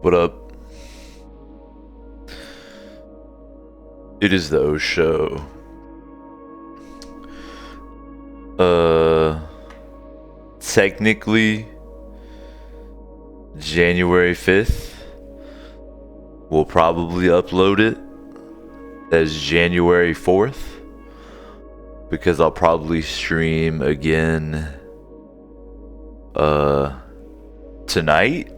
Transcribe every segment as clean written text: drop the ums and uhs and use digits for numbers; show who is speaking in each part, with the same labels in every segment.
Speaker 1: What up? It is the O Show. Technically, January 5th. We'll probably upload it as January 4th because I'll probably stream again tonight.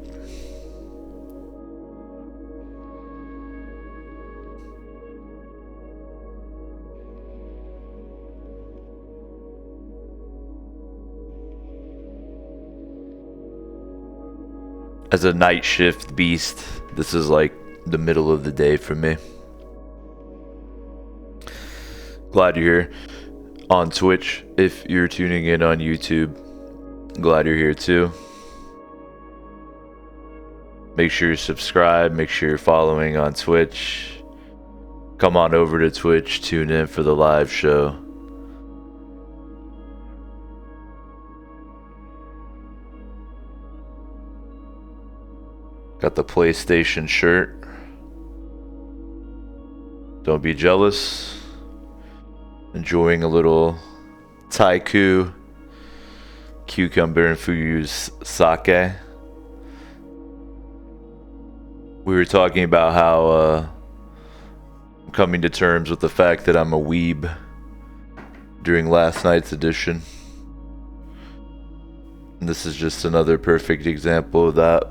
Speaker 1: As a night shift beast, this is like the middle of the day for me. Glad you're here on Twitch. If you're tuning in on YouTube, glad you're here too. Make sure you subscribe, make sure you're following on Twitch. Come on over to Twitch, tune in for the live show. Got the PlayStation shirt. Don't be jealous. Enjoying a little Taiku cucumber infused sake. We were talking about how I'm coming to terms with the fact that I'm a weeb during last night's edition. And this is just another perfect example of that.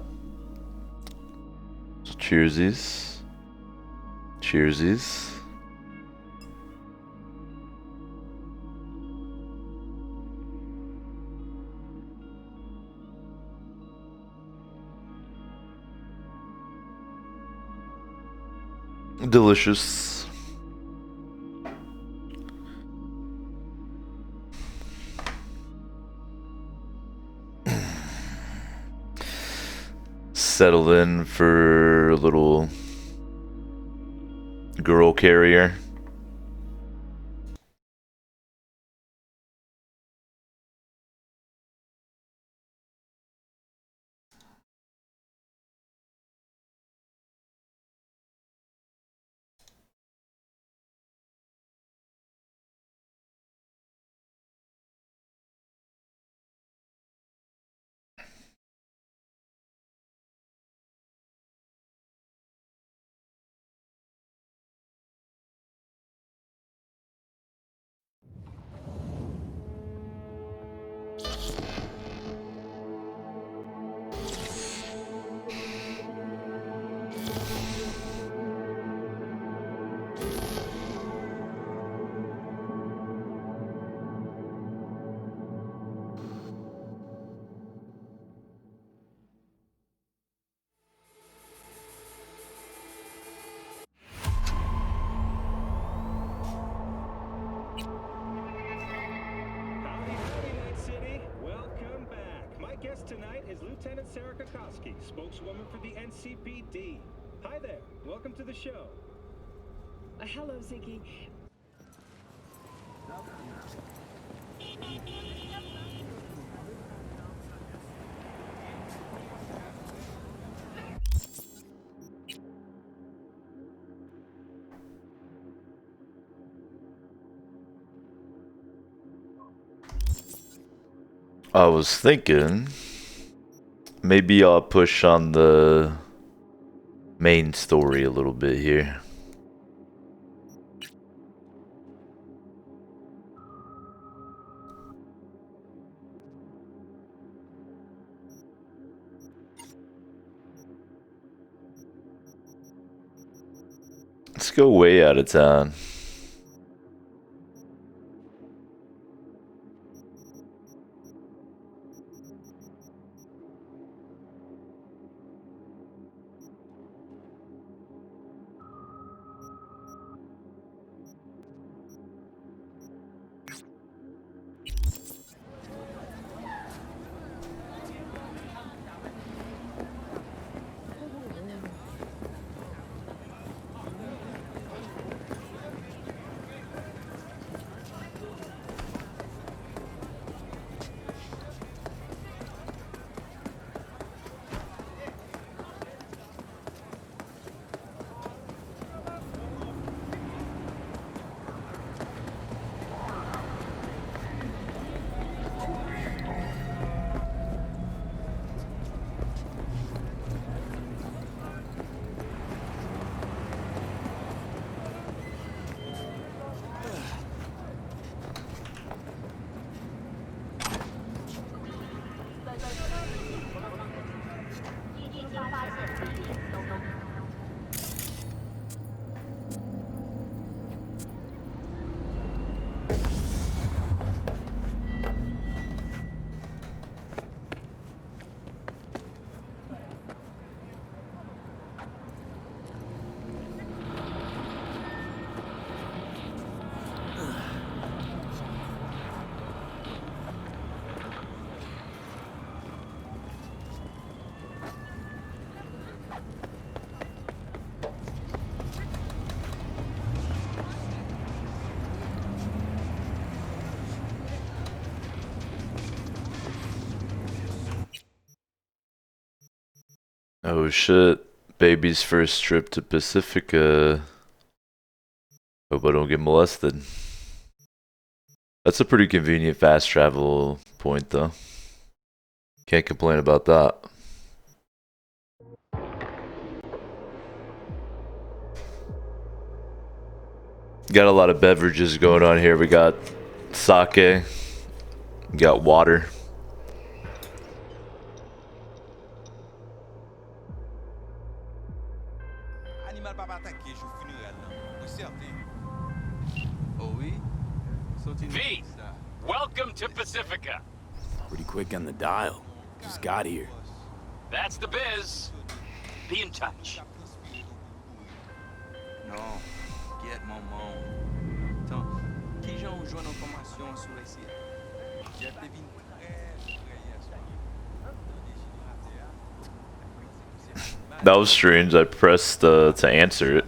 Speaker 1: So cheersies. Cheersies. Delicious. Settle in for a little girl carrier.
Speaker 2: Spokeswoman for the NCPD. Hi there. Welcome to the show.
Speaker 3: Hello, Ziggy.
Speaker 1: I was thinking maybe I'll push on the main story a little bit here. Let's go way out of town. Oh shit. Baby's first trip to Pacifica. Hope I don't get molested. That's a pretty convenient fast travel point though. Can't complain about that. Got a lot of beverages going on here. We got sake. We got water.
Speaker 4: V, welcome to Pacifica.
Speaker 5: Pretty quick on the dial. Just got here.
Speaker 4: That's the biz. Be in touch.
Speaker 6: Non, quiète maman. Attends, qui j'ai rejoint l'information sur les sites? J'ai devine très hier soir.
Speaker 1: That was strange. I pressed to answer it.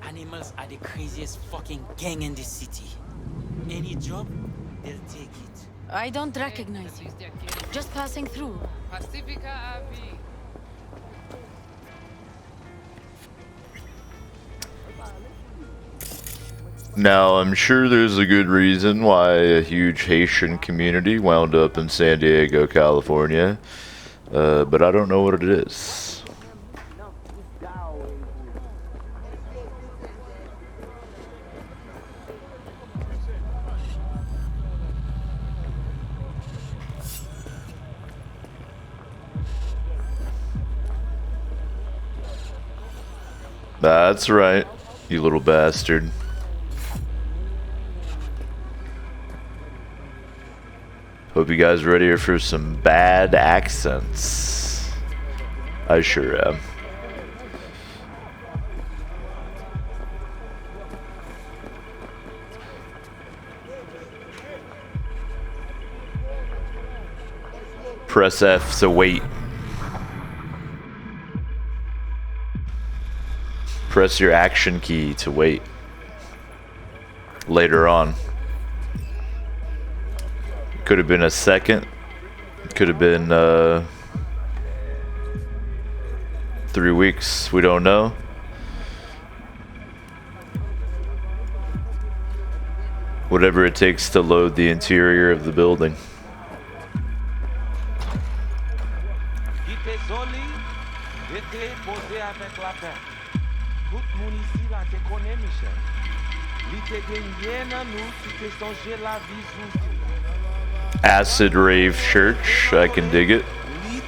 Speaker 7: Animals are the craziest fucking gang in this city. Any job, they'll take it.
Speaker 3: I don't recognize you. Just passing through.
Speaker 8: Pacifica AV.
Speaker 1: Now, I'm sure there's a good reason why a huge Haitian community wound up in San Diego, California, but I don't know what it is. That's right, you little bastard. Hope you guys are ready for some bad accents. I sure am. Press F to wait. Press your action key to wait. Later on. Could have been a second. Could have been 3 weeks. We don't know. Whatever it takes to load the interior of the building. Acid Rave Church, I can dig it.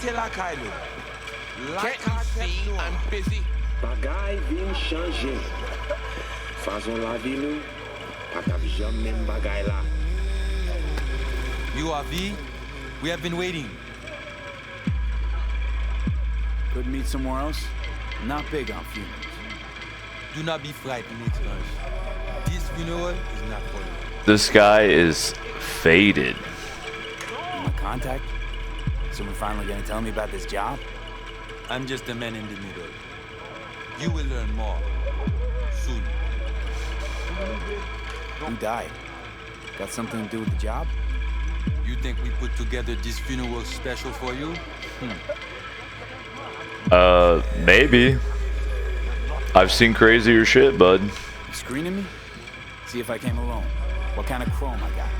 Speaker 4: Can't you see I'm busy?
Speaker 2: Bagay vin chanje. Fason la vi nou, pa kap jam men bagay la.
Speaker 6: You are V? We have been waiting.
Speaker 5: Could meet somewhere else. Not big on funerals.
Speaker 6: Do not be frightened, étrange. This funeral is not for you.
Speaker 1: This guy is faded.
Speaker 5: My contact? Someone finally gonna tell me about this job?
Speaker 6: I'm just the man in the middle. You will learn more. Soon.
Speaker 5: Who died? Got something to do with the job?
Speaker 6: You think we put together this funeral special for you?
Speaker 1: Maybe. I've seen crazier shit, bud.
Speaker 5: You screening me? See if I came alone. What kind of chrome I got?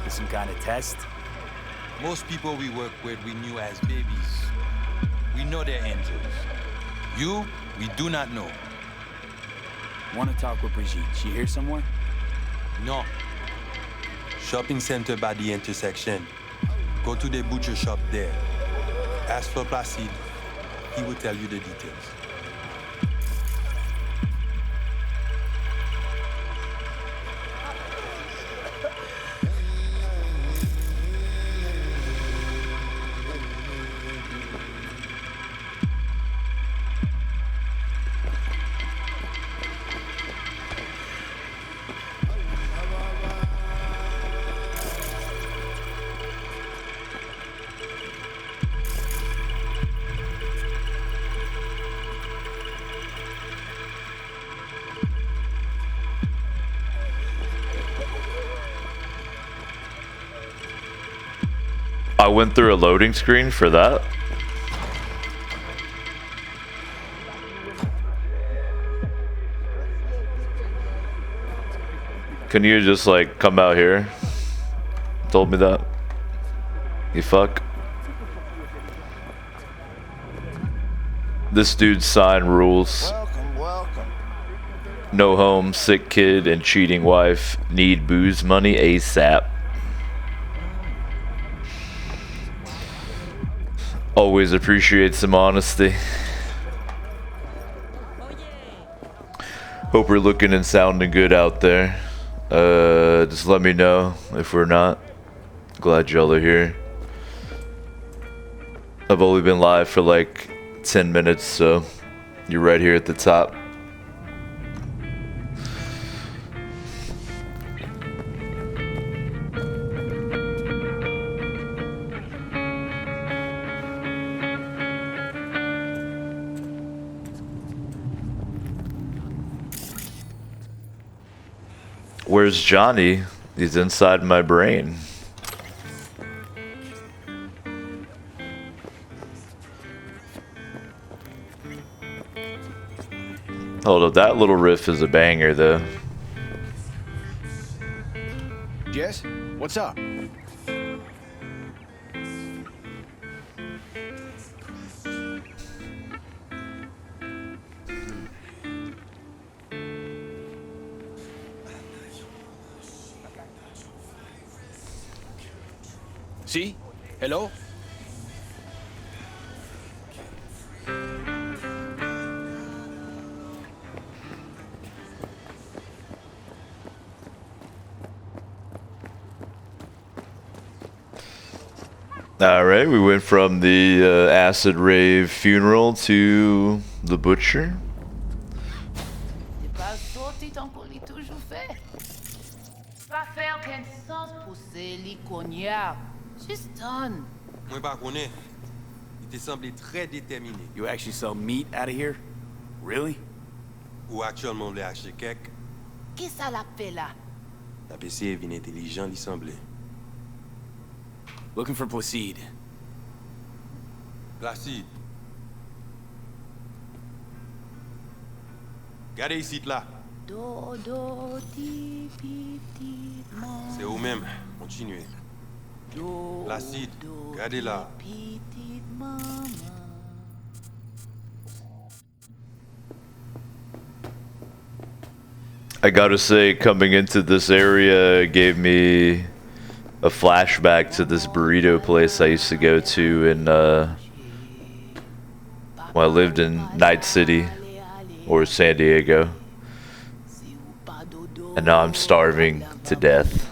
Speaker 5: Is some kind of test?
Speaker 6: Most people we work with we knew as babies. We know they're angels. You, we do not know.
Speaker 5: Want to talk with Brigitte? She here somewhere?
Speaker 6: No. Shopping center by the intersection. Go to the butcher shop there. Ask for Placide. He will tell you the details.
Speaker 1: I went through a loading screen for that. Can you just like come out here? Told me that. You fuck. This dude's sign rules.
Speaker 9: Welcome.
Speaker 1: No home, sick kid, and cheating wife. Need booze money ASAP. Always appreciate some honesty. Hope we're looking and sounding good out there. Just let me know if we're not. Glad y'all are here. I've only been live for like 10 minutes, so you're right here at the top. Where's Johnny? He's inside my brain. Hold up, that little riff is a banger though.
Speaker 9: Jess, what's up?
Speaker 5: See? Hello?
Speaker 1: Alright, we went from the acid rave funeral to the butcher.
Speaker 10: T'es pas sorti tant qu'on l'y toujours fait. Pas faire qu'un sens pousser les cognards. She's done.
Speaker 6: Moi, pas connais. Il te semblait très déterminé.
Speaker 5: You actually sell meat out of here? Really?
Speaker 6: Ou actuellement voulait acheter quelque.
Speaker 10: Qu'est-ce que ça l'a fait là?
Speaker 6: La PC est venu intelligent, il semblait.
Speaker 5: Looking for Placide.
Speaker 6: Placide. Regardez ici, là.
Speaker 10: Do, do, ti, pi, ti, mon.
Speaker 6: C'est vous-même. Continuez.
Speaker 10: Do,
Speaker 6: Placide,
Speaker 10: do,
Speaker 6: regardez là.
Speaker 10: ti, pi, maman.
Speaker 1: I gotta say, coming into this area gave me a flashback to this burrito place I used to go to in when I lived in Night City or San Diego. And now I'm starving to death.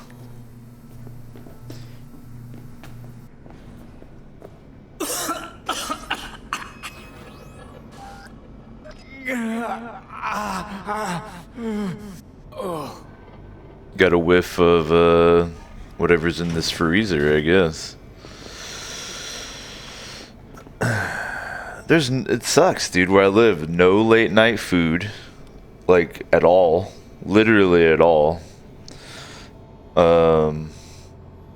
Speaker 1: Got a whiff of whatever's in this freezer, I guess. It sucks, dude, where I live. No late night food, like at all, literally at all.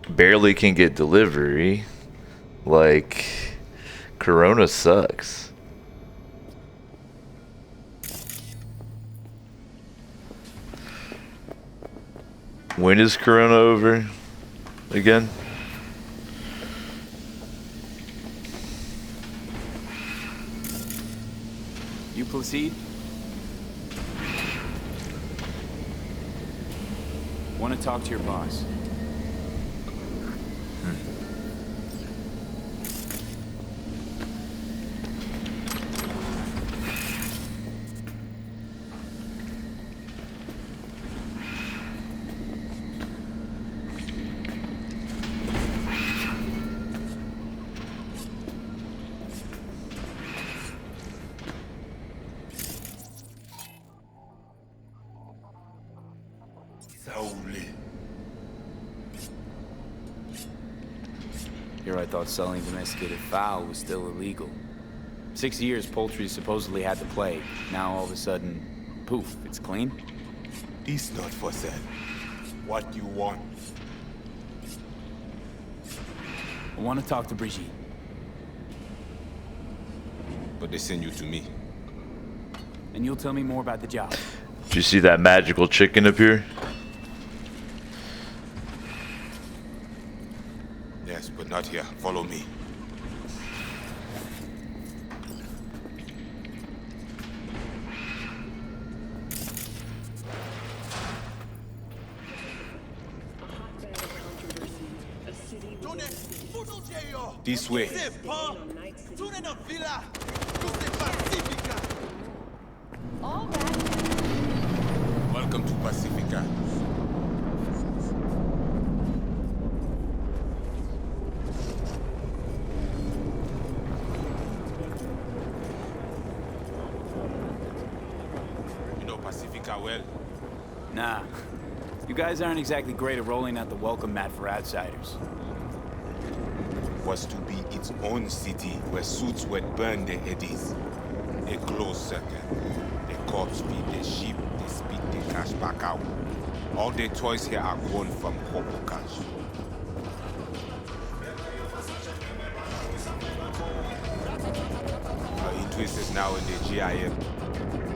Speaker 1: Barely can get delivery. Like, Corona sucks. When is Corona over again?
Speaker 5: You Placide? Want to talk to your boss. Here I thought selling domesticated fowl was still illegal. 6 years poultry supposedly had the plague. Now all of a sudden, poof, it's clean?
Speaker 9: It's not for sale. What you want?
Speaker 5: I want to talk to Brigitte.
Speaker 9: But they send you to me.
Speaker 5: And you'll tell me more about the job.
Speaker 1: Did you see that magical chicken appear?
Speaker 9: Yes, but not here. Follow me. This way. Welcome to Pacifica. You know Pacifica well?
Speaker 5: Nah. You guys aren't exactly great at rolling out the welcome mat for outsiders.
Speaker 9: Was to be its own city where suits would burn their eddies. A closed circle. The corpse feed their sheep, they spit their cash back out. All their toys here are grown from corpo cash. Our interest is now in the GIM,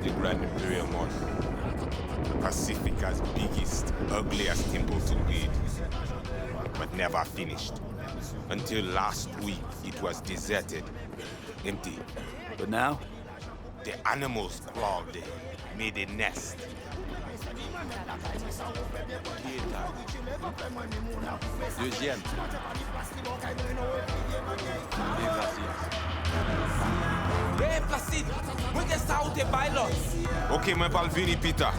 Speaker 9: the Grand Imperial Mall. Pacifica's biggest, ugliest temple to build, but never finished. Until last week, it was deserted, empty.
Speaker 5: But now?
Speaker 9: The animals crawled there, made a nest.
Speaker 6: Deuxième.
Speaker 7: Hey, Placide! Mwen gen sa ou te bay lò?
Speaker 9: Ok, mwen pal vini, Peter.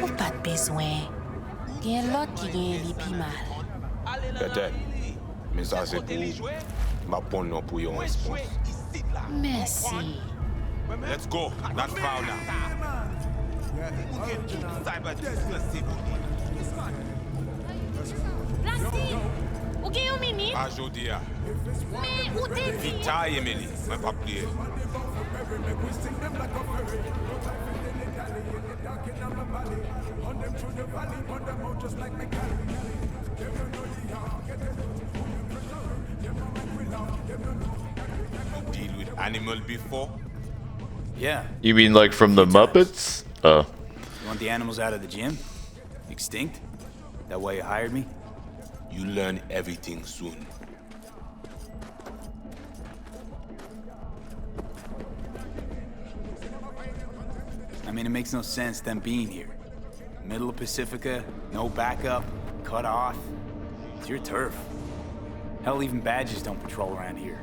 Speaker 3: Ou pas de besoin. Gen l'autre qui gen li pi mal.
Speaker 9: Peut-être. Mais ça, c'est pour ma bonne non pour yon réponse.
Speaker 3: Merci.
Speaker 9: Let's go. Not foul now.
Speaker 3: Placide! Ou gen yon minute?
Speaker 9: Pas jodi ya.
Speaker 3: Mais ou te di?
Speaker 9: Vita, Emily. Mwen pa plié. Deal with animal before?
Speaker 5: Yeah.
Speaker 1: You mean like from the Muppets? Oh.
Speaker 5: You want the animals out of the gym? Extinct? That why you hired me?
Speaker 9: You learn everything soon.
Speaker 5: I mean, it makes no sense them being here. Middle of Pacifica, no backup, cut off. It's your turf. Hell, even badges don't patrol around here.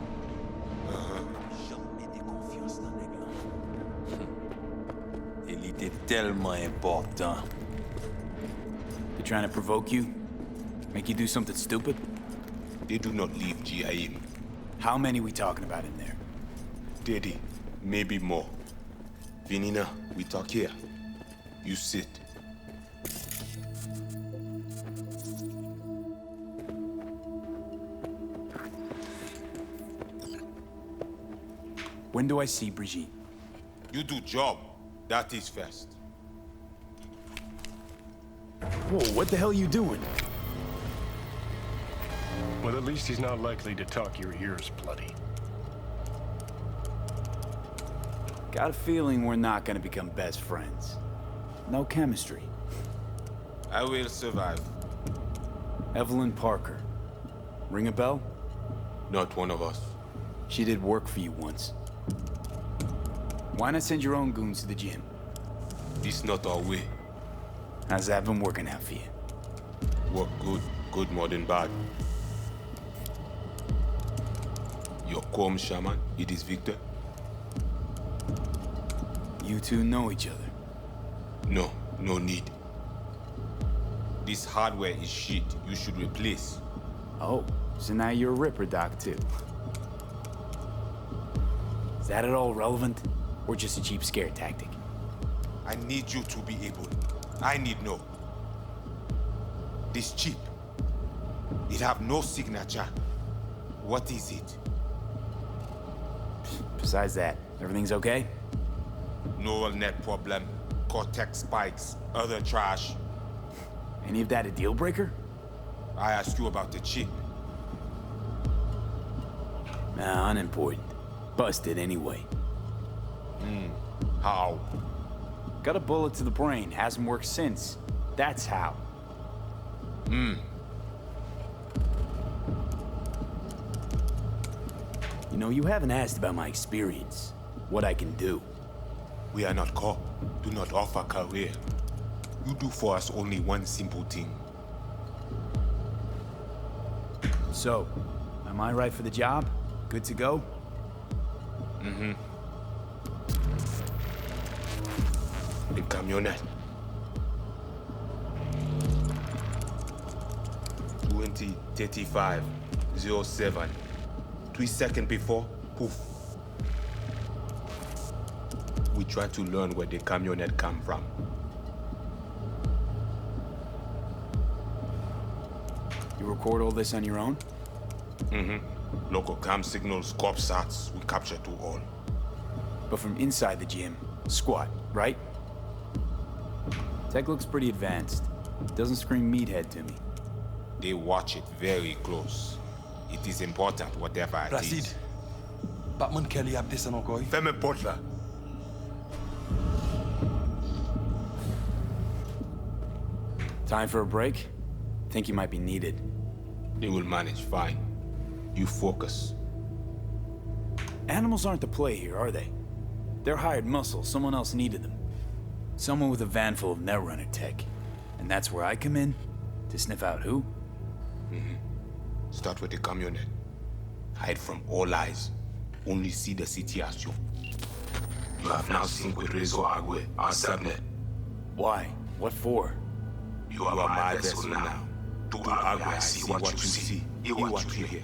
Speaker 7: Il était tellement important.
Speaker 5: They trying to provoke you? Make you do something stupid?
Speaker 9: They do not leave GIM.
Speaker 5: How many we talking about in there?
Speaker 9: 30, maybe more. Vinina, we talk here. You sit.
Speaker 5: When do I see Brigitte?
Speaker 9: You do job. That is first.
Speaker 5: Whoa, what the hell are you doing?
Speaker 11: Well, at least he's not likely to talk your ears bloody.
Speaker 5: Got a feeling we're not gonna become best friends. No chemistry.
Speaker 9: I will survive.
Speaker 5: Evelyn Parker. Ring a bell?
Speaker 9: Not one of us.
Speaker 5: She did work for you once. Why not send your own goons to the gym?
Speaker 9: This not our way.
Speaker 5: How's that been working out for you?
Speaker 9: Work good. Good more than bad. Your Quom shaman, it is Victor?
Speaker 5: You two know each other.
Speaker 9: No, no need. This hardware is shit. You should replace.
Speaker 5: Oh, so now you're a Ripper Doc too. Is that at all relevant? Or just a cheap scare tactic?
Speaker 9: I need you to be able. I need know. This cheap. It have no signature. What is it?
Speaker 5: Besides that, everything's okay?
Speaker 9: Neural net problem, cortex spikes, other trash.
Speaker 5: Any of that a deal breaker?
Speaker 9: I asked you about the chip.
Speaker 5: Nah, unimportant. Busted anyway.
Speaker 9: How?
Speaker 5: Got a bullet to the brain, hasn't worked since. That's how. You know, you haven't asked about my experience. What I can do.
Speaker 9: We are not cop. Do not offer career. You do for us only one simple thing.
Speaker 5: So, am I right for the job? Good to go?
Speaker 9: The camionette. 20:35:07. 3 seconds before, poof. We try to learn where the camionette come from.
Speaker 5: You record all this on your own?
Speaker 9: Local cam signals, corp sats, we capture to all.
Speaker 5: But from inside the gym, squat, right? Tech looks pretty advanced. Doesn't scream meathead to me.
Speaker 9: They watch it very close. It is important, whatever it
Speaker 6: Placide.
Speaker 9: is.
Speaker 6: Batman Kelly ap desen ankoy.
Speaker 9: Fais-moi porte là.
Speaker 5: Time for a break? Think you might be needed.
Speaker 9: They will manage fine. You focus.
Speaker 5: Animals aren't the play here, are they? They're hired muscle. Someone else needed them. Someone with a van full of Netrunner tech. And that's where I come in? To sniff out who?
Speaker 9: Start with the camionette. Hide from all eyes. Only see the city as you. You have now synced with Rezo Agwe, our subnet.
Speaker 5: Why? What for?
Speaker 9: You are my vessel now. To Agwe, I see what you see. Hear what you hear.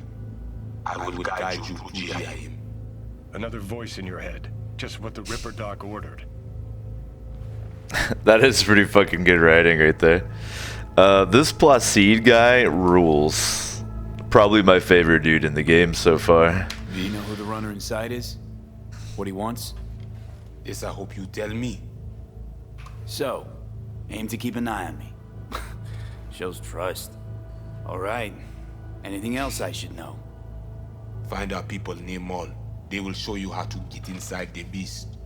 Speaker 9: I will guide you to GIM.
Speaker 11: Another voice in your head. Just what the Ripper Doc ordered.
Speaker 1: That is pretty fucking good writing right there. This Placide guy rules. Probably my favorite dude in the game so far.
Speaker 5: Do you know who the runner inside is? What he wants?
Speaker 9: This I hope you tell me.
Speaker 5: So, aim to keep an eye on me. Shows trust. All right. Anything else I should know?
Speaker 9: Find out people near Mall. They will show you how to get inside the beast.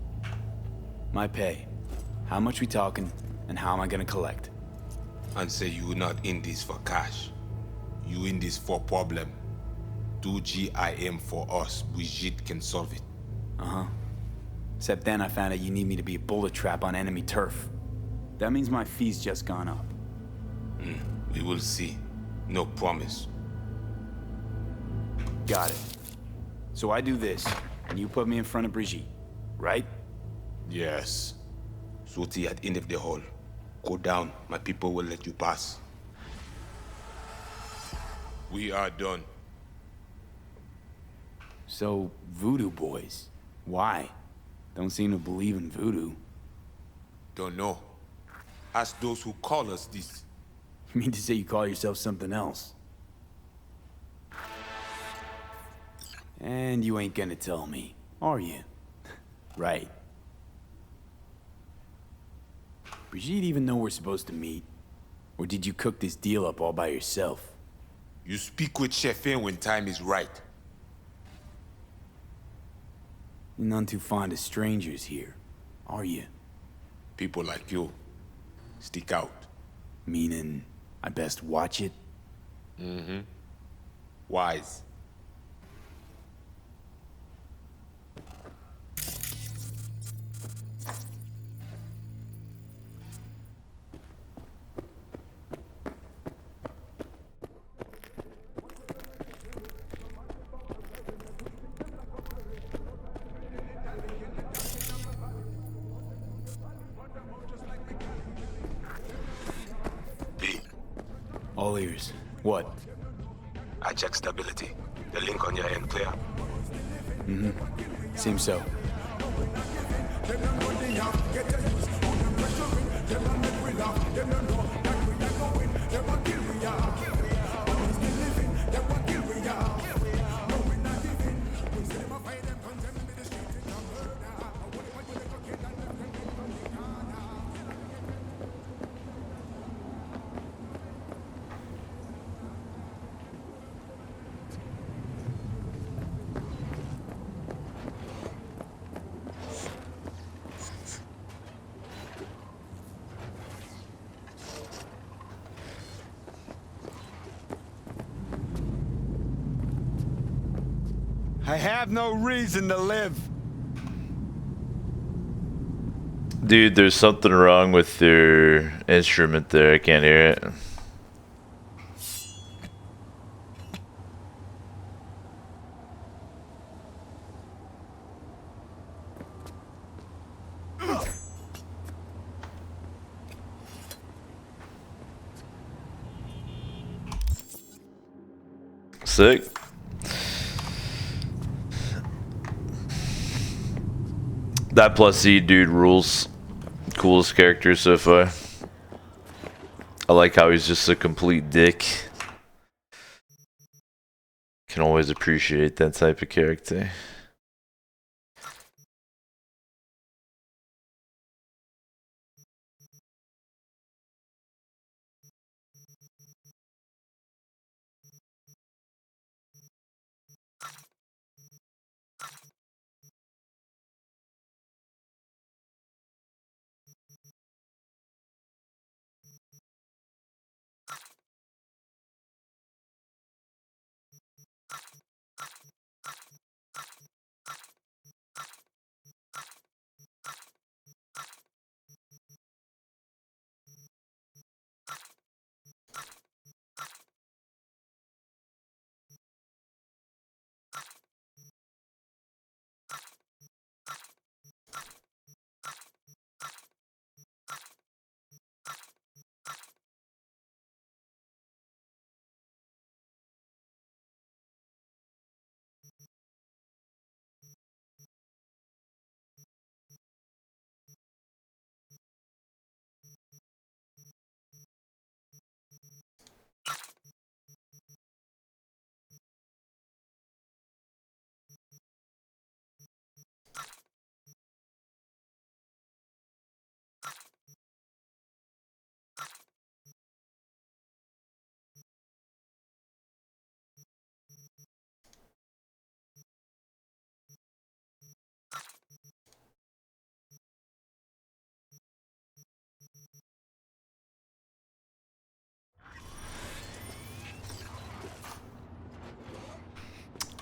Speaker 5: My pay. How much we talking, and how am I gonna collect?
Speaker 9: And say you not in this for cash. You in this for problem. Do GIM for us. Brigitte can solve it.
Speaker 5: Except then I found out you need me to be a bullet trap on enemy turf. That means my fee's just gone up.
Speaker 9: We will see. No promise.
Speaker 5: Got it. So I do this, and you put me in front of Brigitte, right?
Speaker 9: Yes. Soti at end of the hall. Go down. My people will let you pass. We are done.
Speaker 5: So, voodoo boys. Why? Don't seem to believe in voodoo.
Speaker 9: Don't know. Ask those who call us this.
Speaker 5: You mean to say you call yourself something else? And you ain't gonna tell me, are you? Right. Brigitte even know we're supposed to meet? Or did you cook this deal up all by yourself?
Speaker 9: You speak with Chefin when time is right.
Speaker 5: You're none too fond of strangers here, are you?
Speaker 9: People like you. Stick out.
Speaker 5: Meaning, I best watch it?
Speaker 9: Wise.
Speaker 5: All ears. What?
Speaker 9: I check stability. The link on your end clear.
Speaker 5: Seems so.
Speaker 12: I have no reason to live.
Speaker 1: Dude, there's something wrong with your instrument there. I can't hear it. Sick. That plus E dude rules. Coolest character so far. I like how he's just a complete dick. Can always appreciate that type of character.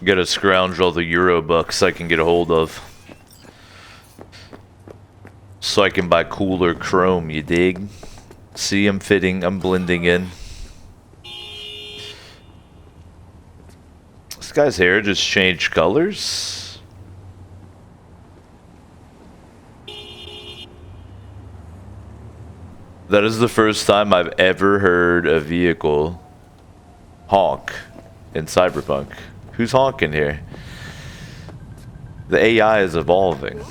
Speaker 1: Gotta scrounge all the Euro bucks I can get a hold of. So I can buy cooler chrome, you dig? See, I'm fitting, I'm blending in. This guy's hair just changed colors? That is the first time I've ever heard a vehicle honk in Cyberpunk. Who's honking here? The AI is evolving.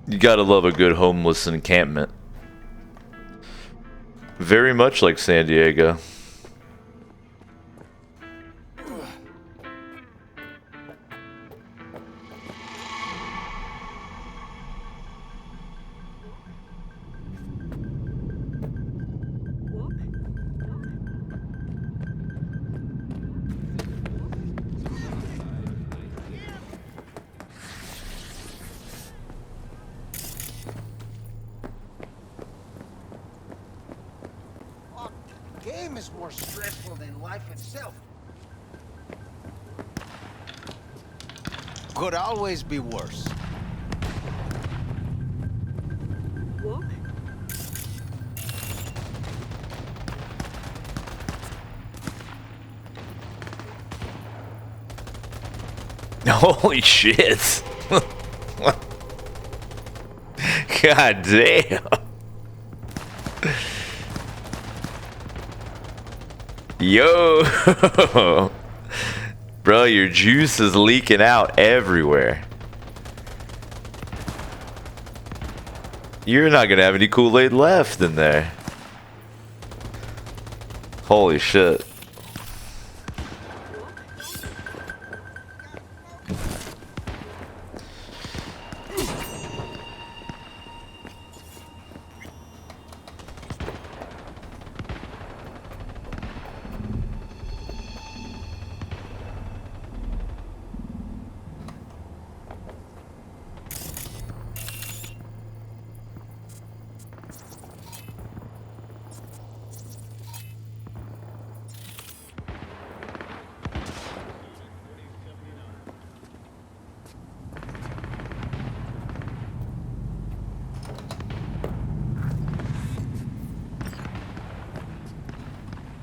Speaker 1: You gotta love a good homeless encampment. Very much like San Diego.
Speaker 13: Game is more stressful than life itself. Could always be worse.
Speaker 1: Holy shit. God damn. Yo. Bro, your juice is leaking out everywhere. You're not gonna have any Kool-Aid left in there. Holy shit.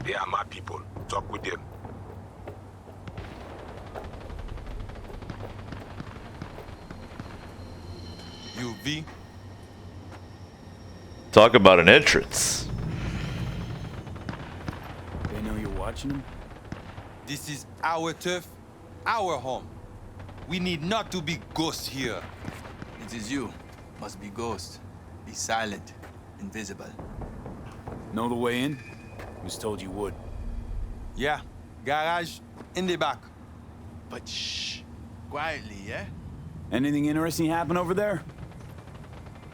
Speaker 9: They are my people. Talk with them.
Speaker 6: UV?
Speaker 1: Talk about an entrance.
Speaker 5: They know you're watching them?
Speaker 6: This is our turf, our home. We need not to be ghosts here.
Speaker 14: It is you. Must be ghost. Be silent. Invisible.
Speaker 5: Know the way in? Was told you would.
Speaker 6: Yeah, garage in the back.
Speaker 14: But shh. Quietly, yeah?
Speaker 5: Anything interesting happen over there?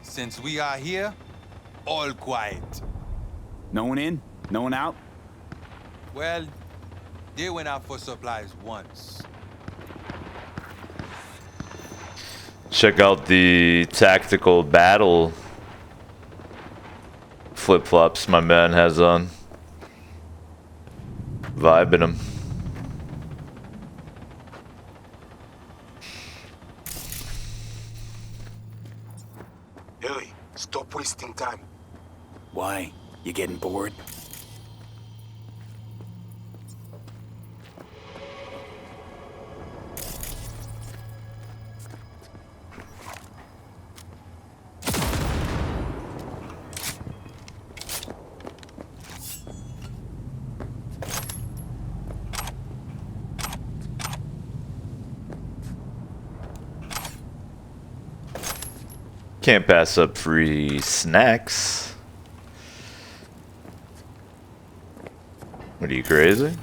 Speaker 6: Since we are here, all quiet.
Speaker 5: No one in? No one out?
Speaker 6: Well, they went out for supplies once.
Speaker 1: Check out the tactical battle flip-flops my man has on. Vibing him.
Speaker 9: Hey, stop wasting time.
Speaker 5: Why? You getting bored?
Speaker 1: Can't pass up free snacks. What are you, crazy?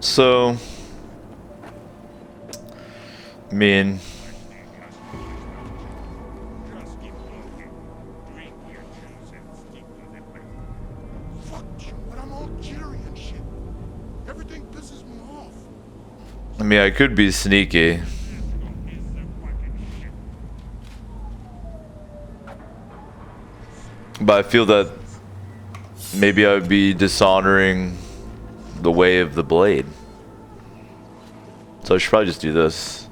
Speaker 1: So, I mean,
Speaker 13: Fuck you, but I'm all jittery and shit. Everything pisses me off.
Speaker 1: I could be sneaky. But I feel that maybe I would be dishonoring the way of the blade. So I should probably just do this.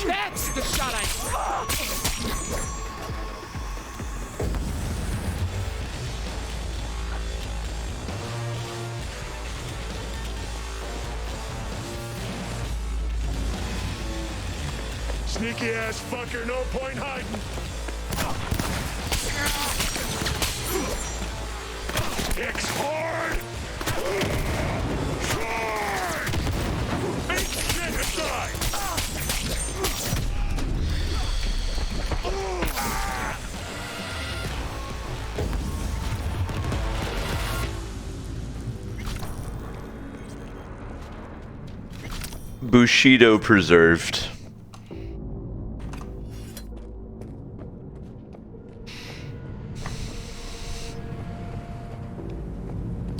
Speaker 4: That's the shot I...
Speaker 13: Sneaky ass fucker, no point hiding. Kicks hard. Hard. Make shit aside.
Speaker 1: Bushido preserved.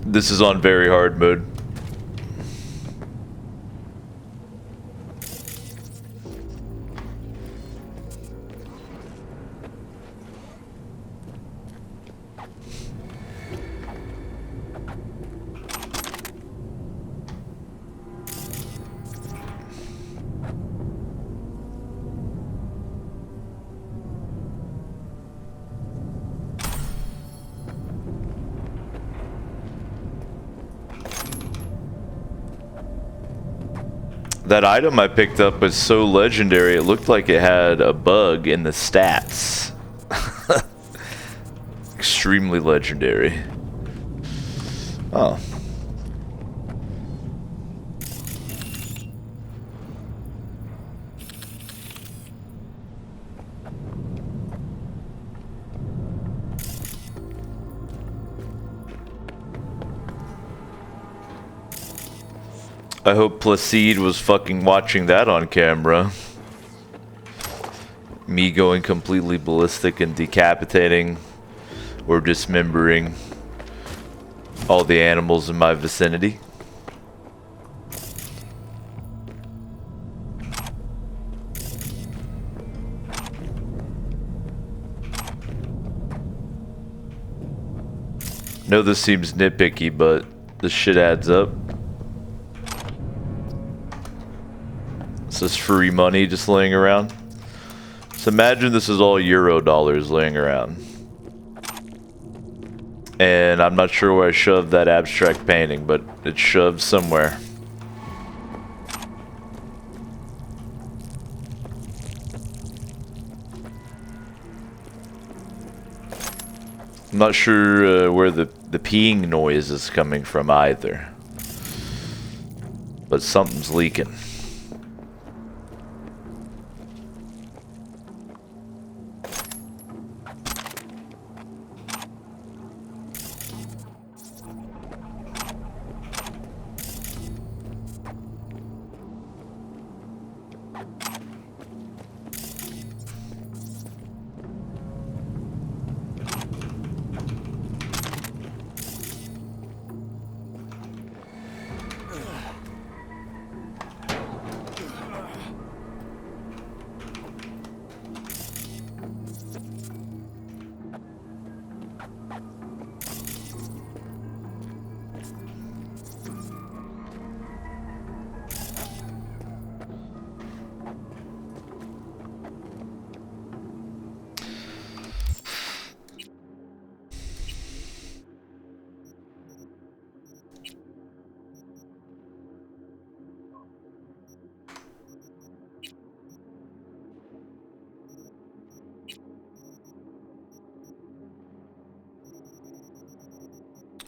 Speaker 1: This is on very hard mode. That item I picked up was so legendary, it looked like it had a bug in the stats. Extremely legendary. Oh. I hope Placide was fucking watching that on camera. Me going completely ballistic and decapitating or dismembering all the animals in my vicinity. I know this seems nitpicky, but this shit adds up. This is free money just laying around. So imagine this is all Euro dollars laying around. And I'm not sure where I shoved that abstract painting, but it's shoved somewhere. I'm not sure where the peeing noise is coming from either. But something's leaking.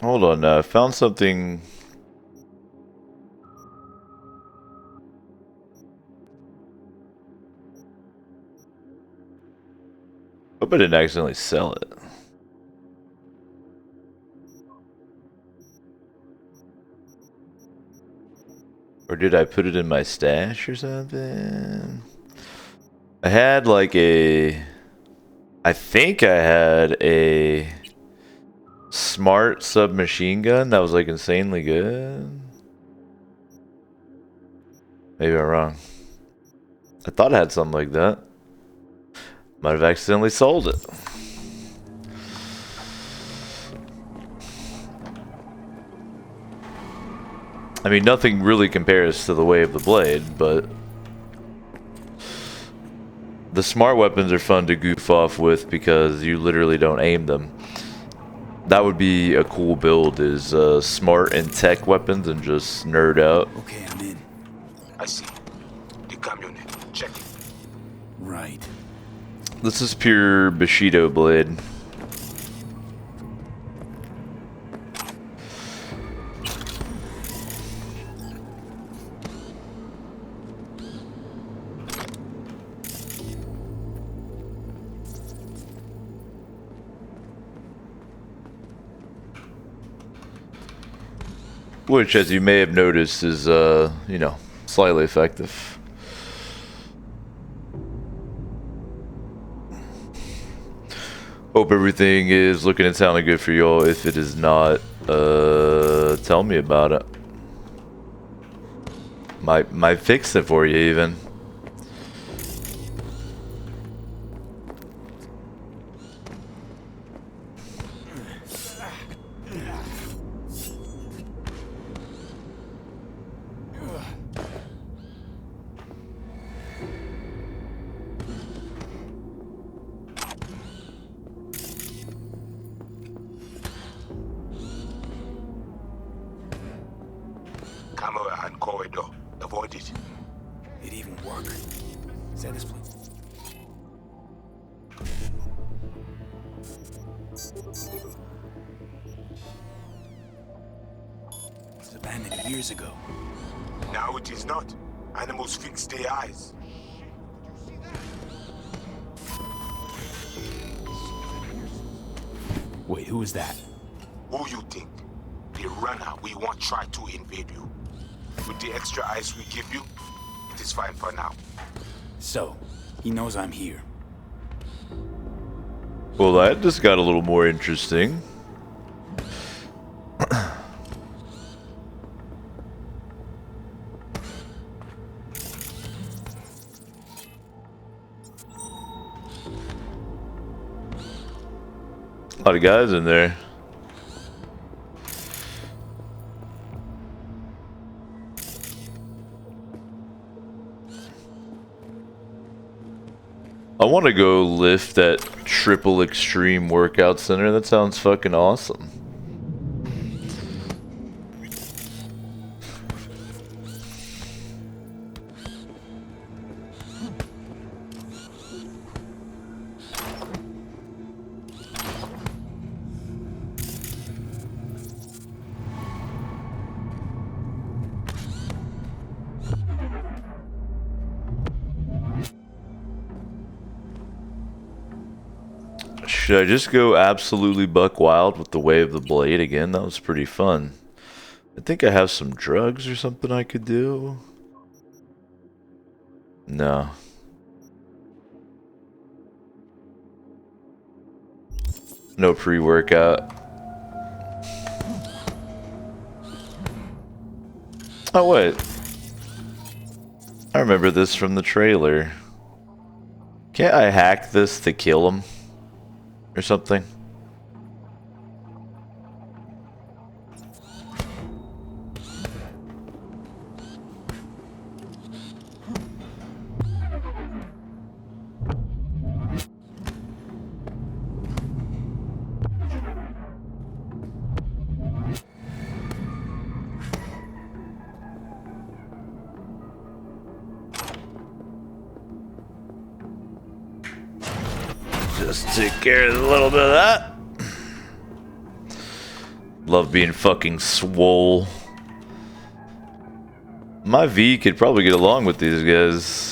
Speaker 1: Hold on, I found something. Hope I didn't accidentally sell it. Or did I put it in my stash or something? I had like a... I think I had a smart submachine gun that was like insanely good. Maybe I'm wrong. I thought I had something like that. Might have accidentally sold it. I mean, nothing really compares to the Way of the Blade, but the smart weapons are fun to goof off with because you literally don't aim them. That would be a cool build, is smart and tech weapons and just nerd out.
Speaker 5: Okay, I'm in.
Speaker 2: I see. The camionette. Check it.
Speaker 5: Right.
Speaker 1: This is pure Bushido blade. Which, as you may have noticed, is, you know, slightly effective. Hope everything is looking and sounding good for y'all. If it is not, tell me about it. Might fix it for you, even.
Speaker 9: Camera and corridor. Avoid it.
Speaker 5: It even work. Set this place. It was abandoned years ago.
Speaker 9: Now it is not. Animals fix their eyes.
Speaker 5: Wait, who is that?
Speaker 9: Who you think? The runner we want try to invade you. With the extra ice we give you, it is fine for now.
Speaker 5: So, he knows I'm here.
Speaker 1: Well, that just got a little more interesting. A lot of guys in there. I want to go lift that triple extreme workout center. That sounds fucking awesome. Should I just go absolutely buck wild with the way of the blade again? That was pretty fun. I think I have some drugs or something I could do. No. No pre-workout. Oh wait. I remember this from the trailer. Can't I hack this to kill him? Or something? Just take care of a little bit of that. Love being fucking swole. My V could probably get along with these guys.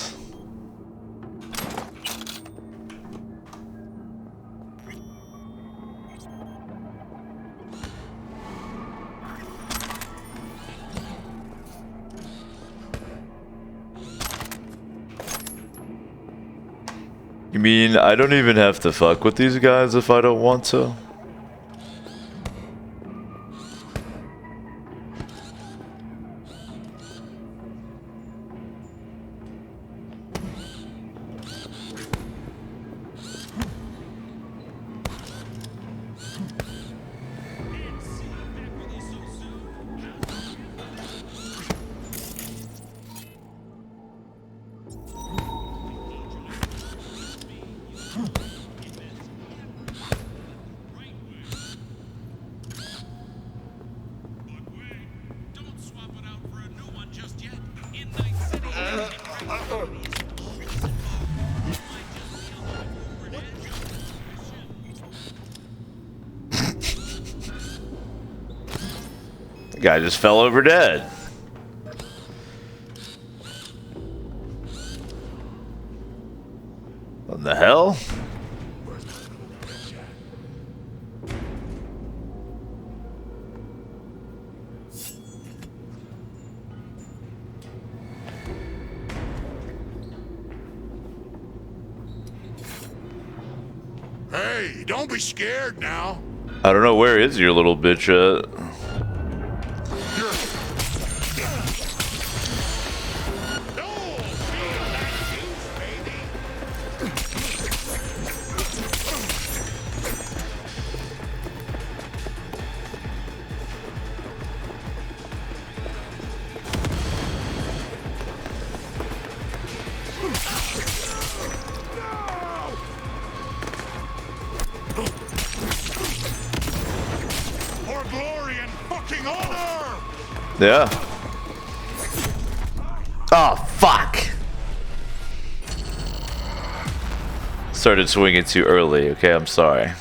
Speaker 1: You mean I don't even have to fuck with these guys if I don't want to? The guy just fell over dead. What the hell?
Speaker 13: Hey, don't be scared now.
Speaker 1: I don't know, where is your little bitch at?
Speaker 13: For glory and fucking honor!
Speaker 1: Yeah. Oh, fuck. Started swinging too early. Okay, I'm sorry.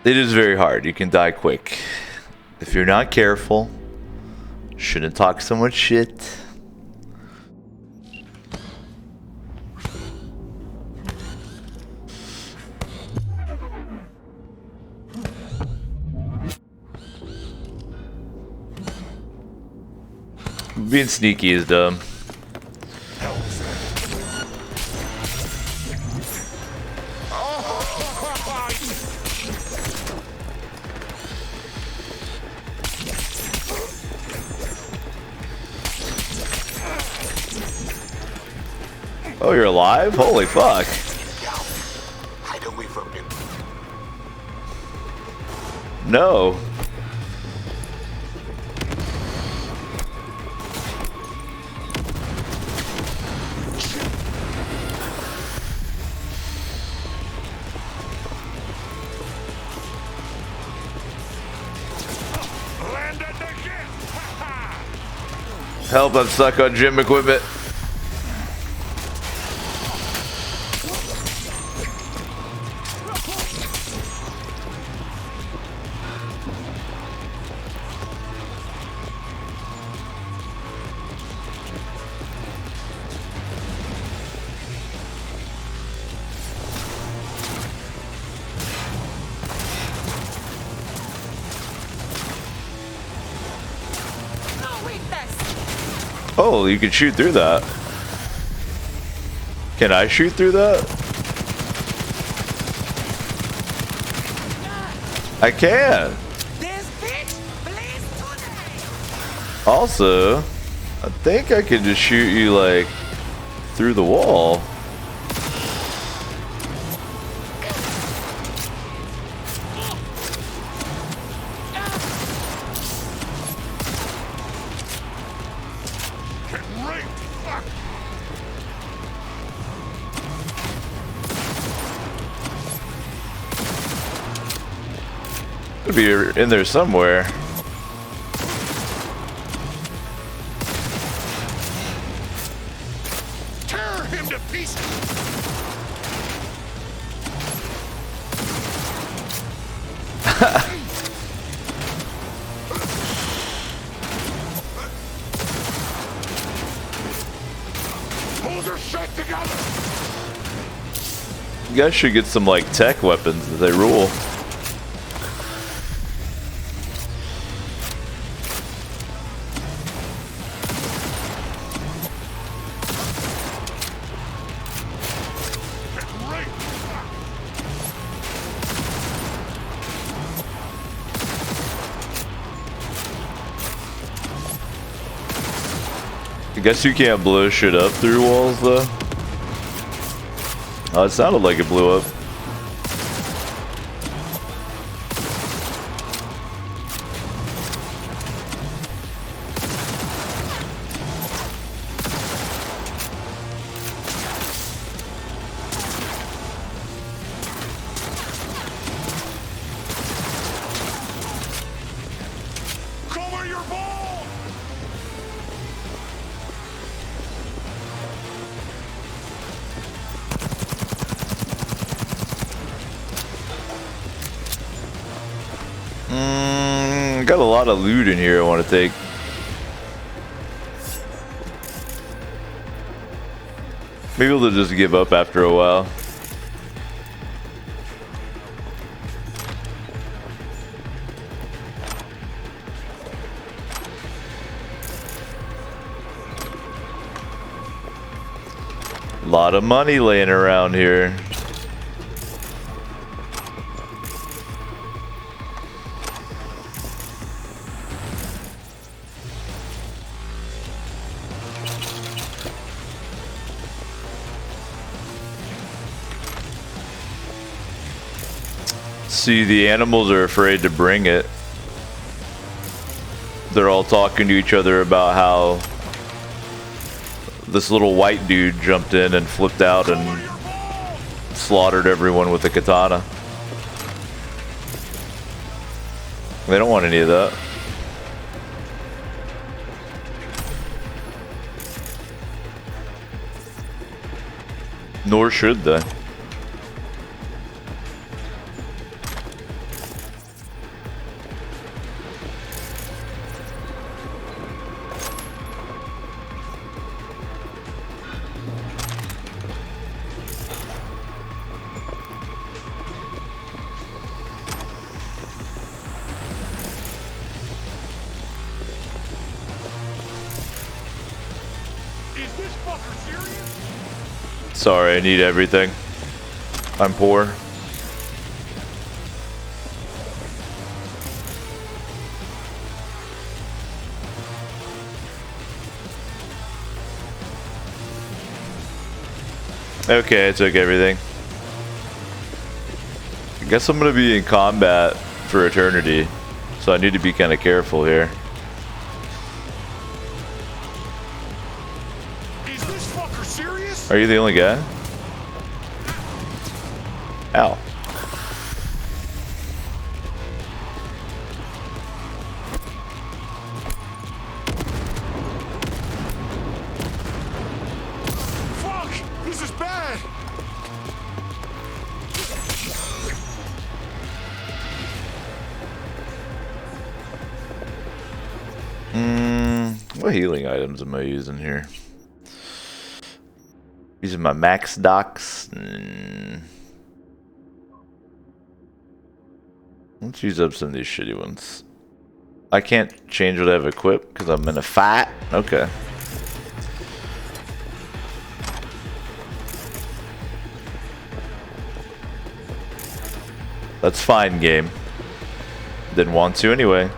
Speaker 1: It is very hard. You can die quick. If you're not careful, shouldn't talk so much shit. Being sneaky is dumb. Oh, you're alive? Holy fuck.
Speaker 13: Hide away from him.
Speaker 1: No. Help, I'm stuck on gym equipment. Oh, you can shoot through that. Can I shoot through that? I can. Also, I think I can just shoot you like through the wall. Could be in there somewhere.
Speaker 13: Tear him to pieces! Hold your shit together!
Speaker 1: You guys should get some like tech weapons as they rule. I guess you can't blow shit up through walls though. Oh, it sounded like it blew up.
Speaker 13: Cover your ball!
Speaker 1: Got a lot of loot in here I want to take. Maybe they'll just give up after a while. A lot of money laying around here. See, the animals are afraid to bring it. They're all talking to each other about how this little white dude jumped in and flipped out and slaughtered everyone with a katana. They don't want any of that. Nor should they. Sorry, I need everything. I'm poor. Okay, I took everything. I guess I'm gonna be in combat for eternity, so I need to be kind of careful here. Are you the only guy? Ow.
Speaker 13: Fuck! This is bad!
Speaker 1: What healing items am I using here? Using my max docs. Let's use up some of these shitty ones. I can't change what I have equipped because I'm in a fight. Okay. That's fine, game. Didn't want to anyway.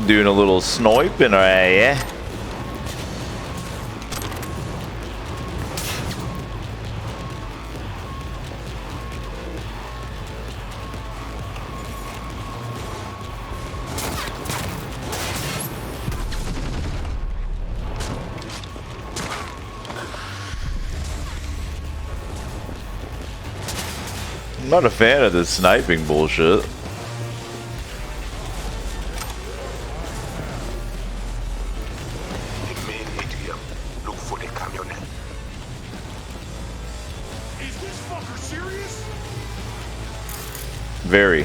Speaker 1: Doing a little sniping, right? Yeah. I'm not a fan of this sniping bullshit. Very.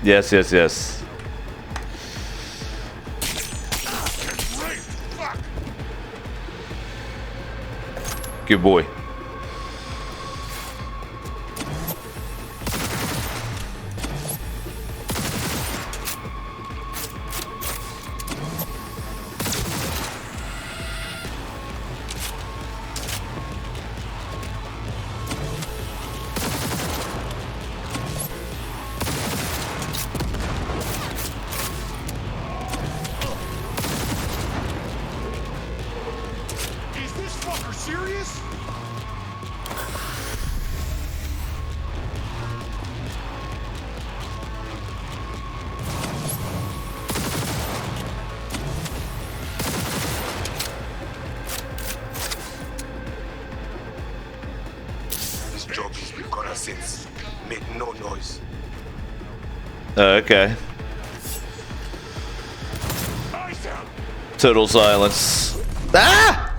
Speaker 1: Yes, yes, yes. Good boy.
Speaker 13: Is this fucker serious?
Speaker 2: This job is reconnaissance. Make no noise.
Speaker 1: Okay. Total silence. Ah!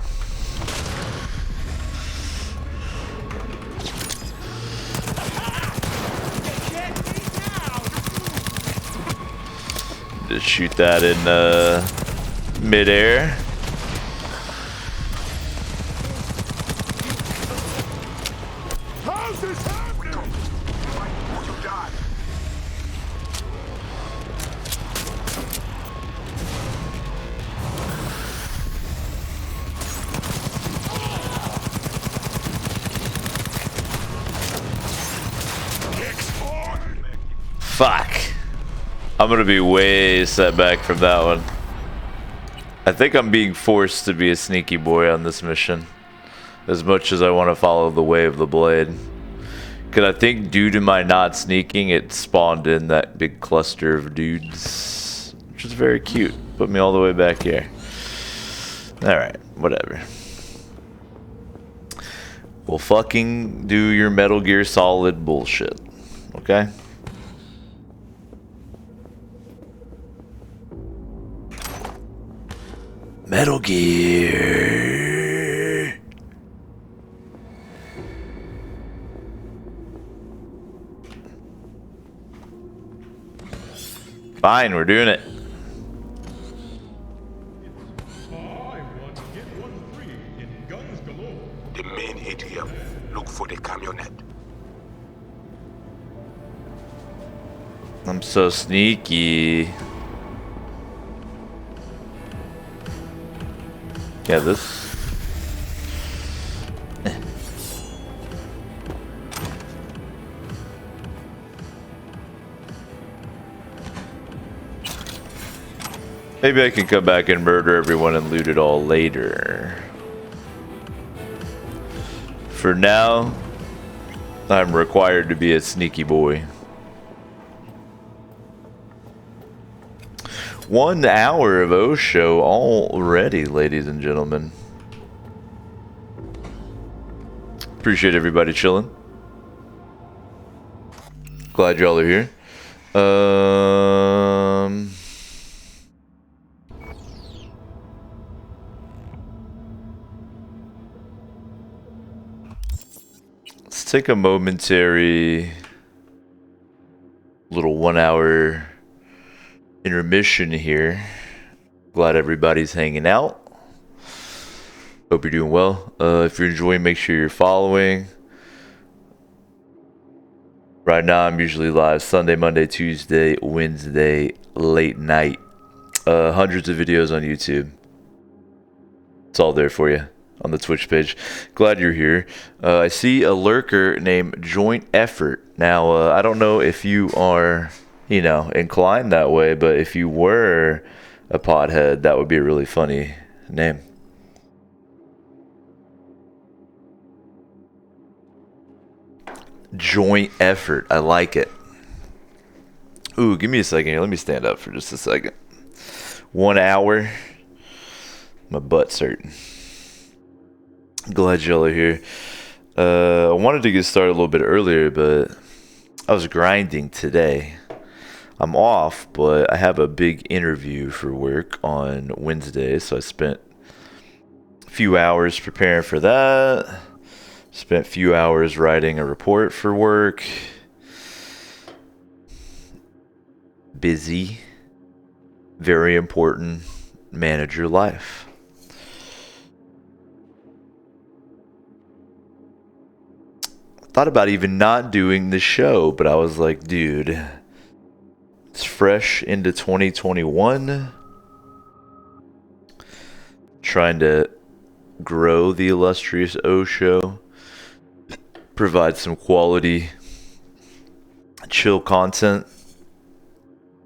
Speaker 1: Just shoot that in midair.
Speaker 13: How's this happening?
Speaker 2: You die.
Speaker 1: Fuck. I'm gonna be way set back from that one. I think I'm being forced to be a sneaky boy on this mission, as much as I want to follow the way of the blade. Because I think due to my not sneaking, it spawned in that big cluster of dudes, which is very cute. Put me all the way back here. Alright, whatever. Well, fucking do your Metal Gear Solid bullshit, okay? Metal Gear. Fine, we're doing it.
Speaker 2: The main ATM. Look for the camionette.
Speaker 1: I'm so sneaky. Yeah, this. Maybe I can come back and murder everyone and loot it all later. For now, I'm required to be a sneaky boy. 1 hour of Osho already, ladies and gentlemen. Appreciate everybody chilling. Glad y'all are here. Let's take a momentary little 1 hour intermission here. Glad everybody's hanging out. Hope you're doing well. If you're enjoying, make sure you're following. Right now, I'm usually live Sunday, Monday, Tuesday, Wednesday, late night. Hundreds of videos on YouTube. It's all there for you on the Twitch page. Glad you're here. I see a lurker named Joint Effort. Now, I don't know if you are, you know, inclined that way, but if you were a pothead, that would be a really funny name. Joint Effort. I like it. Ooh, give me a second here. Let me stand up for just a second. 1 hour. My butt's hurting. Glad y'all are here. I wanted to get started a little bit earlier, but I was grinding today. I'm off, but I have a big interview for work on Wednesday, so I spent a few hours preparing for that. Spent a few hours writing a report for work. busy, very important, manage your life. Thought about even not doing the show, but I was like, dude, it's fresh into 2021. Trying to grow the illustrious O show, provide some quality, chill content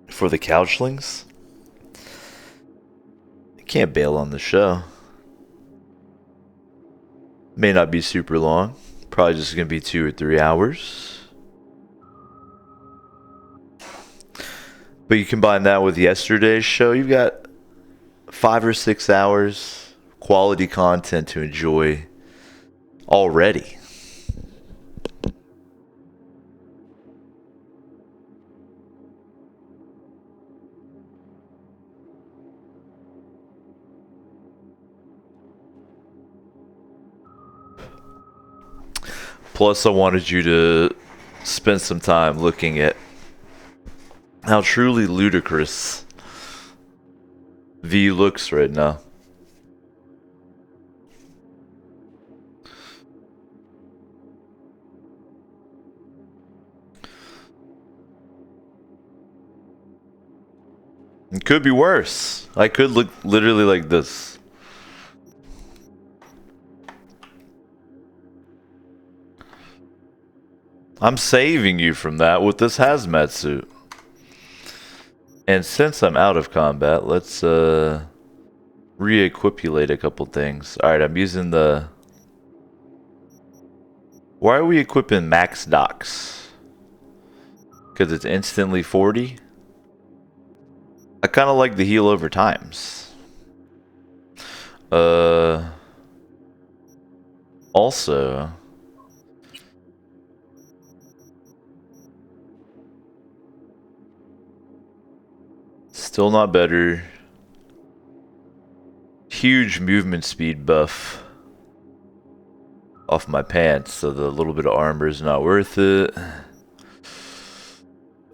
Speaker 1: for the couchlings. I can't bail on the show. May not be super long. Probably just gonna be 2 or 3 hours. But you combine that with yesterday's show, you've got 5 or 6 hours quality content to enjoy already. Plus, I wanted you to spend some time looking at how truly ludicrous V looks right now. It could be worse. I could look literally like this. I'm saving you from that with this hazmat suit. And since I'm out of combat, let's re-equipulate a couple things. Alright, I'm using the... Why are we equipping max docs? Because it's instantly 40? I kind of like the heal over times. Also... Still not better. Huge movement speed buff off my pants, so the little bit of armor is not worth it.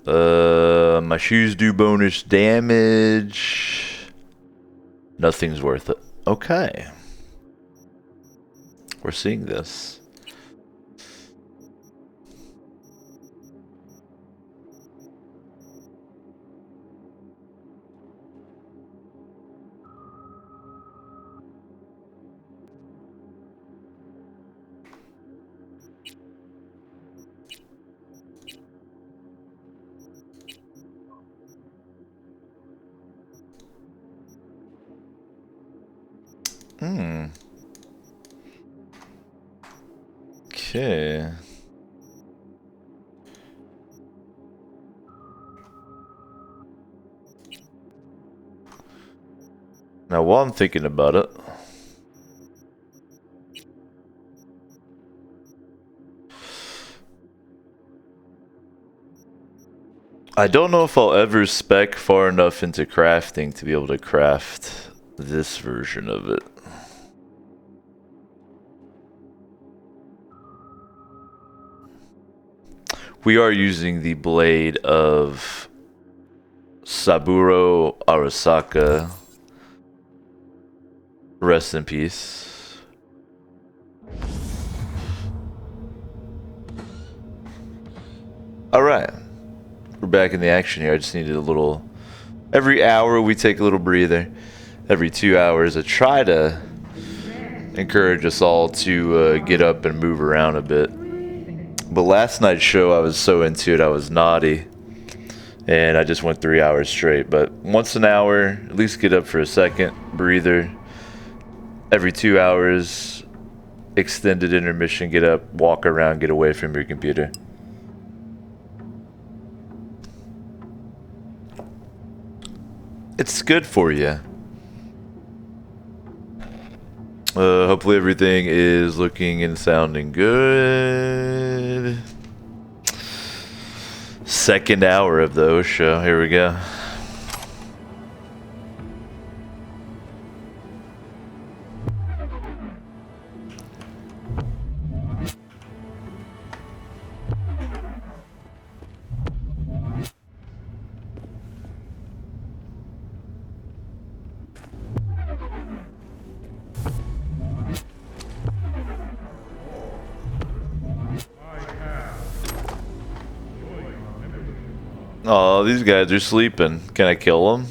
Speaker 1: My shoes do bonus damage. Nothing's worth it. Okay. We're seeing this. Okay. Now, while I'm thinking about it, I don't know if I'll ever spec far enough into crafting to be able to craft this version of it. We are using the blade of Saburo Arasaka. Rest in peace. Alright. We're back in the action here. I just needed a little... Every hour we take a little breather. Every 2 hours I try to encourage us all to get up and move around a bit. But last night's show I was so into it I was naughty. And I just went 3 hours straight. But once an hour, at least get up for a second, breather. Every 2 hours, extended intermission, get up, walk around, get away from your computer. It's good for you. Hopefully everything is looking and sounding good. Second hour of the O show. Here we go. Oh, these guys are sleeping. Can I kill them?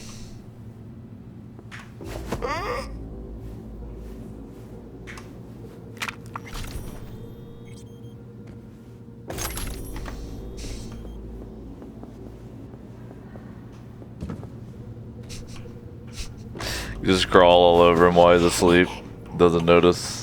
Speaker 1: Just crawl all over him while he's asleep. Doesn't notice.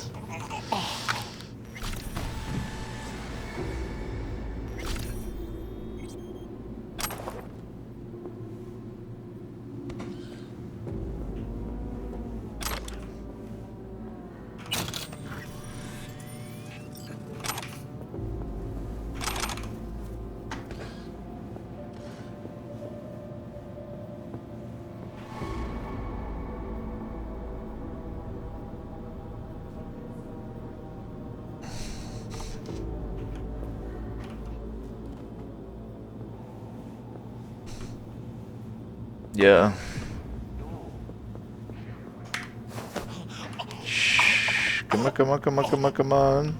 Speaker 1: Yeah. Shh. Come on, come on, come on, come on, come on.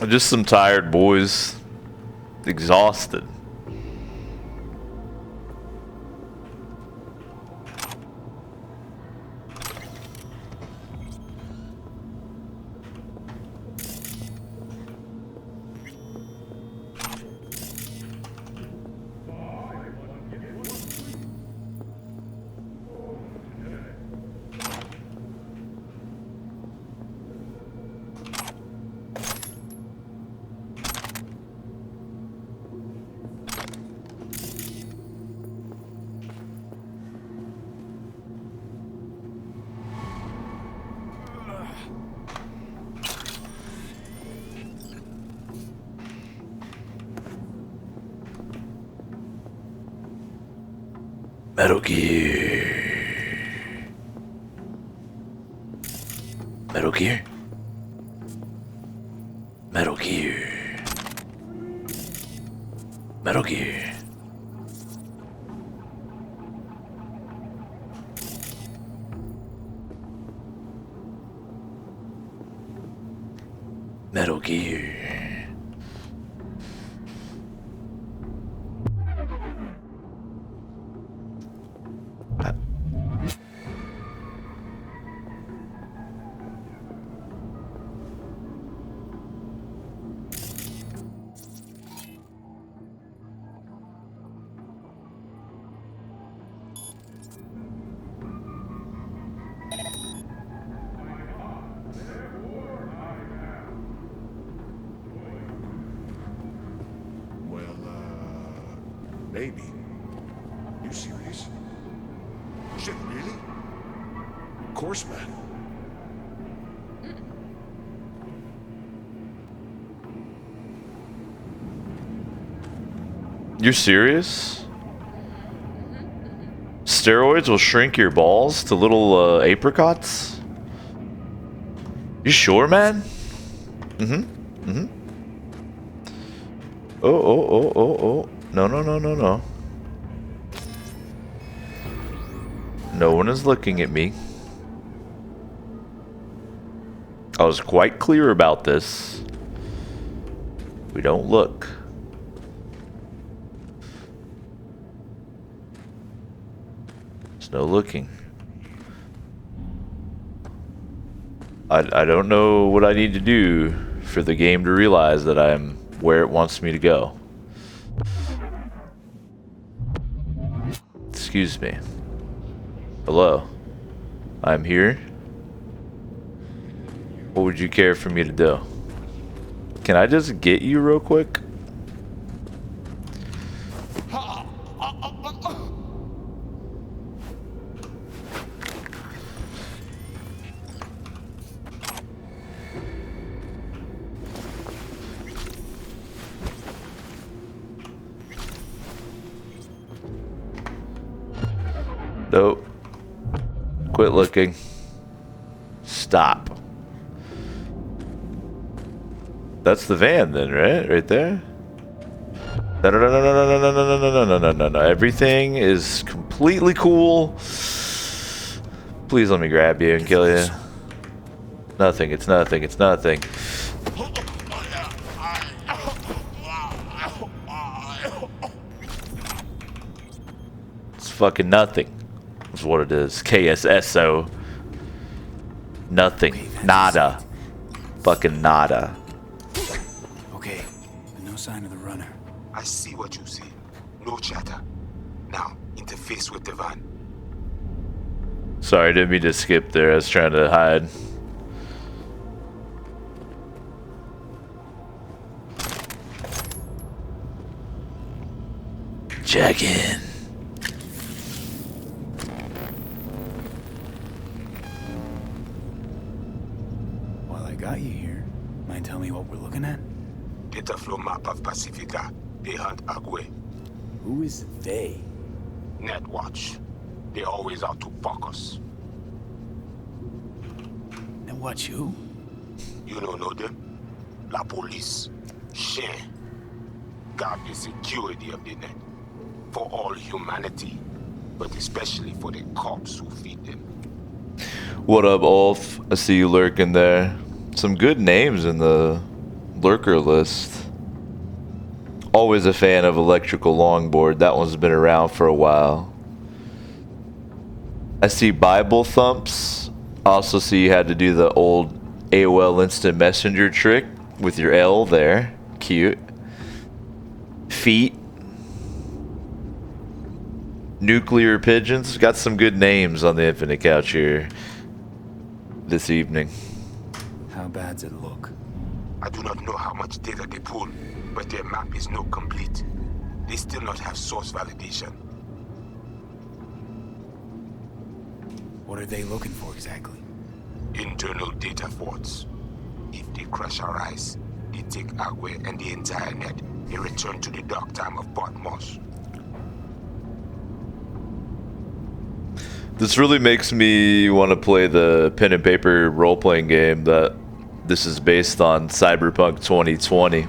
Speaker 1: Just some tired boys. Exhausted. Metal Gear. Metal Gear. Metal Gear. Metal Gear. Metal Gear.
Speaker 13: Maybe. You serious? Shit, really? Of course, man.
Speaker 1: You're serious? Steroids will shrink your balls to little apricots? You sure, man? Mm-hmm. Mm-hmm. Oh. No. No one is looking at me. I was quite clear about this. We don't look. There's no looking. I don't know what I need to do for the game to realize that I'm where it wants me to go. Excuse me. Hello. I'm here. What would you care for me to do? Can I just get you real quick? Nope. Quit looking. Stop. That's the van then, right? Right there? No. Everything is completely cool. Please let me grab you and kill you. Nothing, it's nothing, it's nothing. It's fucking nothing. That's what it is. KSSO. Nothing. Nada. Fucking nada.
Speaker 5: Okay, but no sign of the runner.
Speaker 9: I see what you see. No chatter. Now, interface with the van.
Speaker 1: Sorry, I didn't mean to skip there. I was trying to hide. Check in.
Speaker 5: While I got you here, mind telling me what we're looking at?
Speaker 9: Data flow map of Pacifica. They hunt Agwe.
Speaker 5: Who is they?
Speaker 9: Netwatch. They always out to focus.
Speaker 5: Netwatch who?
Speaker 9: You don't know them? La police. Share. Guard the security of the net. For all humanity. But especially for the cops who feed them.
Speaker 1: What up, Ulf? I see you lurking there. Some good names in the lurker list. Always a fan of Electrical Longboard. That one's been around for a while. I see Bible Thumps. I also see you had to do the old AOL Instant Messenger trick with your L there. Cute. Feet. Nuclear Pigeons. Got some good names on the Infinite Couch here this evening.
Speaker 5: How bad's it look?
Speaker 9: I do not know how much data they pull, but their map is not complete. They still not have source validation.
Speaker 5: What are they looking for exactly?
Speaker 9: Internal data forts. If they crush our eyes, they take Agwe and the entire net and return to the dark time of Patmos.
Speaker 1: This really makes me want to play the pen and paper role-playing game that this is based on, Cyberpunk 2020.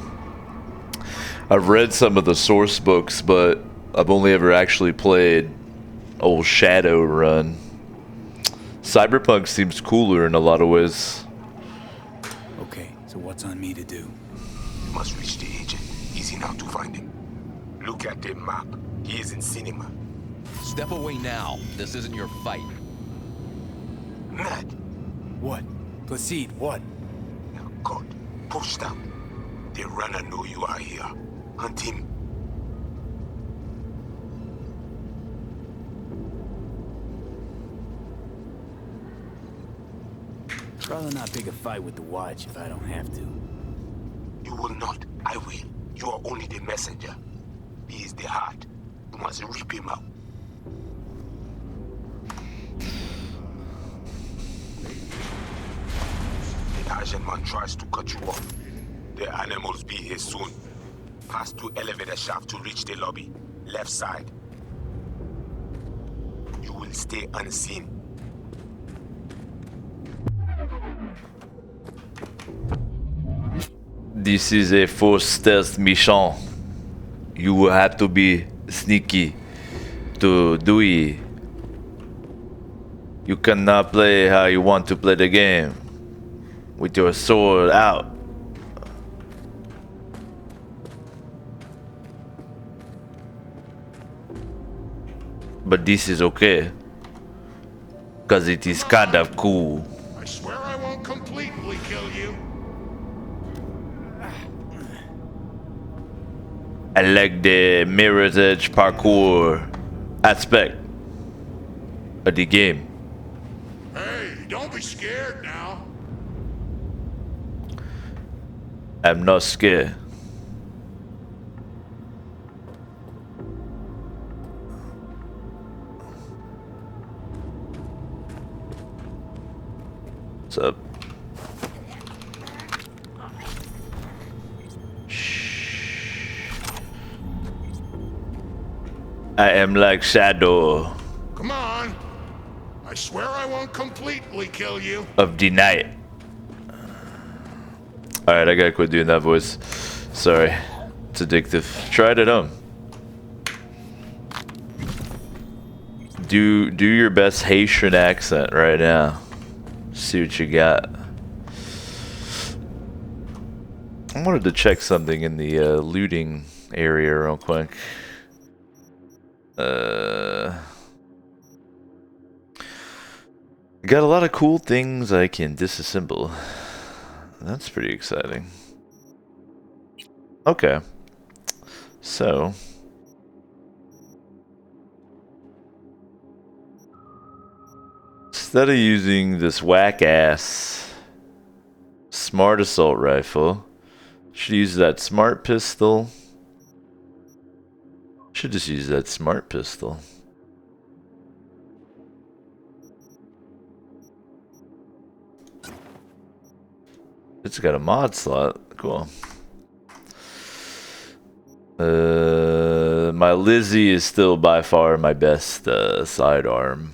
Speaker 1: I've read some of the source books, but I've only ever actually played old Shadowrun. Cyberpunk seems cooler in a lot of ways.
Speaker 5: Okay, so what's on me to do?
Speaker 9: You must reach the agent. Easy now to find him. Look at the map. He is in cinema.
Speaker 15: Step away now. This isn't your fight.
Speaker 9: Mad.
Speaker 5: What? Placide, what?
Speaker 9: God, pushed out. The runner know you are here. Hunt him.
Speaker 5: Rather not pick a fight with the Watch if I don't have to.
Speaker 9: You will not. I will. You are only the messenger. He is the heart. You must rip him out. The Asian man tries to cut you off. The animals be here soon. Pass through elevator shaft to reach the lobby. Left side. You will stay unseen.
Speaker 1: This is a full stealth mission. You will have to be sneaky to do it. You cannot play how you want to play the game, with your sword out. But this is okay, cause it is kind of cool.
Speaker 13: I swear I won't completely kill you.
Speaker 1: I like the mirror's edge parkour aspect of the game.
Speaker 13: Hey, don't be scared now.
Speaker 1: I'm not scared. What's up? I am like Shadow
Speaker 13: Come on. I swear I won't completely kill you.
Speaker 1: of the night. Alright, I gotta quit doing that voice. Sorry. It's addictive. Try it at home. Do your best Haitian accent right now. See what you got. I wanted to check something in the looting area real quick. Got a lot of cool things I can disassemble. That's pretty exciting. Okay. So. Instead of using this whack-ass smart assault rifle, should use that smart pistol. Should just use that smart pistol. It's got a mod slot. Cool. My Lizzie is still by far my best sidearm.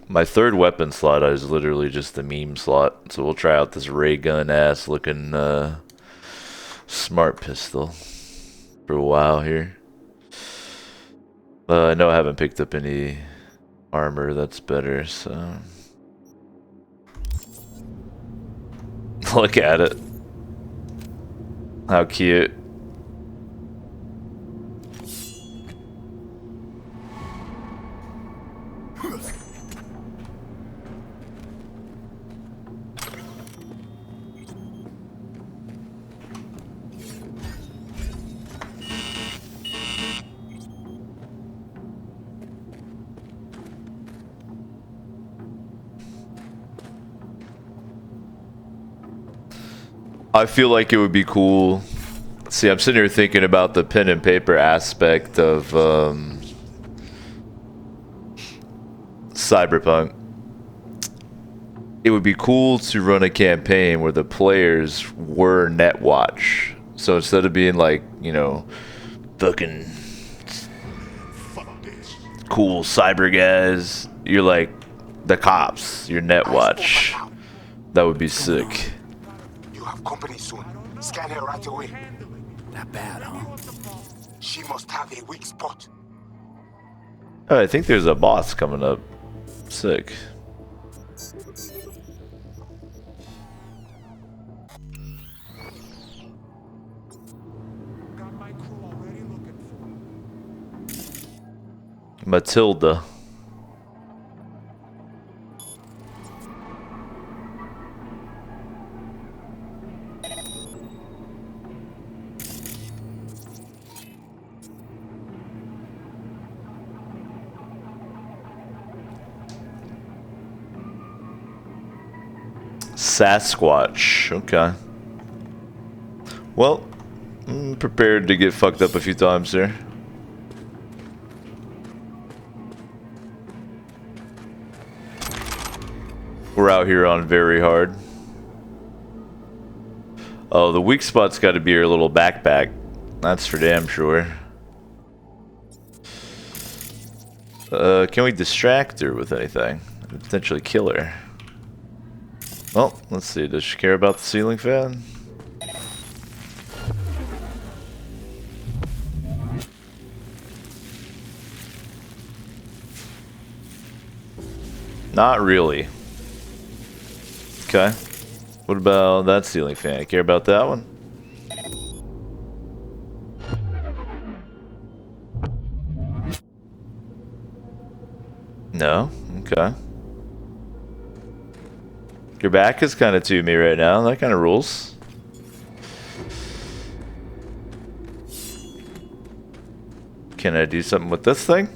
Speaker 1: My third weapon slot is literally just a meme slot, so we'll try out this ray gun ass looking smart pistol for a while here. I know I haven't picked up any armor that's better, so look at it. How cute. I feel like it would be cool. See, I'm sitting here thinking about the pen and paper aspect of Cyberpunk. It would be cool to run a campaign where the players were Netwatch. So instead of being like, you know, fucking cool cyber guys, you're like the cops. You're Netwatch. That would be sick.
Speaker 9: Company soon. Scan her right away.
Speaker 5: That bad, huh?
Speaker 9: She must have a weak spot.
Speaker 1: Oh, I think there's a boss coming up. Sick. Matilda. Sasquatch. Okay. Well, I'm prepared to get fucked up a few times here. We're out here on very hard. Oh, the weak spot's got to be her little backpack. That's for damn sure. Can we distract her with anything? Potentially kill her. Well, let's see. Does she care about the ceiling fan? Not really. Okay. What about that ceiling fan? Care about that one? No? Okay. Your back is kind of to me right now. That kind of rules. Can I do something with this thing?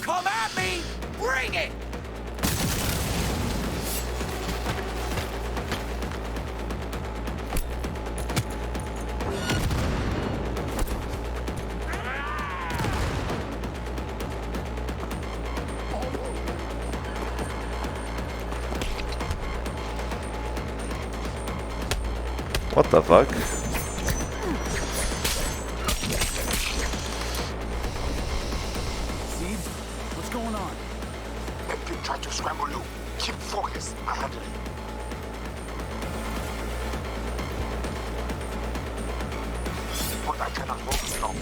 Speaker 7: Come at me! Bring it!
Speaker 1: What the fuck?
Speaker 5: Steve, what's going on?
Speaker 9: MP tried to scramble you. Keep focused. I handle it.
Speaker 13: but I cannot hold you long.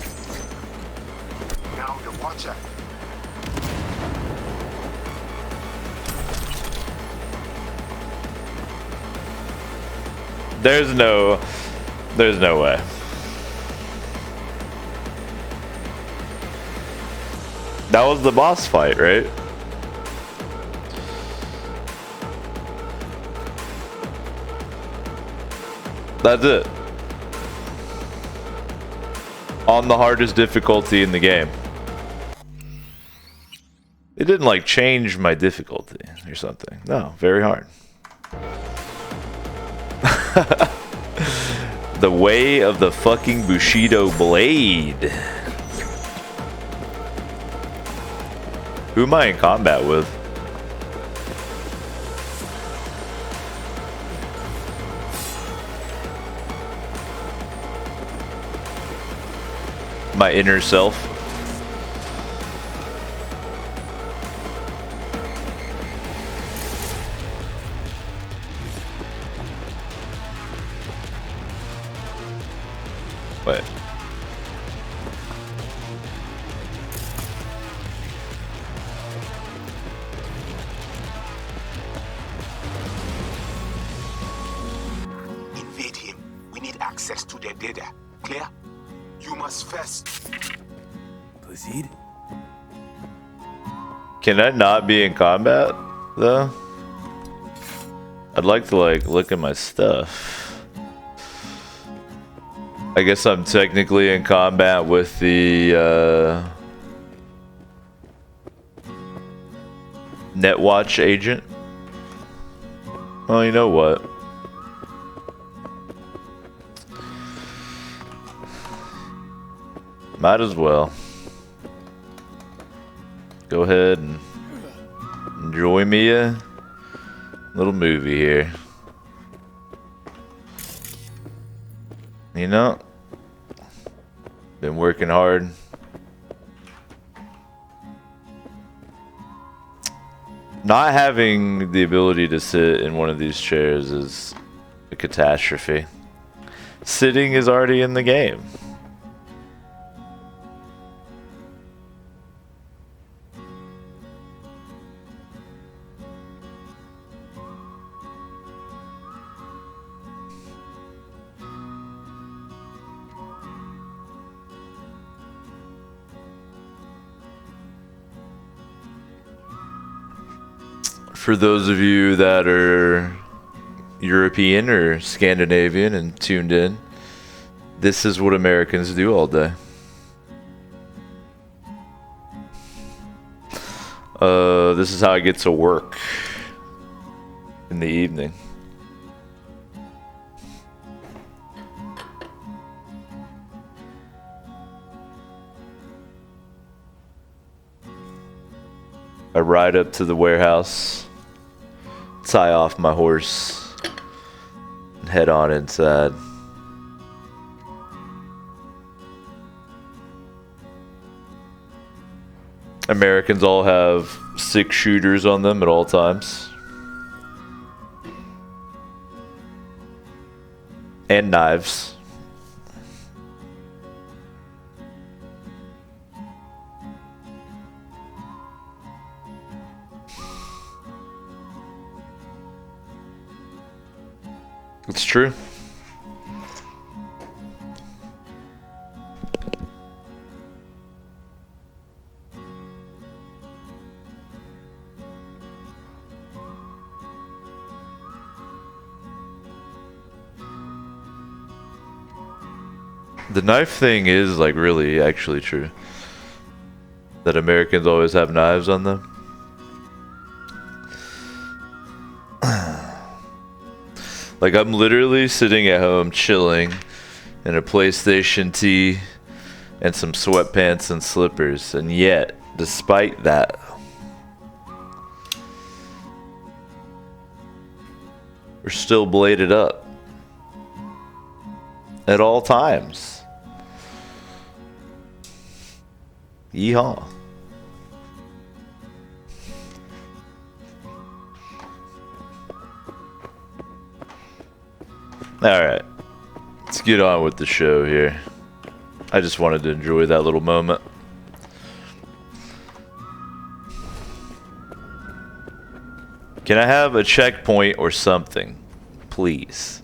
Speaker 13: Now the watcher.
Speaker 1: There's no way. That was the boss fight, right? That's it. On the hardest difficulty in the game. It didn't like change my difficulty or something. No, very hard. The way of the fucking Bushido blade. Who am I in combat with? My inner self. Wait.
Speaker 13: Invade him. We need access to their data. Clear? You must first.
Speaker 5: Proceed.
Speaker 1: Can I not be in combat though? I'd like to like look at my stuff. I guess I'm technically in combat with the Netwatch agent. Well, you know what? Might as well. Go ahead and enjoy me a little movie here. You know, been working hard. Not having the ability to sit in one of these chairs is a catastrophe. Sitting is already in the game. For those of you that are European or Scandinavian and tuned in, this is what Americans do all day. This is how I get to work in the evening. I ride up to the warehouse, tie off my horse, and head on inside. Americans all have 6 shooters on them at all times. And knives. It's true. The knife thing is like really actually true. That Americans always have knives on them. Like I'm literally sitting at home chilling in a PlayStation tee and some sweatpants and slippers, and yet, despite that, we're still bladed up at all times. Yeehaw. Alright, let's get on with the show here. I just wanted to enjoy that little moment. Can I have a checkpoint or something, please?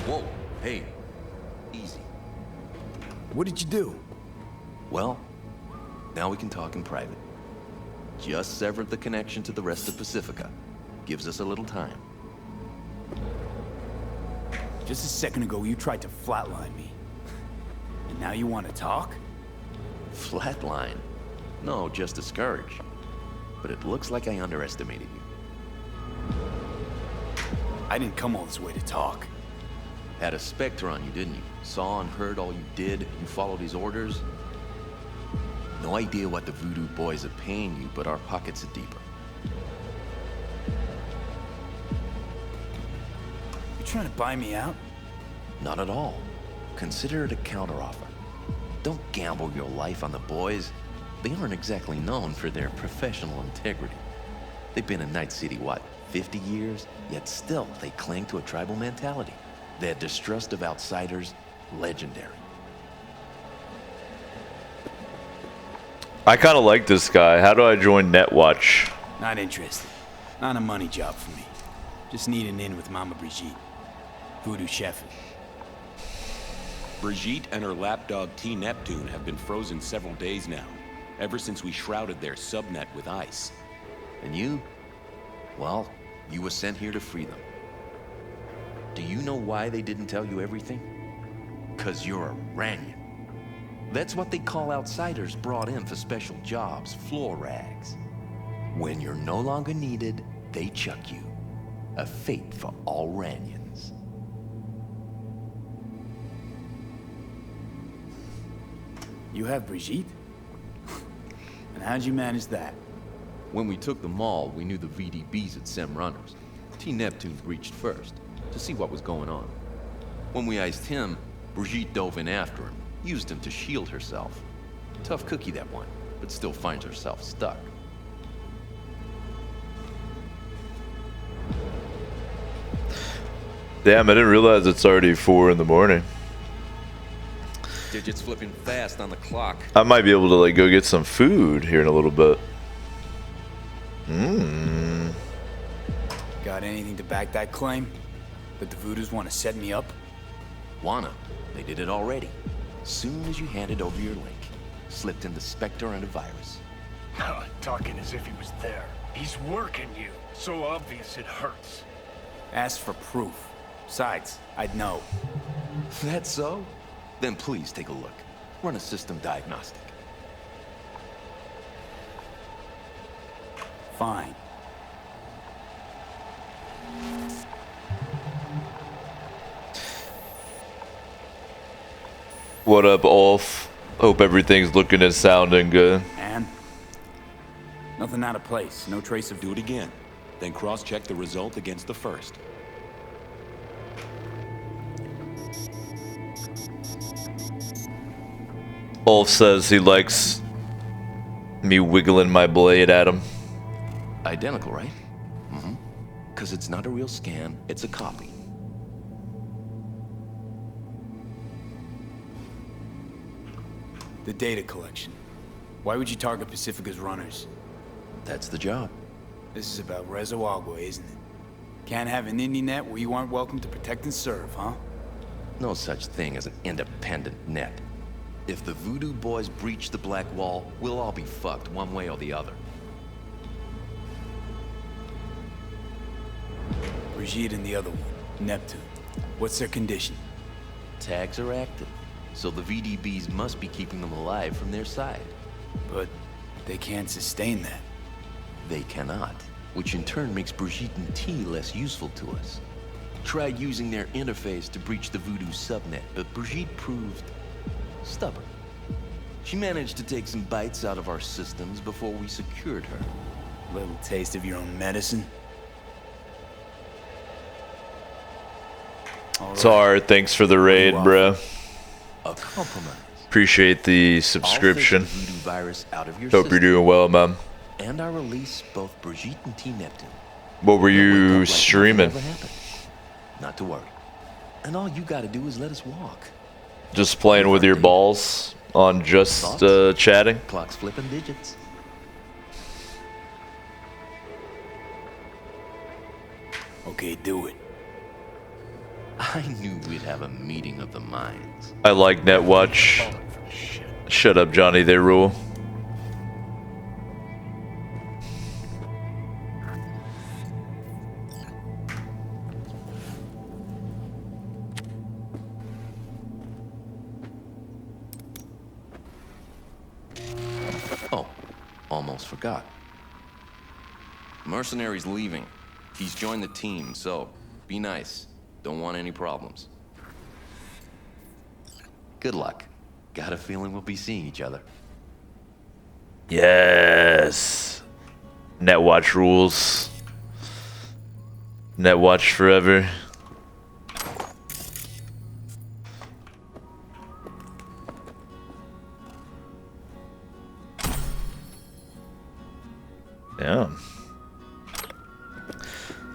Speaker 15: Whoa, hey, easy.
Speaker 5: What did you do?
Speaker 15: Well, now we can talk in private. Just severed the connection to the rest of Pacifica. Gives us a little time.
Speaker 5: Just a second ago, you tried to flatline me. And now you want to talk?
Speaker 15: Flatline? No, just discouraged. But it looks like I underestimated you.
Speaker 5: I didn't come all this way to talk.
Speaker 15: Had a specter on you, didn't you? Saw and heard all you did. You followed his orders. No idea what the voodoo boys are paying you, but our pockets are deeper.
Speaker 5: You trying to buy me out?
Speaker 15: Not at all. Consider it a counteroffer. Don't gamble your life on the boys. They aren't exactly known for their professional integrity. They've been in Night City, what, 50 years? Yet still, they cling to a tribal mentality. Their distrust of outsiders, legendary.
Speaker 1: I kind of like this guy. How do I join Netwatch?
Speaker 5: Not interested. Not a money job for me. Just need an in with Mama Brigitte. Voodoo chef.
Speaker 16: Brigitte and her lapdog T. Neptune have been frozen several days now. Ever since we shrouded their subnet with ice.
Speaker 15: And you? Well, you were sent here to free them. Do you know why they didn't tell you everything? 'Cause you're a Ranyan. That's what they call outsiders brought in for special jobs, floor rags. When you're no longer needed, they chuck you. A fate for all Ranyans.
Speaker 5: You have Brigitte? And how'd you manage that?
Speaker 15: When we took the mall, we knew the VDBs had SEM runners. T. Neptune breached first, to see what was going on. When we iced him, Brigitte dove in after him, used him to shield herself. Tough cookie, that one, but still finds herself stuck.
Speaker 1: Damn, I didn't realize it's already 4 in the morning.
Speaker 15: Digits flipping fast on the clock.
Speaker 1: I might be able to like go get some food here in a little bit.
Speaker 5: Got anything to back that claim? That the Voodoos want to set me up?
Speaker 15: Wanna. They did it already. Soon as you handed over your link. Slipped in the Spectre and a virus.
Speaker 11: Talking as if he was there. He's working you. So obvious it hurts.
Speaker 5: Ask for proof. Besides, I'd know.
Speaker 15: That's so? Then please take a look. Run a system diagnostic.
Speaker 5: Fine.
Speaker 1: What up, Ulf? Hope everything's looking and sounding good.
Speaker 5: And? Nothing out of place. No trace of...
Speaker 16: Do it again. Then cross-check the result against the first.
Speaker 1: Ulf says he likes me wiggling my blade at him.
Speaker 15: Identical, right? Mm-hmm. Because it's not a real scan, it's a copy.
Speaker 5: The data collection. Why would you target Pacifica's runners?
Speaker 15: That's the job.
Speaker 5: This is about Rezo Agua, isn't it? Can't have an indie net where you aren't welcome to protect and serve, huh?
Speaker 15: No such thing as an independent net. If the Voodoo boys breach the Black Wall, we'll all be fucked one way or the other.
Speaker 5: Brigitte and the other one, Neptune. What's their condition?
Speaker 15: Tags are active, so the VDBs must be keeping them alive from their side.
Speaker 5: But they can't sustain that.
Speaker 15: They cannot, which in turn makes Brigitte and T less useful to us. Tried using their interface to breach the Voodoo subnet, but Brigitte proved stubborn. She managed to take some bites out of our systems before we secured her.
Speaker 5: Little taste of your own medicine?
Speaker 1: Tar, thanks for the raid, bro.
Speaker 15: A compromise.
Speaker 1: Appreciate the subscription.
Speaker 15: Voodoo virus out of your
Speaker 1: Hope you're doing well, man.
Speaker 15: And I release both Brigitte and T. Neptune.
Speaker 1: What were you streaming?
Speaker 15: Not to worry. And all you gotta do is let us walk.
Speaker 1: Just playing with your balls on just chatting.
Speaker 15: Clock's flipping digits.
Speaker 5: Okay, do it.
Speaker 15: I knew we'd have a meeting of the minds.
Speaker 1: I like Netwatch. Shut up, Johnny, they rule.
Speaker 15: Oh, almost forgot. Mercenary's leaving. He's joined the team, so be nice. Don't want any problems. Good luck. Got a feeling we'll be seeing each other.
Speaker 1: Yes. Netwatch rules. Netwatch forever. Yeah.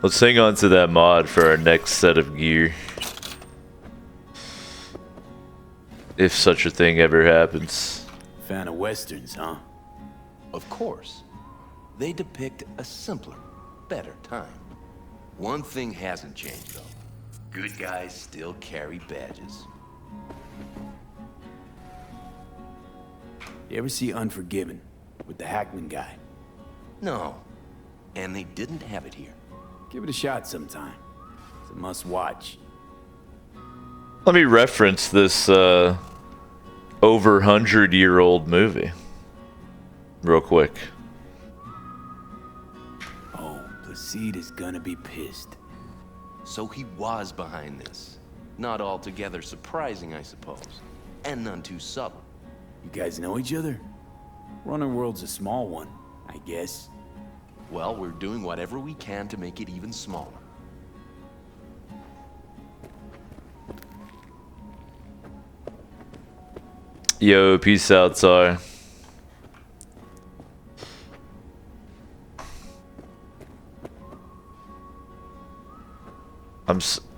Speaker 1: Let's hang on to that mod for our next set of gear. If such a thing ever happens.
Speaker 5: Fan of westerns, huh?
Speaker 15: Of course. They depict a simpler, better time. One thing hasn't changed, though. Good guys still carry badges.
Speaker 5: You ever see Unforgiven with the Hackman guy?
Speaker 15: No. And they didn't have it here.
Speaker 5: Give it a shot sometime. It's a must-watch.
Speaker 1: Let me reference this over 100-year-old movie real quick.
Speaker 5: Oh, Placide is gonna be pissed.
Speaker 15: So he was behind this. Not altogether surprising, I suppose. And none too subtle.
Speaker 5: You guys know each other? Runner World's a small one, I guess.
Speaker 15: Well, we're doing whatever we can to make it even smaller.
Speaker 1: Yo, peace out, Tsar.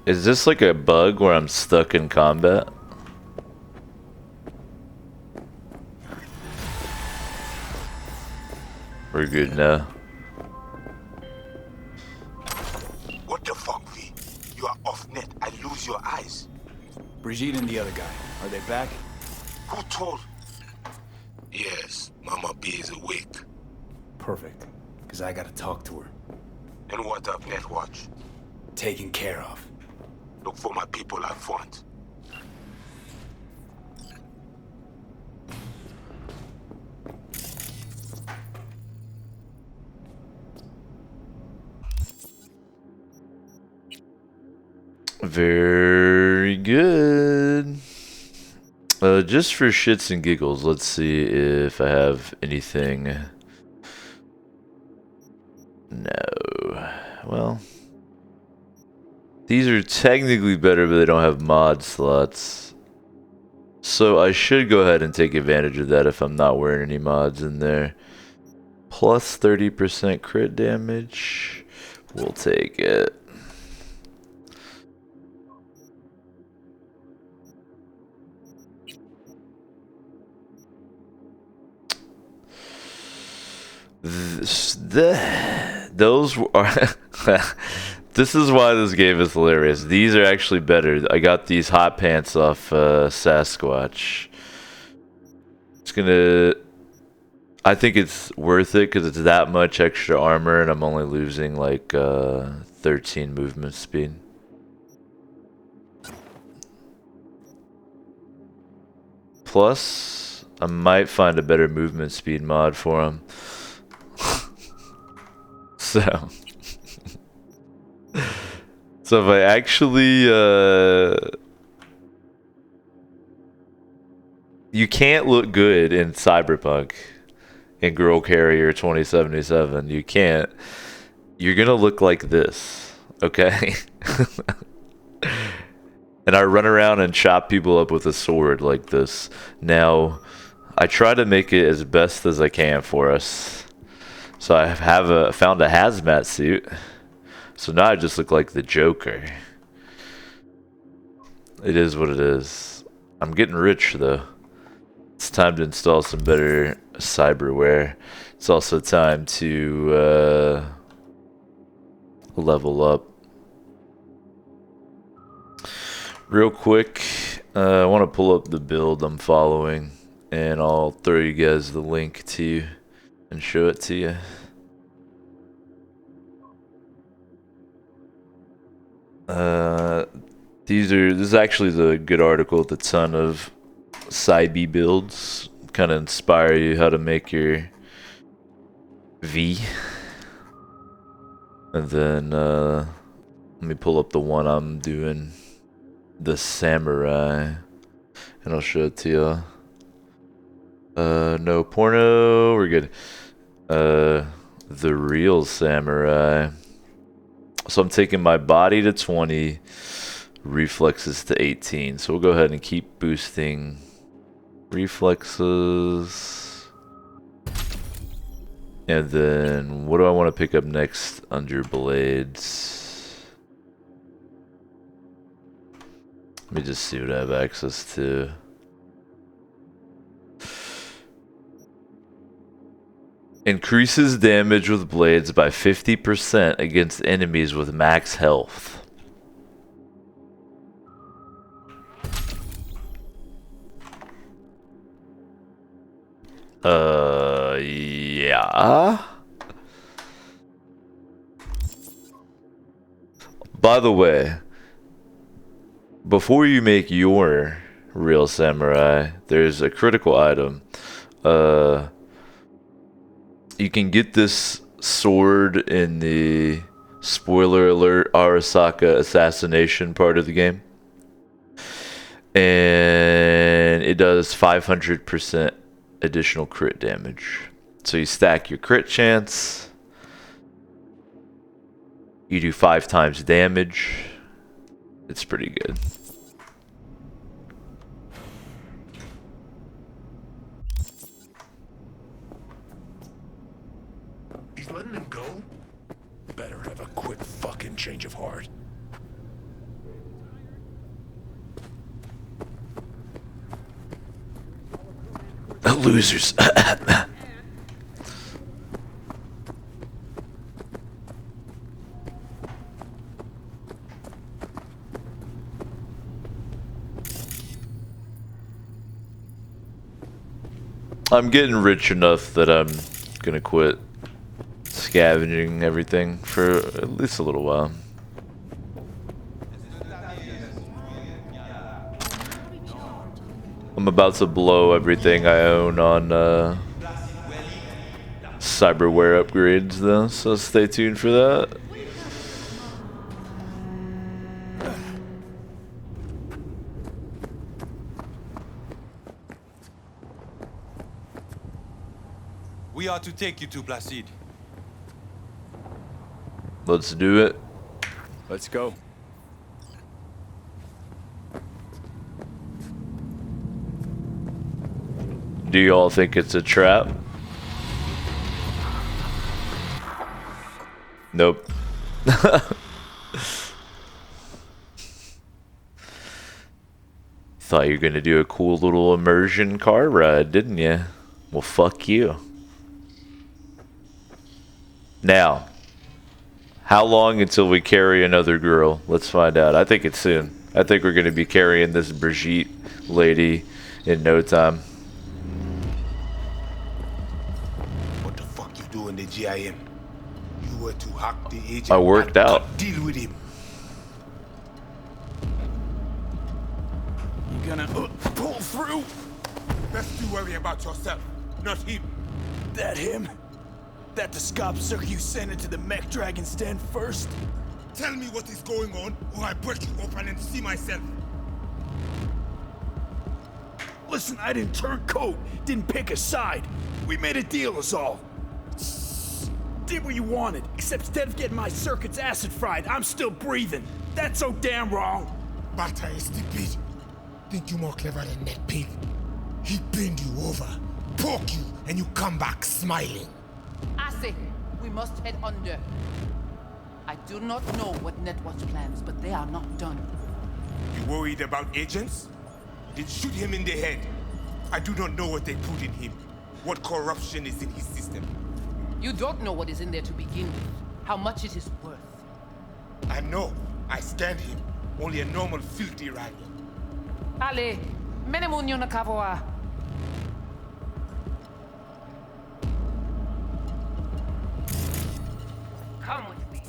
Speaker 1: Is this like a bug where I'm stuck in combat? We're good now.
Speaker 9: What the fuck, V? You are off net. I lose your eyes.
Speaker 5: Brigitte and the other guy, are they back?
Speaker 9: Who told? Yes, Mama B is awake.
Speaker 5: Perfect, because I gotta talk to her.
Speaker 9: And what of Netwatch?
Speaker 5: Taken care of.
Speaker 9: Look for my people up front.
Speaker 1: Very good. Just for shits and giggles, let's see if I have anything. No. Well, these are technically better, but they don't have mod slots. So I should go ahead and take advantage of that if I'm not wearing any mods in there. Plus 30% crit damage. We'll take it. Those are this is why this game is hilarious. These are actually better. I got these hot pants off Sasquatch. It's gonna, I think it's worth it because it's that much extra armor and I'm only losing like 13 movement speed. Plus I might find a better movement speed mod for him. So if I actually, you can't look good in Cyberpunk in Girl Carrier 2077. You can't. You're gonna look like this, okay? And I run around and chop people up with a sword like this. Now, I try to make it as best as I can for us. So I have found a hazmat suit. So now I just look like the Joker. It is what it is. I'm getting rich though. It's time to install some better cyberware. It's also time to level up. Real quick, I want to pull up the build I'm following, and I'll throw you guys the link to and show it to you. This is actually the good article with a ton of Cyber builds, kind of inspire you how to make your V. And then let me pull up the one I'm doing, the samurai, and I'll show it to you. No porno, we're good. The real samurai. So I'm taking my body to 20, reflexes to 18. So we'll go ahead and keep boosting reflexes. And then what do I want to pick up next under blades? Let me just see what I have access to. Increases damage with blades by 50% against enemies with max health. Yeah. By the way, before you make your real samurai, there's a critical item. You can get this sword in the spoiler alert Arasaka assassination part of the game. And it does 500% additional crit damage. So you stack your crit chance. You do 5 times damage. It's pretty good.
Speaker 13: He's letting him go? Better have a quick fucking change of heart.
Speaker 1: Losers. I'm getting rich enough that I'm gonna quit scavenging everything for at least a little while. I'm about to blow everything I own on cyberware upgrades though, so stay tuned for that.
Speaker 6: We are to take you to Placide.
Speaker 1: Let's do it.
Speaker 11: Let's go.
Speaker 1: Do you all think it's a trap? Nope. Thought you were gonna do a cool little immersion car ride, didn't you? Well, fuck you. Now, how long until we carry another girl? Let's find out. I think it's soon. I think we're gonna be carrying this Brigitte lady in no time.
Speaker 9: What the fuck you doing the GIM? You were to hack the agent.
Speaker 1: I worked out.
Speaker 9: Deal with him.
Speaker 5: You gonna pull through?
Speaker 9: Best you worry about yourself, not him.
Speaker 5: That him? That the scop circ you sent into the mech dragon stand first?
Speaker 9: Tell me what is going on, or I break you open and see myself.
Speaker 5: Listen, I didn't turn coat, didn't pick a side. We made a deal is all. Did what you wanted, except instead of getting my circuits acid fried, I'm still breathing. That's so damn wrong.
Speaker 9: Bata is stupid. Think you more clever than that pig? He bend you over, poke you, and you come back smiling.
Speaker 10: I say, we must head under. I do not know what Netwatch plans, but they are not done.
Speaker 9: You worried about agents? Then shoot him in the head. I do not know what they put in him. What corruption is in his system.
Speaker 10: You don't know what is in there to begin with. How much it is worth.
Speaker 9: I know. I scanned him. Only a normal filthy rival.
Speaker 10: Ale, menemunyo na kavoa. Come with me.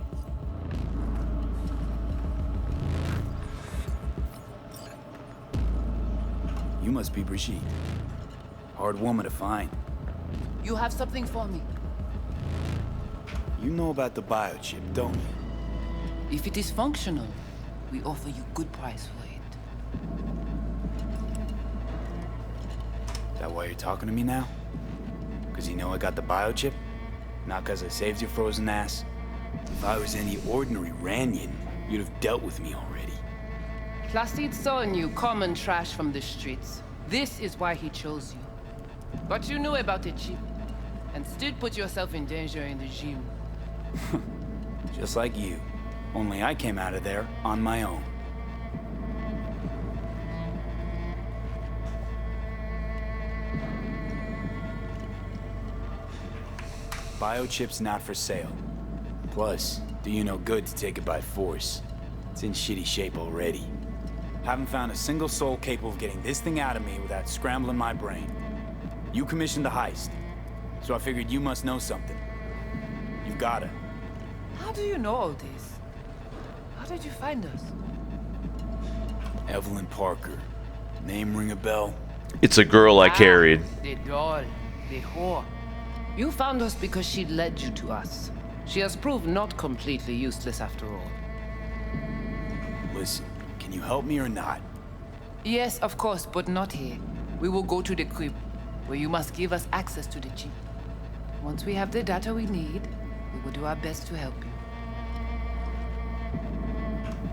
Speaker 5: You must be Brigitte. Hard woman to find.
Speaker 10: You have something for me.
Speaker 5: You know about the biochip, don't you?
Speaker 10: If it is functional, we offer you good price for it.
Speaker 5: Is that why you're talking to me now? Because you know I got the biochip? Not because I saved your frozen ass? If I was any ordinary Ranyan, you'd have dealt with me already.
Speaker 10: Placide saw in you common trash from the streets. This is why he chose you. But you knew about the chip, and still put yourself in danger in the gym.
Speaker 5: Just like you. Only I came out of there on my own. Biochip's not for sale. Plus, do you no good to take it by force. It's in shitty shape already. Haven't found a single soul capable of getting this thing out of me without scrambling my brain. You commissioned the heist, so I figured you must know something. You've gotta.
Speaker 10: How do you know all this? How did you find us?
Speaker 5: Evelyn Parker. Name ring a bell?
Speaker 1: It's a girl I carried.
Speaker 10: The doll. The whore. You found us because she led you to us. She has proved not completely useless after all.
Speaker 5: Listen, can you help me or not?
Speaker 10: Yes, of course, but not here. We will go to the crib, where you must give us access to the chip. Once we have the data we need, we will do our best to help you.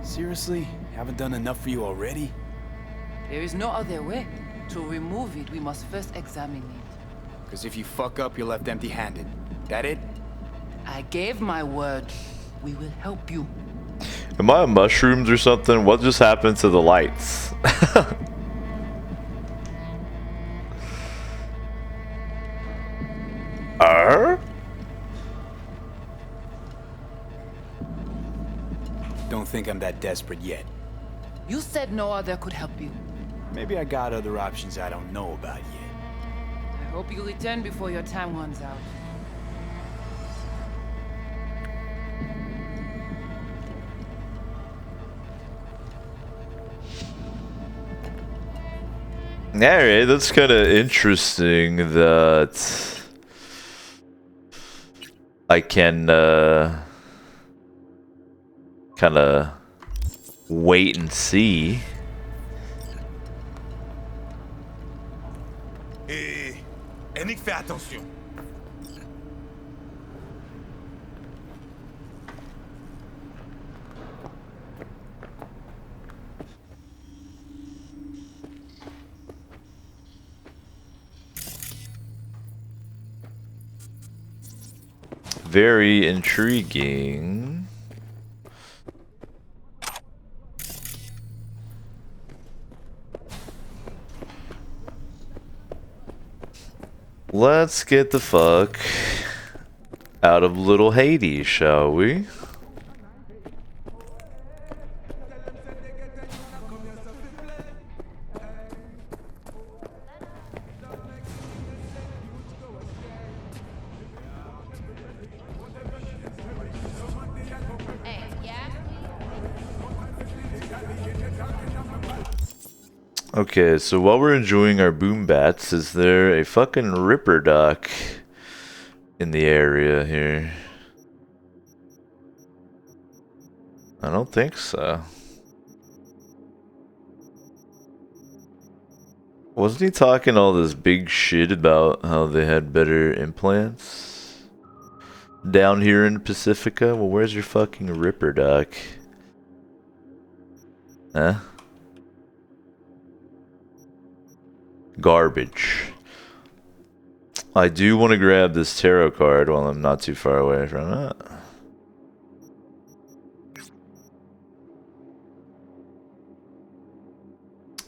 Speaker 5: Seriously? Haven't done enough for you already?
Speaker 10: There is no other way. To remove it, we must first examine it.
Speaker 5: Because if you fuck up, you're left empty-handed. That it?
Speaker 10: I gave my word. We will help you.
Speaker 1: Am I on mushrooms or something? What just happened to the lights?
Speaker 5: Don't think I'm that desperate yet.
Speaker 10: You said no other could help you.
Speaker 5: Maybe I got other options I don't know about yet.
Speaker 10: I hope you return before your time runs out.
Speaker 1: Alright, that's kind of interesting that I can kind of wait and see.
Speaker 9: Nick, fais attention.
Speaker 1: Very intriguing. Let's get the fuck out of Little Hades, shall we? Okay, so while we're enjoying our boom bats, is there a fucking ripper duck in the area here? I don't think so. Wasn't he talking all this big shit about how they had better implants down here in Pacifica? Well, where's your fucking ripper duck? Huh? Garbage. I do want to grab this tarot card while I'm not too far away from it.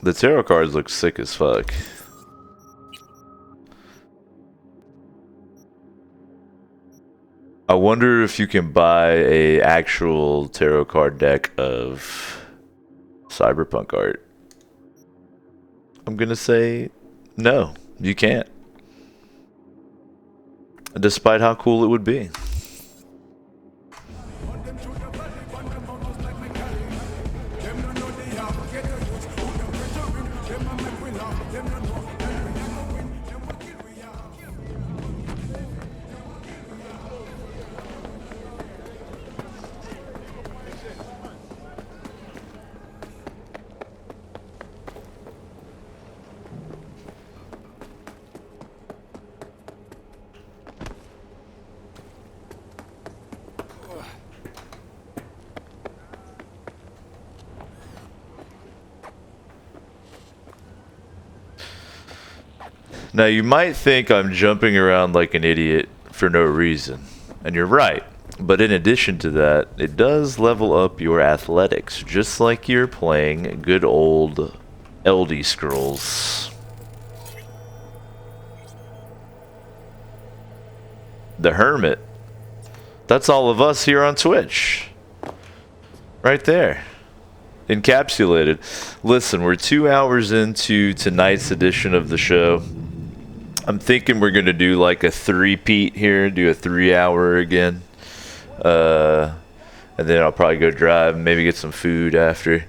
Speaker 1: The tarot cards look sick as fuck. I wonder if you can buy a actual tarot card deck of Cyberpunk art. I'm gonna say no, you can't. Despite how cool it would be. Now you might think I'm jumping around like an idiot for no reason, and you're right. But in addition to that, it does level up your athletics, just like you're playing good old Elder Scrolls. The Hermit. That's all of us here on Twitch. Right there. Encapsulated. Listen, we're 2 hours into tonight's edition of the show. I'm thinking we're going to do like a three-peat here, do a 3 hour again. And then I'll probably go drive and maybe get some food after.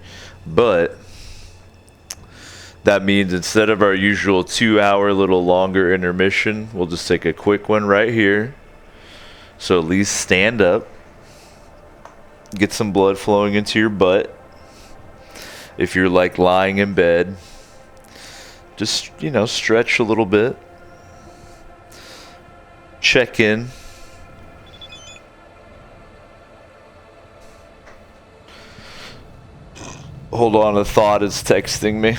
Speaker 1: But that means instead of our usual 2 hour little longer intermission, we'll just take a quick one right here. So at least stand up. Get some blood flowing into your butt. If you're like lying in bed, just, you know, stretch a little bit. Check in. Hold on, a thought is texting me.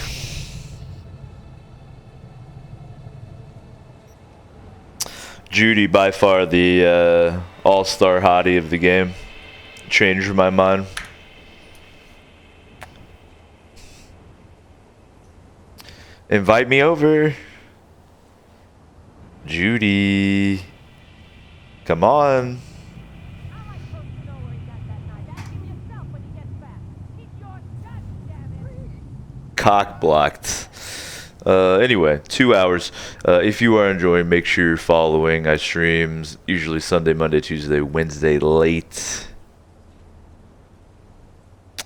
Speaker 1: Judy, by far the all-star hottie of the game. Changed my mind. Invite me over. Judy. Come on. Cock blocked. Anyway, 2 hours. If you are enjoying, make sure you're following. I stream usually Sunday, Monday, Tuesday, Wednesday late.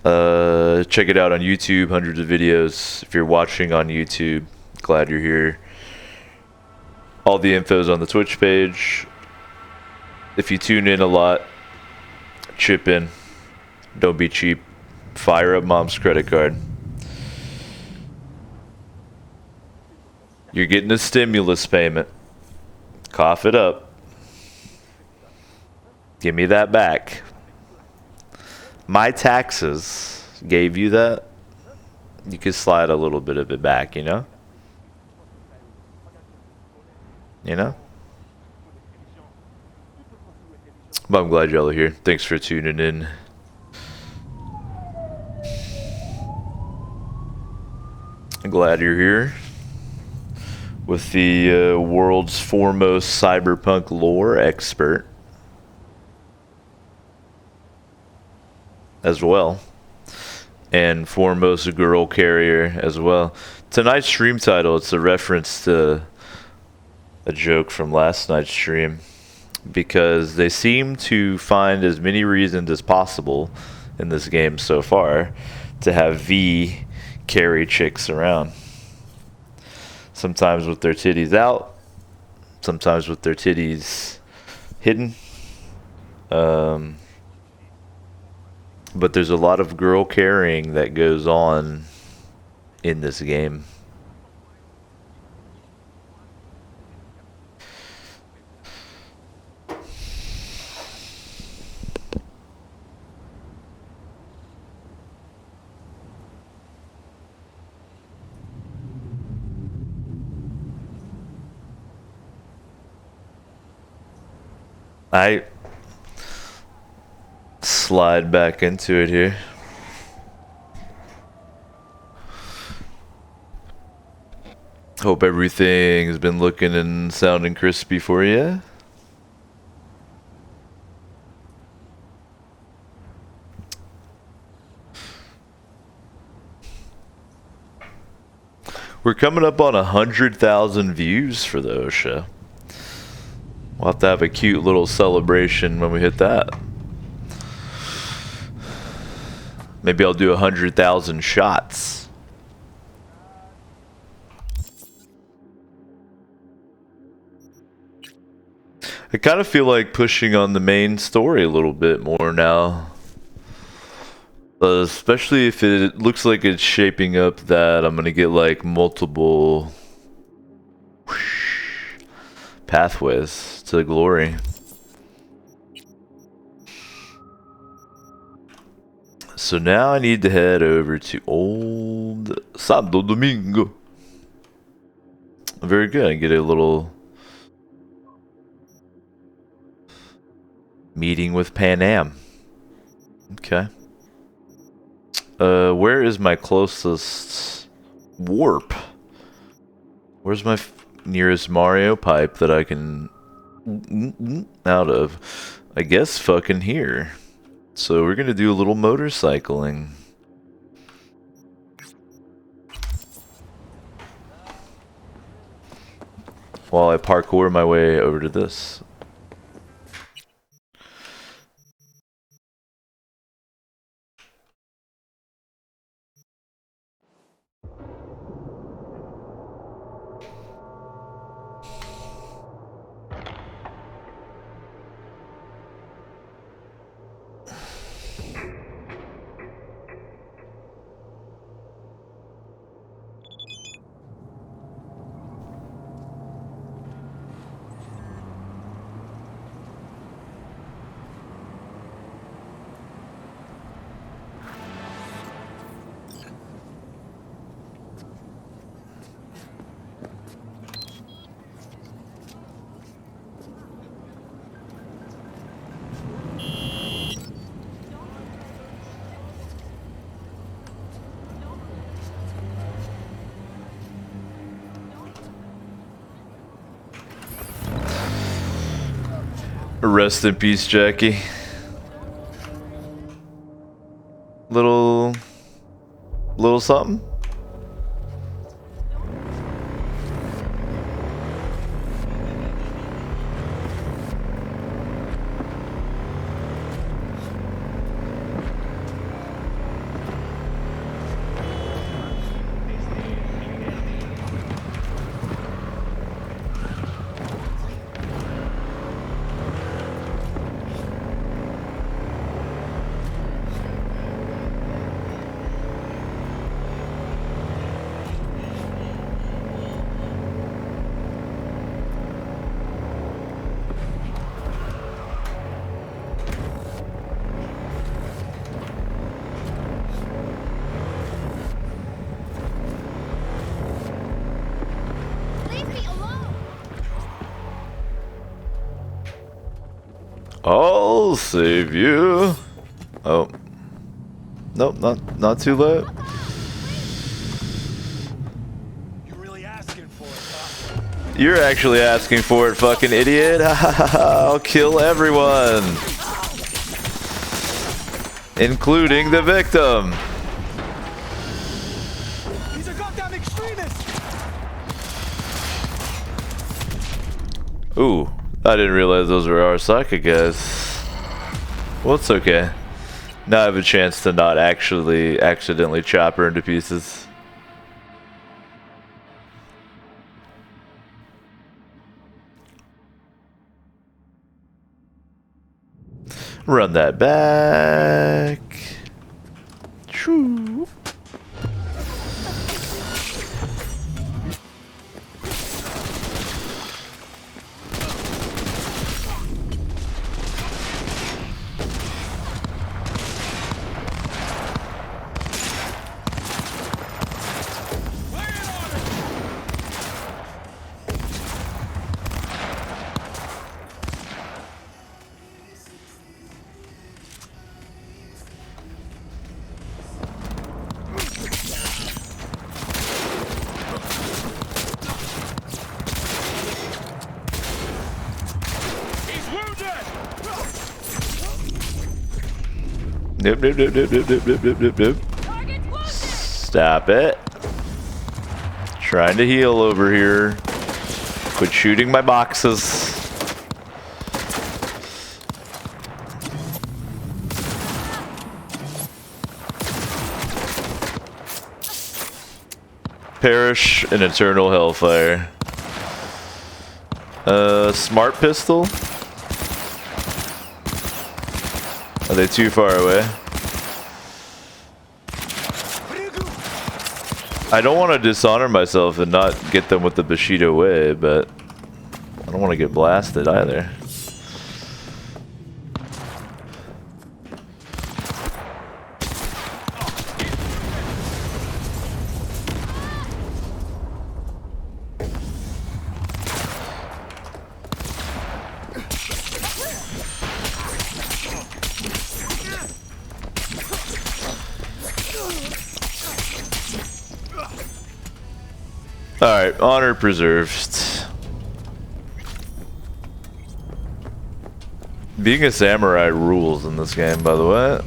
Speaker 1: Check it out on YouTube. Hundreds of videos. If you're watching on YouTube, glad you're here. All the info's on the Twitch page. If you tune in a lot, chip in. Don't be cheap. Fire up mom's credit card. You're getting a stimulus payment. Cough it up. Give me that back. My taxes gave you that. You could slide a little bit of it back, you know? You know? But I'm glad y'all are here. Thanks for tuning in. I'm glad you're here with the world's foremost cyberpunk lore expert as well, and foremost girl carrier as well. Tonight's stream title, it's a reference to a joke from last night's stream, because they seem to find as many reasons as possible in this game so far to have V carry chicks around. Sometimes with their titties out, sometimes with their titties hidden. But there's a lot of girl carrying that goes on in this game. I slide back into it here. Hope everything's been looking and sounding crispy for you. We're coming up on 100,000 views for the OSHA. We'll have to have a cute little celebration when we hit that. Maybe I'll do 100,000 shots. I kind of feel like pushing on the main story a little bit more now. Especially if it looks like it's shaping up that I'm gonna get like multiple pathways to glory. So now I need to head over to old Santo Domingo. Very good. I get a little meeting with Pan Am. Okay. Where is my closest warp? Where's my nearest Mario pipe that I can out of? I guess fucking here. So we're gonna do a little motorcycling. While I parkour my way over to this. Rest in peace, Jackie. Little something? I'll save you. Oh. Nope, not too late. You're actually asking for it, fucking idiot. I'll kill everyone. Including the victim.
Speaker 11: These are goddamn extremists.
Speaker 1: Ooh, I didn't realize those were our psychic guys. Well, it's okay. Now I have a chance to not actually accidentally chop her into pieces. Run that back. True. Nope, nope, nope, nope, nope, nope, nope, nope, nope. Stop it. Trying to heal over here. Quit shooting my boxes. Perish in eternal hellfire. Smart pistol? Are they too far away? I don't want to dishonor myself and not get them with the Bushido way, but I don't want to get blasted either. Alright, honor preserved. Being a samurai rules in this game, by the way.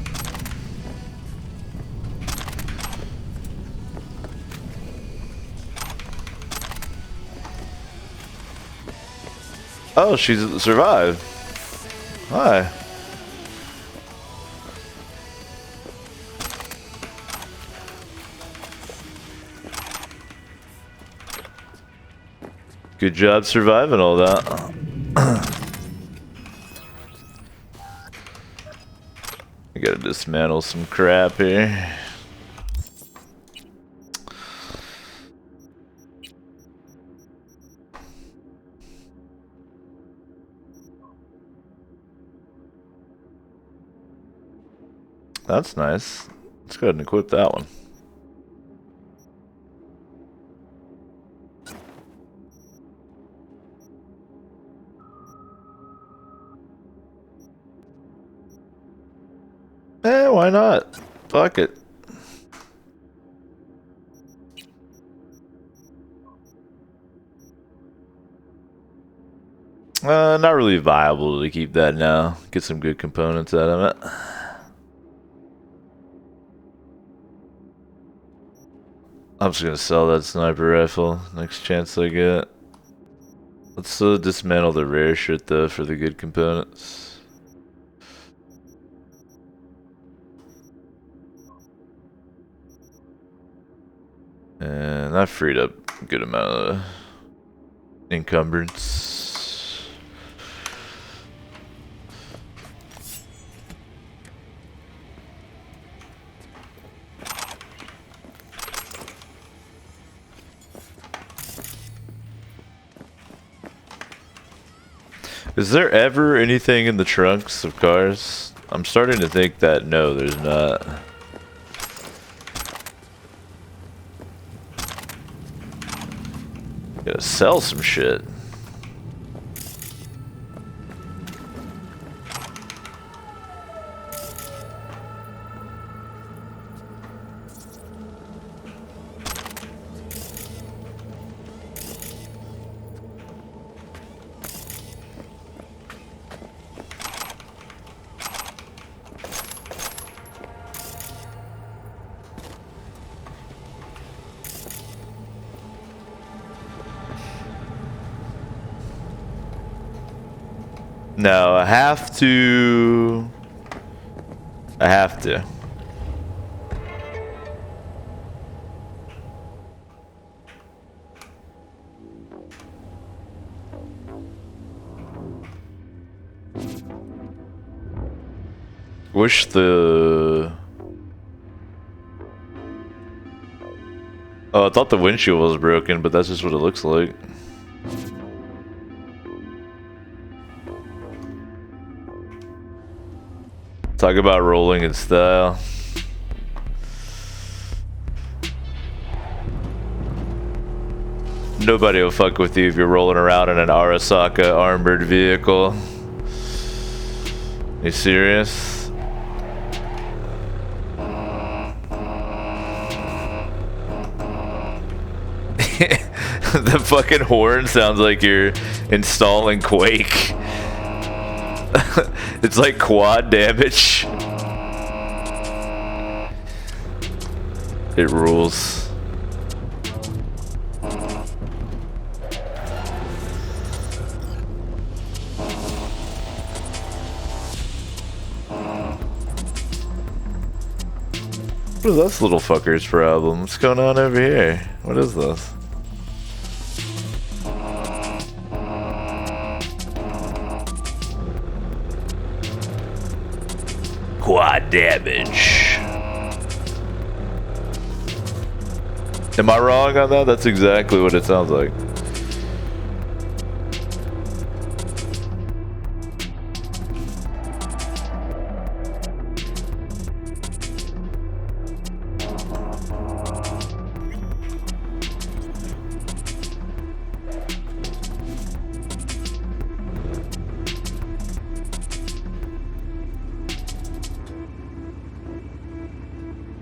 Speaker 1: Oh, she's survived. Hi. Good job surviving all that. I gotta dismantle some crap here. That's nice. Let's go ahead and equip that one. Eh, why not? Fuck it. Not really viable to keep that now. Get some good components out of it. I'm just gonna sell that sniper rifle next chance I get. Let's dismantle the rare shit though for the good components. And that freed up a good amount of encumbrance. Is there ever anything in the trunks of cars? I'm starting to think that no, there's not. Gotta sell some shit. No, I have to. Wish the... Oh, I thought the windshield was broken, but that's just what it looks like. Talk about rolling in style. Nobody will fuck with you if you're rolling around in an Arasaka armored vehicle. You serious? The fucking horn sounds like you're installing Quake. It's like quad damage. It rules. What is this little fucker's problem? What's going on over here? What is this? Quad damage. Am I wrong on that? That's exactly what it sounds like.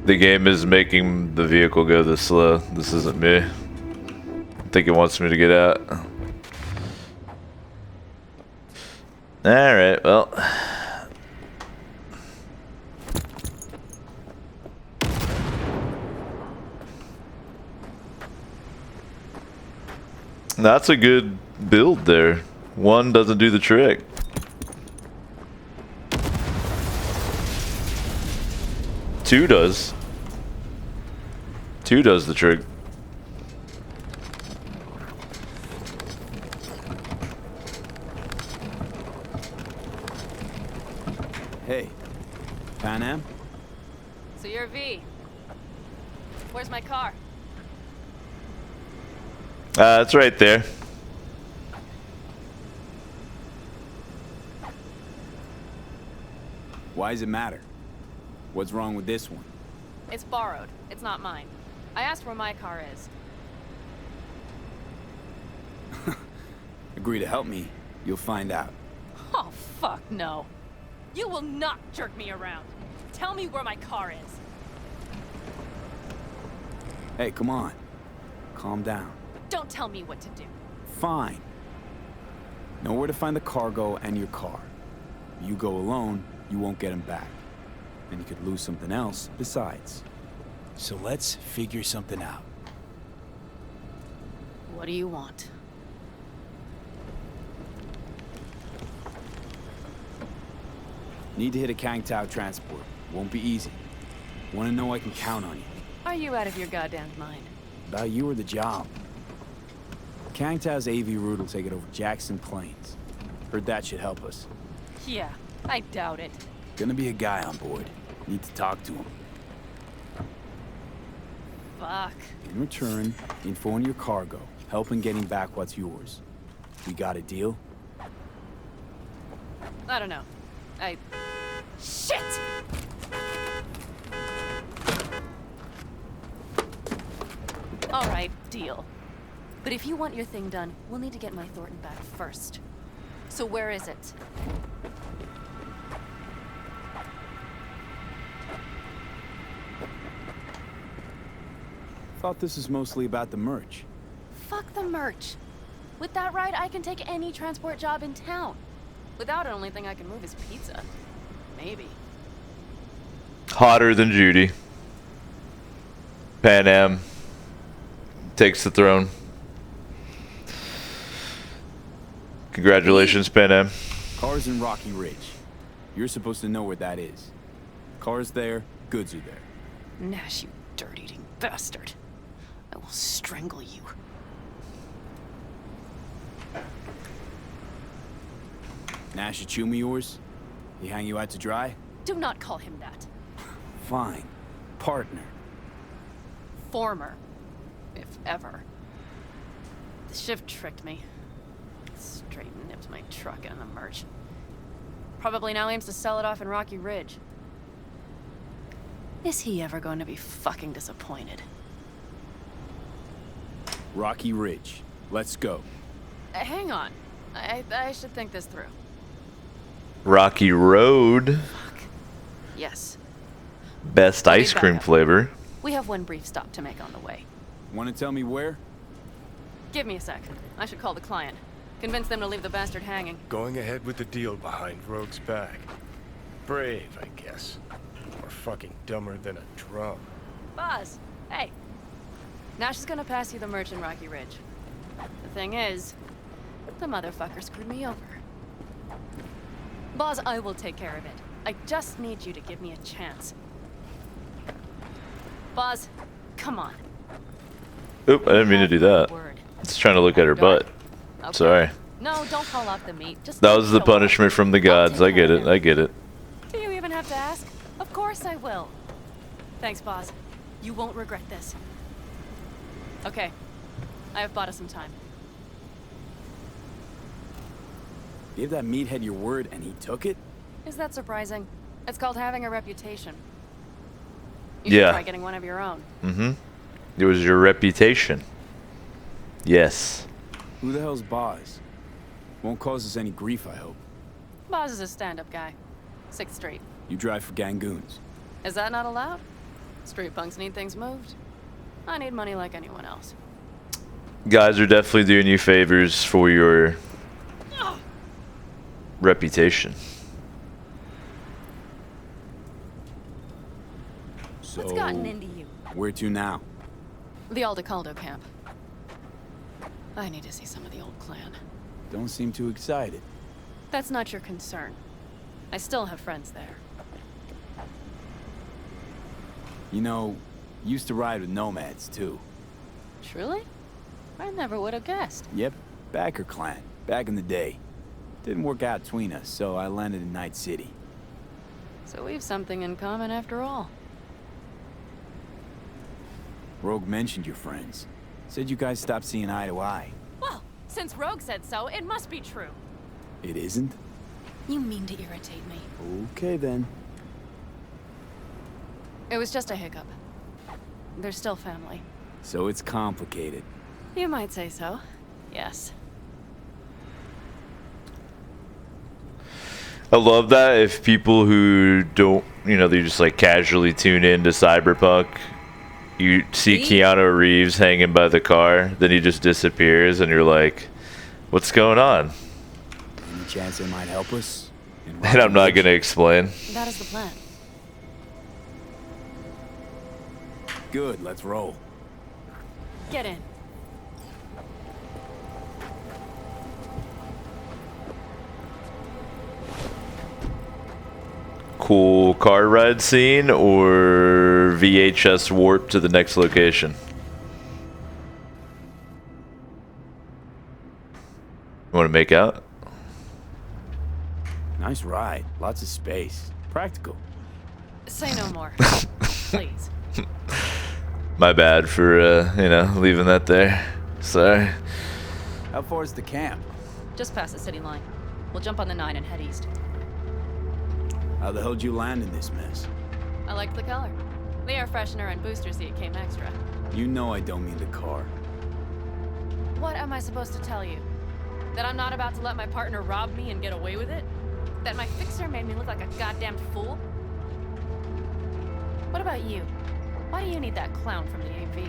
Speaker 1: The game is making the vehicle go this slow. This isn't me. I think it wants me to get out. Alright, well. That's a good build there. One doesn't do the trick. Two does. Two does the trick.
Speaker 17: Hey, Pan Am?
Speaker 18: So you're V. Where's my car?
Speaker 1: It's right there.
Speaker 17: Why does it matter? What's wrong with this one?
Speaker 18: It's borrowed. It's not mine. I asked where my car is.
Speaker 17: Agree to help me, you'll find out.
Speaker 18: Oh, fuck no. You will not jerk me around. Tell me where my car is.
Speaker 17: Hey, come on. Calm down.
Speaker 18: Don't tell me what to do.
Speaker 17: Fine. Know where to find the cargo and your car. You go alone, you won't get them back. And you could lose something else besides. So let's figure something out.
Speaker 18: What do you want?
Speaker 17: Need to hit a Kang Tao transport. Won't be easy. Want to know I can count on you.
Speaker 18: Are you out of your goddamn mind?
Speaker 17: About you or the job. Kang Tao's AV route will take it over Jackson Plains. Heard that should help us.
Speaker 18: Yeah, I doubt it.
Speaker 17: Gonna be a guy on board. Need to talk to him.
Speaker 18: Fuck.
Speaker 17: In return, info on your cargo. Help in getting back what's yours. We got a deal?
Speaker 18: I don't know. Shit! Alright, deal. But if you want your thing done, we'll need to get my Thornton back first. So where is it?
Speaker 17: Thought this is mostly about the merch.
Speaker 18: Fuck the merch. With that ride, I can take any transport job in town. Without it, only thing I can move is pizza. Maybe.
Speaker 1: Hotter than Judy. Pan Am takes the throne. Congratulations, Pan Am.
Speaker 17: Car's in Rocky Ridge. You're supposed to know where that is. Car's there, goods are there.
Speaker 18: Nash, you dirt-eating bastard. I will strangle you.
Speaker 17: Nash Achumi yours? He hang you out to dry?
Speaker 18: Do not call him that.
Speaker 17: Fine. Partner.
Speaker 18: Former. If ever. The shift tricked me. Straight nipped my truck and the merch. Probably now aims to sell it off in Rocky Ridge. Is he ever going to be fucking disappointed?
Speaker 17: Rocky Ridge. Let's go.
Speaker 18: Hang on. I should think this through.
Speaker 1: Rocky Road.
Speaker 18: Fuck. Yes.
Speaker 1: Best ice cream flavor.
Speaker 18: We have one brief stop to make on the way.
Speaker 17: Want to tell me where?
Speaker 18: Give me a sec. I should call the client. Convince them to leave the bastard hanging.
Speaker 11: Going ahead with the deal behind Rogue's back. Brave, I guess. Or fucking dumber than a drum.
Speaker 18: Boz, Hey, Nash is gonna pass you the merch in Rocky Ridge. The thing is, the motherfucker screwed me over. Boss, I will take care of it. I just need you to give me a chance. Boss, come on.
Speaker 1: Oop, I didn't mean to do that. Just trying to look at her butt.
Speaker 18: Okay.
Speaker 1: Sorry.
Speaker 18: No, don't call off the meat. Just
Speaker 1: That was the punishment from the gods. I get it. I get it.
Speaker 18: Do you even have to ask? Of course I will. Thanks, boss. You won't regret this. Okay. I have bought us some time.
Speaker 17: Gave that meathead your word and he took it?
Speaker 18: Is that surprising? It's called having a reputation. You should try getting one of your own.
Speaker 1: Mm-hmm. It was your reputation. Yes.
Speaker 17: Who the hell's Boz? Won't cause us any grief, I hope.
Speaker 18: Boz is a stand-up guy. 6th Street.
Speaker 17: You drive for gangoons.
Speaker 18: Is that not allowed? Street punks need things moved. I need money like anyone else.
Speaker 1: Guys are definitely doing you favors for your reputation.
Speaker 17: So,
Speaker 18: What's gotten into you?
Speaker 17: Where to now?
Speaker 18: The Aldecaldo camp. I need to see some of the old clan.
Speaker 17: Don't seem too excited.
Speaker 18: That's not your concern. I still have friends there.
Speaker 17: You know, used to ride with nomads, too.
Speaker 18: Truly? I never would have guessed.
Speaker 17: Yep, Backer clan, back in the day. Didn't work out between us, so I landed in Night City.
Speaker 18: So we've something in common after all.
Speaker 17: Rogue mentioned your friends. Said you guys stopped seeing eye to eye.
Speaker 18: Well, since Rogue said so, it must be true.
Speaker 17: It isn't?
Speaker 18: You mean to irritate me.
Speaker 17: Okay, then.
Speaker 18: It was just a hiccup. They're still family.
Speaker 17: So it's complicated.
Speaker 18: You might say so. Yes.
Speaker 1: I love that if people who don't, they just like casually tune in to Cyberpunk, you see Keanu Reeves hanging by the car, then he just disappears and you're like, what's going on?
Speaker 17: Any chance it might help us?
Speaker 1: And I'm not going to explain.
Speaker 18: That is the plan.
Speaker 17: Good, let's roll.
Speaker 18: Get in.
Speaker 1: Cool car ride scene or VHS warp to the next location? You want to make out?
Speaker 17: Nice ride. Lots of space. Practical.
Speaker 18: Say no more. Please.
Speaker 1: My bad for, leaving that there. Sorry.
Speaker 17: How far is the camp?
Speaker 18: Just past the city line. We'll jump on the 9 and head east.
Speaker 17: How the hell did you land in this mess?
Speaker 18: I liked the color. The air freshener and booster seat came extra.
Speaker 17: You know I don't mean the car.
Speaker 18: What am I supposed to tell you? That I'm not about to let my partner rob me and get away with it? That my fixer made me look like a goddamn fool? What about you? Why do you need that clown from the AV?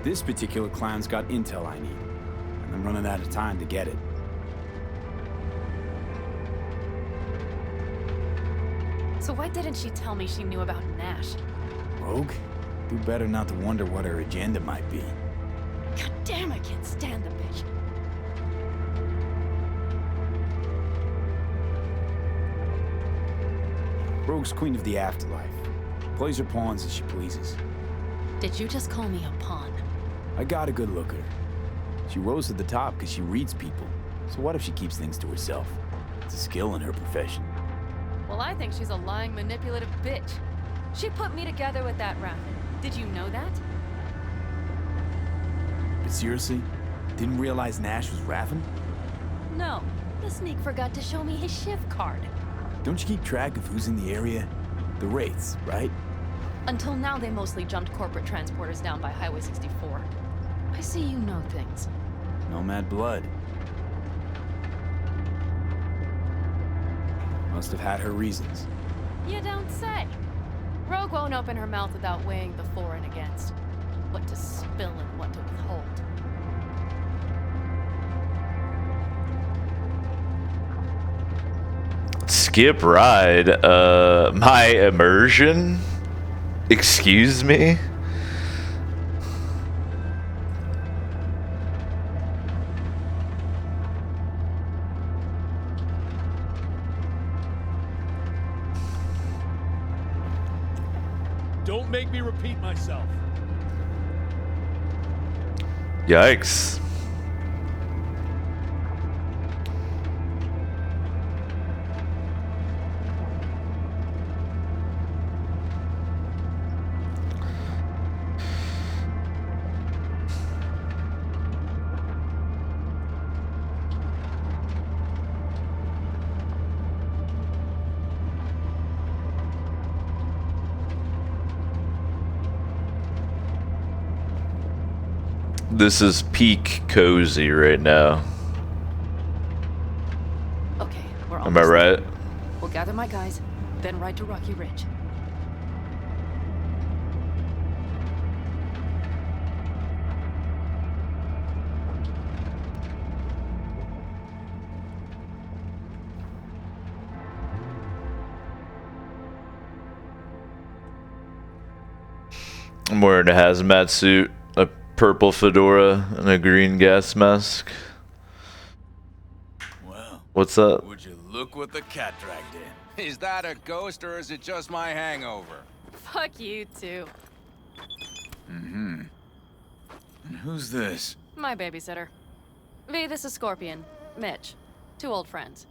Speaker 17: This particular clown's got intel I need. And I'm running out of time to get it.
Speaker 18: So why didn't she tell me she knew about Nash?
Speaker 17: Rogue? Do better not to wonder what her agenda might be.
Speaker 18: God damn, I can't stand the bitch.
Speaker 17: Rogue's queen of the afterlife. Plays her pawns as she pleases.
Speaker 18: Did you just call me a pawn?
Speaker 17: I got a good look at her. She rose to the top because she reads people. So what if she keeps things to herself? It's a skill in her profession.
Speaker 18: Well, I think she's a lying, manipulative bitch. She put me together with that Raffen. Did you know that?
Speaker 17: But seriously? Didn't realize Nash was Raffen?
Speaker 18: No. The sneak forgot to show me his shift card.
Speaker 17: Don't you keep track of who's in the area? The Wraiths, right?
Speaker 18: Until now, they mostly jumped corporate transporters down by Highway 64. I see you know things.
Speaker 17: Nomad blood. Must have had her reasons.
Speaker 18: You don't say. Rogue won't open her mouth without weighing the for and against. What to spill and what to withhold.
Speaker 1: Skip ride. My immersion? Excuse me?
Speaker 11: Don't make me repeat myself.
Speaker 1: Yikes. This is peak cozy right now.
Speaker 10: Okay, we're
Speaker 1: Am I
Speaker 10: almost there.
Speaker 1: right?
Speaker 10: We'll gather my guys, then ride to Rocky Ridge.
Speaker 1: I'm wearing a hazmat suit, a purple fedora, and a green gas mask.
Speaker 19: Well,
Speaker 1: What's up?
Speaker 19: would you look what the cat dragged in?
Speaker 14: Is that a ghost or is it just my hangover?
Speaker 18: Fuck you too.
Speaker 19: Mm-hmm. And who's this?
Speaker 18: My babysitter. V, this is Scorpion. Mitch. 2 old friends.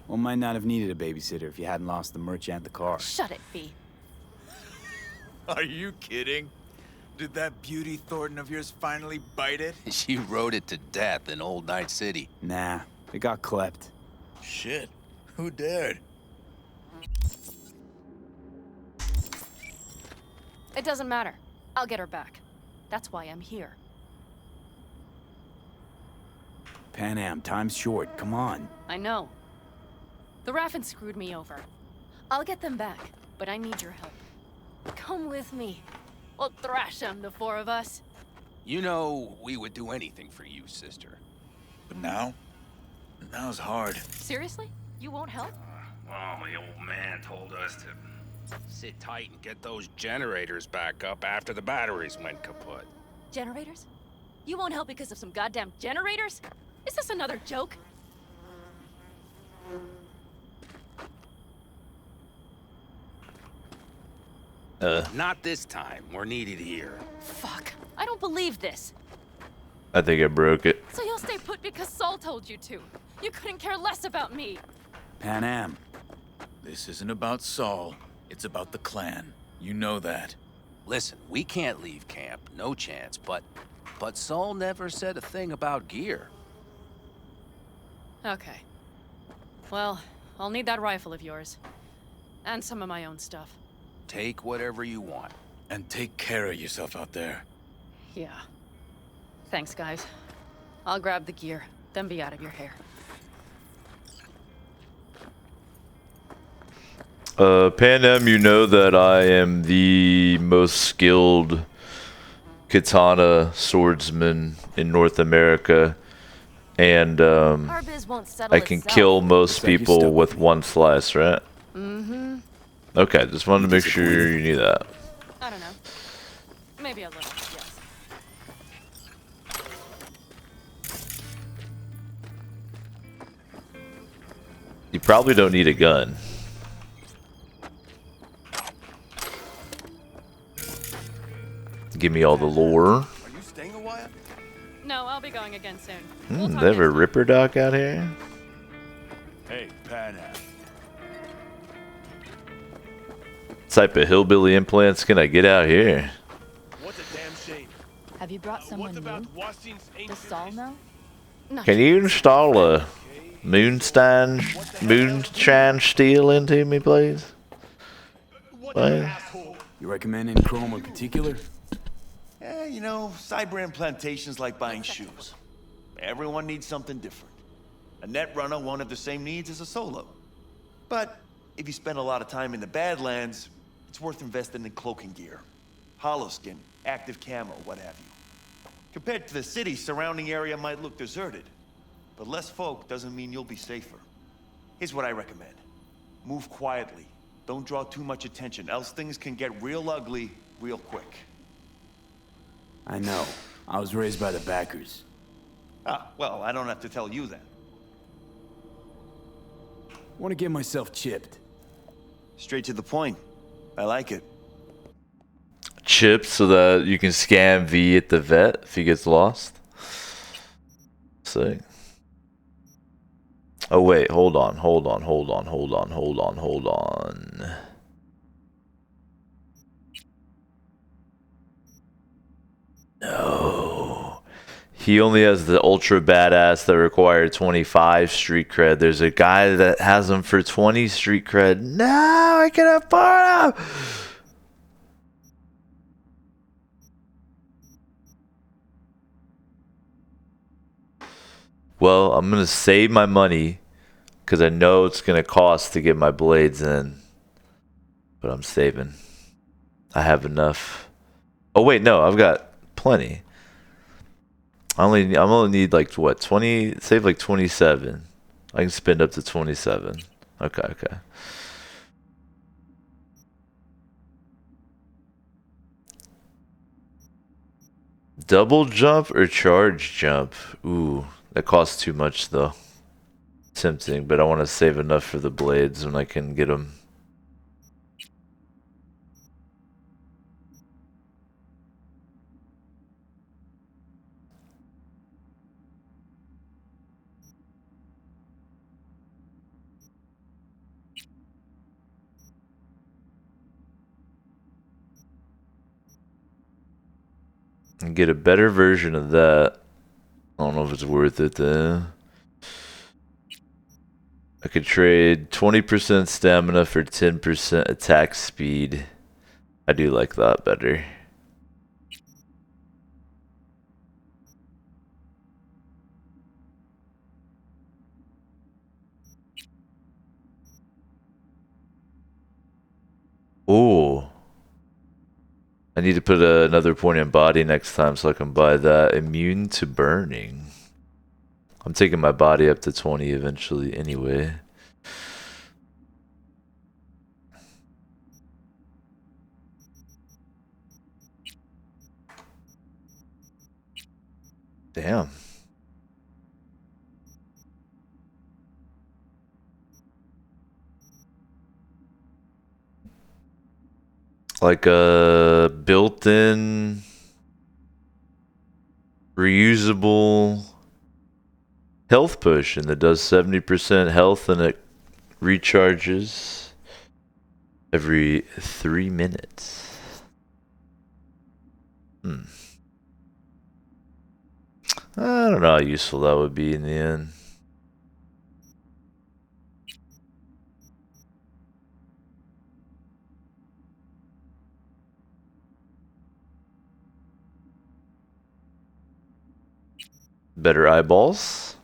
Speaker 17: Well, might not have needed a babysitter if you hadn't lost the merch and the car.
Speaker 18: Shut it, V.
Speaker 19: Are you kidding? Did that beauty Thornton of yours finally bite it?
Speaker 14: She rode it to death in Old Night City.
Speaker 17: Nah, it got clept.
Speaker 19: Shit. Who dared?
Speaker 18: It doesn't matter. I'll get her back. That's why I'm here.
Speaker 17: Pan Am, time's short. Come on.
Speaker 18: I know. The Raffin screwed me over. I'll get them back, but I need your help. Come with me. We'll thrash them, the 4 of us.
Speaker 14: You know, we would do anything for you, sister.
Speaker 19: But now? Now's hard.
Speaker 18: Seriously? You won't help?
Speaker 16: Well, the old man told us to
Speaker 14: Sit tight and get those generators back up after the batteries went kaput.
Speaker 18: Generators? You won't help because of some goddamn generators? Is this another joke?
Speaker 14: Not this time. We're needed here.
Speaker 18: Fuck. I don't believe this.
Speaker 1: I think I broke it.
Speaker 18: So you'll stay put because Saul told you to. You couldn't care less about me.
Speaker 17: Pan Am.
Speaker 19: This isn't about Saul. It's about the clan. You know that.
Speaker 14: Listen, we can't leave camp. No chance. But Saul never said a thing about gear.
Speaker 18: Okay. Well, I'll need that rifle of yours. And some of my own stuff.
Speaker 14: Take whatever you want.
Speaker 19: And take care of yourself out there.
Speaker 18: Yeah. Thanks, guys. I'll grab the gear, then be out of your hair.
Speaker 1: Pan Am, you know that I am the most skilled katana swordsman in North America, and
Speaker 18: Our biz won't settle
Speaker 1: I can
Speaker 18: itself.
Speaker 1: kill most
Speaker 17: Looks like you're
Speaker 1: people
Speaker 17: stuck
Speaker 1: with one slice, right?
Speaker 18: Mm-hmm.
Speaker 1: Okay, just wanted to make sure you knew that.
Speaker 18: I don't know. Maybe a little, yes.
Speaker 1: You probably don't need a gun. Give me all the lore.
Speaker 19: Are you staying a while?
Speaker 18: No, I'll be going again soon. We'll talk
Speaker 1: They have a
Speaker 18: next time.
Speaker 1: Ripper Doc out here?
Speaker 19: Hey, Pan Am.
Speaker 1: What type of hillbilly implants can I get out here?
Speaker 11: What a damn shame.
Speaker 20: Have you brought someone new? Does Saul know?
Speaker 1: Can you install a moonshine steel into me, please? Please?
Speaker 17: You recommend any chrome in particular?
Speaker 21: Yeah, you know, Cyberpunk plantations like buying shoes. Everyone needs something different. A net runner won't have the same needs as a solo. But if you spend a lot of time in the Badlands, it's worth investing in cloaking gear. Hollow skin, active camo, what have you. Compared to the city, surrounding area might look deserted. But less folk doesn't mean you'll be safer. Here's what I recommend. Move quietly. Don't draw too much attention, else things can get real ugly real quick.
Speaker 17: I know. I was raised by the backers.
Speaker 21: Ah, well, I don't have to tell you that.
Speaker 17: Want to get myself chipped.
Speaker 21: Straight to the point. I like it.
Speaker 1: Chips so that you can scan V at the vet if he gets lost. Sick. Oh wait, hold on. No. He only has the ultra badass that require 25 street cred. There's a guy that has them for 20 street cred. No, I can afford him. Well, I'm gonna save my money because I know it's gonna cost to get my blades in. But I'm saving. I have enough. Oh wait, no, I've got plenty. I only need like what, 20, save like 27. I can spend up to 27. Okay. Double jump or charge jump? Ooh, that costs too much though. Tempting, but I want to save enough for the blades when I can get them. And get a better version of that. I don't know if it's worth it though. I could trade 20% stamina for 10% attack speed. I do like that better. Ooh. I need to put another point in body next time so I can buy that. Immune to burning. I'm taking my body up to 20 eventually anyway. Damn. Like a built-in reusable health potion that does 70% health and it recharges every 3 minutes. I don't know how useful that would be in the end. Better eyeballs.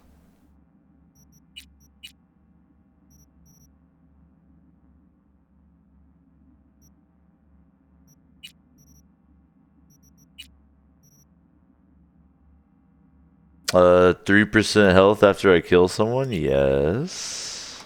Speaker 1: Uh, 3% health after I kill someone? Yes.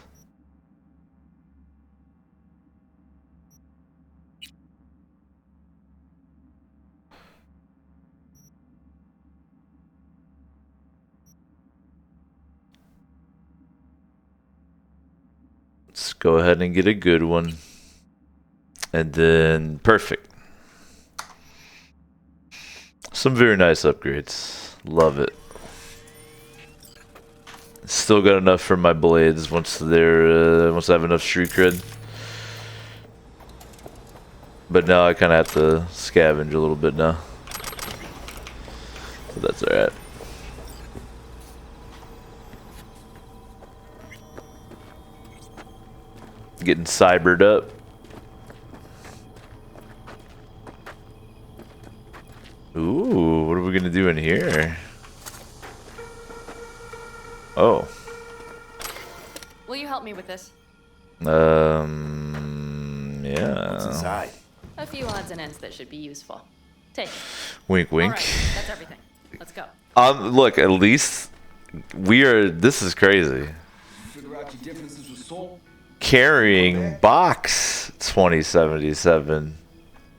Speaker 1: Let's go ahead and get a good one. And then, perfect. Some very nice upgrades. Love it. Still got enough for my blades once they're once I have enough street cred. But now I kind of have to scavenge a little bit now. But that's alright. Getting cybered up. Ooh, what are we gonna do in here? Oh.
Speaker 18: Will you help me with this?
Speaker 1: Yeah.
Speaker 21: What's inside?
Speaker 18: A few odds and ends that should be useful. Take it.
Speaker 1: Wink, wink.
Speaker 18: All right, that's everything. Let's go.
Speaker 1: Look, at least we are. This is crazy.
Speaker 8: Figure out your differences with Soul.
Speaker 1: Carrying box 2077.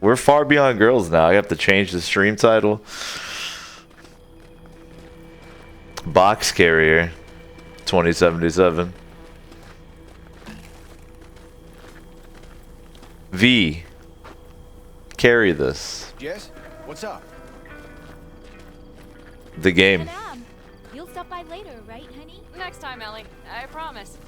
Speaker 1: We're far beyond girls now. I have to change the stream title. Box carrier 2077. V. Carry this.
Speaker 8: Jess, what's up?
Speaker 1: The game.
Speaker 20: Madame, you'll stop by later, right, honey?
Speaker 18: Next time, Ellie. I promise.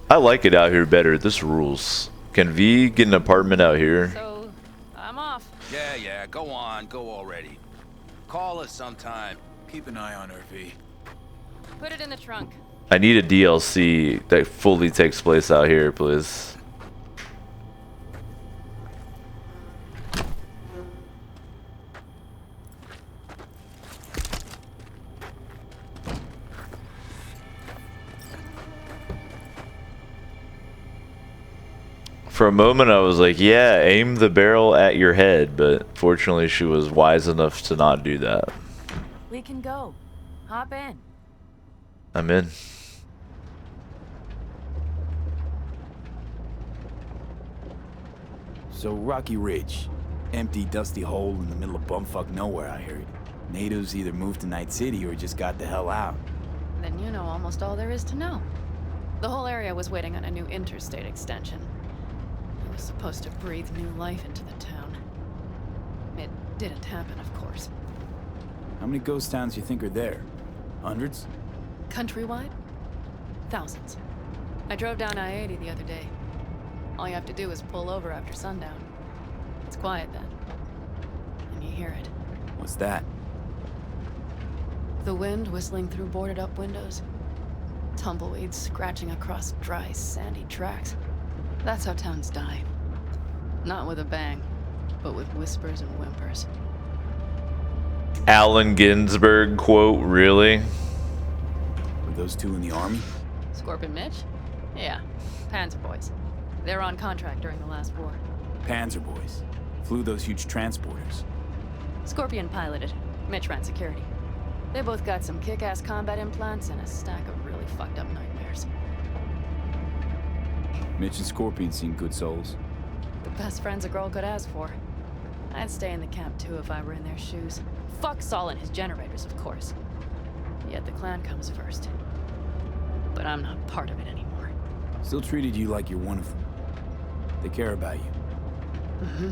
Speaker 1: I like it out here better. This rules. Can V get an apartment out here?
Speaker 18: So, I'm off.
Speaker 14: Yeah, go on, go already. Call us sometime.
Speaker 19: Keep an eye on her, V.
Speaker 18: Put it in the trunk.
Speaker 1: I need a DLC that fully takes place out here, please. For a moment, I was like, yeah, aim the barrel at your head, but fortunately, she was wise enough to not do that.
Speaker 20: We can go. Hop in.
Speaker 1: I'm in.
Speaker 17: So, Rocky Ridge. Empty, dusty hole in the middle of bumfuck nowhere, I heard. Natives either moved to Night City or just got the hell out.
Speaker 18: Then you know almost all there is to know. The whole area was waiting on a new interstate extension. It was supposed to breathe new life into the town. It didn't happen, of course.
Speaker 17: How many ghost towns you think are there? Hundreds?
Speaker 18: Countrywide? Thousands. I drove down I-80 the other day. All you have to do is pull over after sundown. It's quiet then. And you hear it.
Speaker 17: What's that?
Speaker 18: The wind whistling through boarded-up windows. Tumbleweeds scratching across dry, sandy tracks. That's how towns die. Not with a bang, but with whispers and whimpers.
Speaker 1: Allen Ginsberg quote, really?
Speaker 17: Were those two in the army?
Speaker 18: Scorpion Mitch? Yeah, Panzer boys. They're on contract during the last war.
Speaker 17: Panzer boys. Flew those huge transporters.
Speaker 18: Scorpion piloted. Mitch ran security. They both got some kick-ass combat implants and a stack of really fucked up nightmares.
Speaker 17: Mitch and Scorpion seem good souls.
Speaker 18: The best friends a girl could ask for. I'd stay in the camp too if I were in their shoes. Fuck Saul and his generators, of course. Yet the clan comes first. But I'm not part of it anymore.
Speaker 17: Still treated you like you're one of them. They care about you.
Speaker 18: Mm-hmm.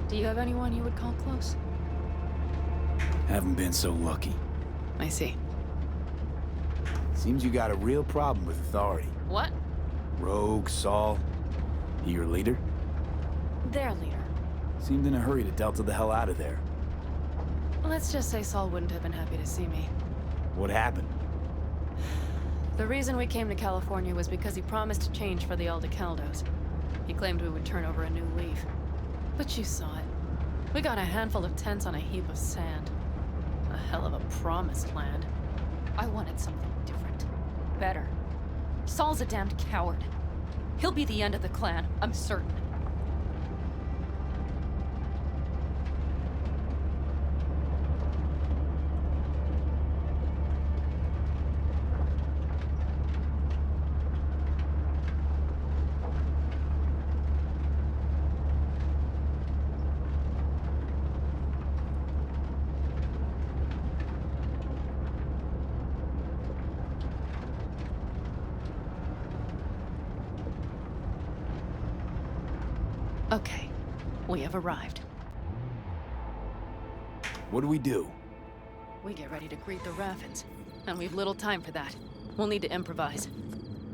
Speaker 18: Do you have anyone you would call close?
Speaker 17: Haven't been so lucky.
Speaker 18: I see.
Speaker 17: Seems you got a real problem with authority.
Speaker 18: What?
Speaker 17: Rogue, Saul. He your leader?
Speaker 18: Their leader.
Speaker 17: Seemed in a hurry to delta the hell out of there.
Speaker 18: Let's just say Saul wouldn't have been happy to see me.
Speaker 17: What happened?
Speaker 18: The reason we came to California was because he promised change for the Aldecaldos. He claimed we would turn over a new leaf. But you saw it. We got a handful of tents on a heap of sand. A hell of a promised land. I wanted something different. Better. Saul's a damned coward. He'll be the end of the clan, I'm certain. Okay, we have arrived.
Speaker 17: What do we do?
Speaker 18: We get ready to greet the Raffins, and we've little time for that. We'll need to improvise.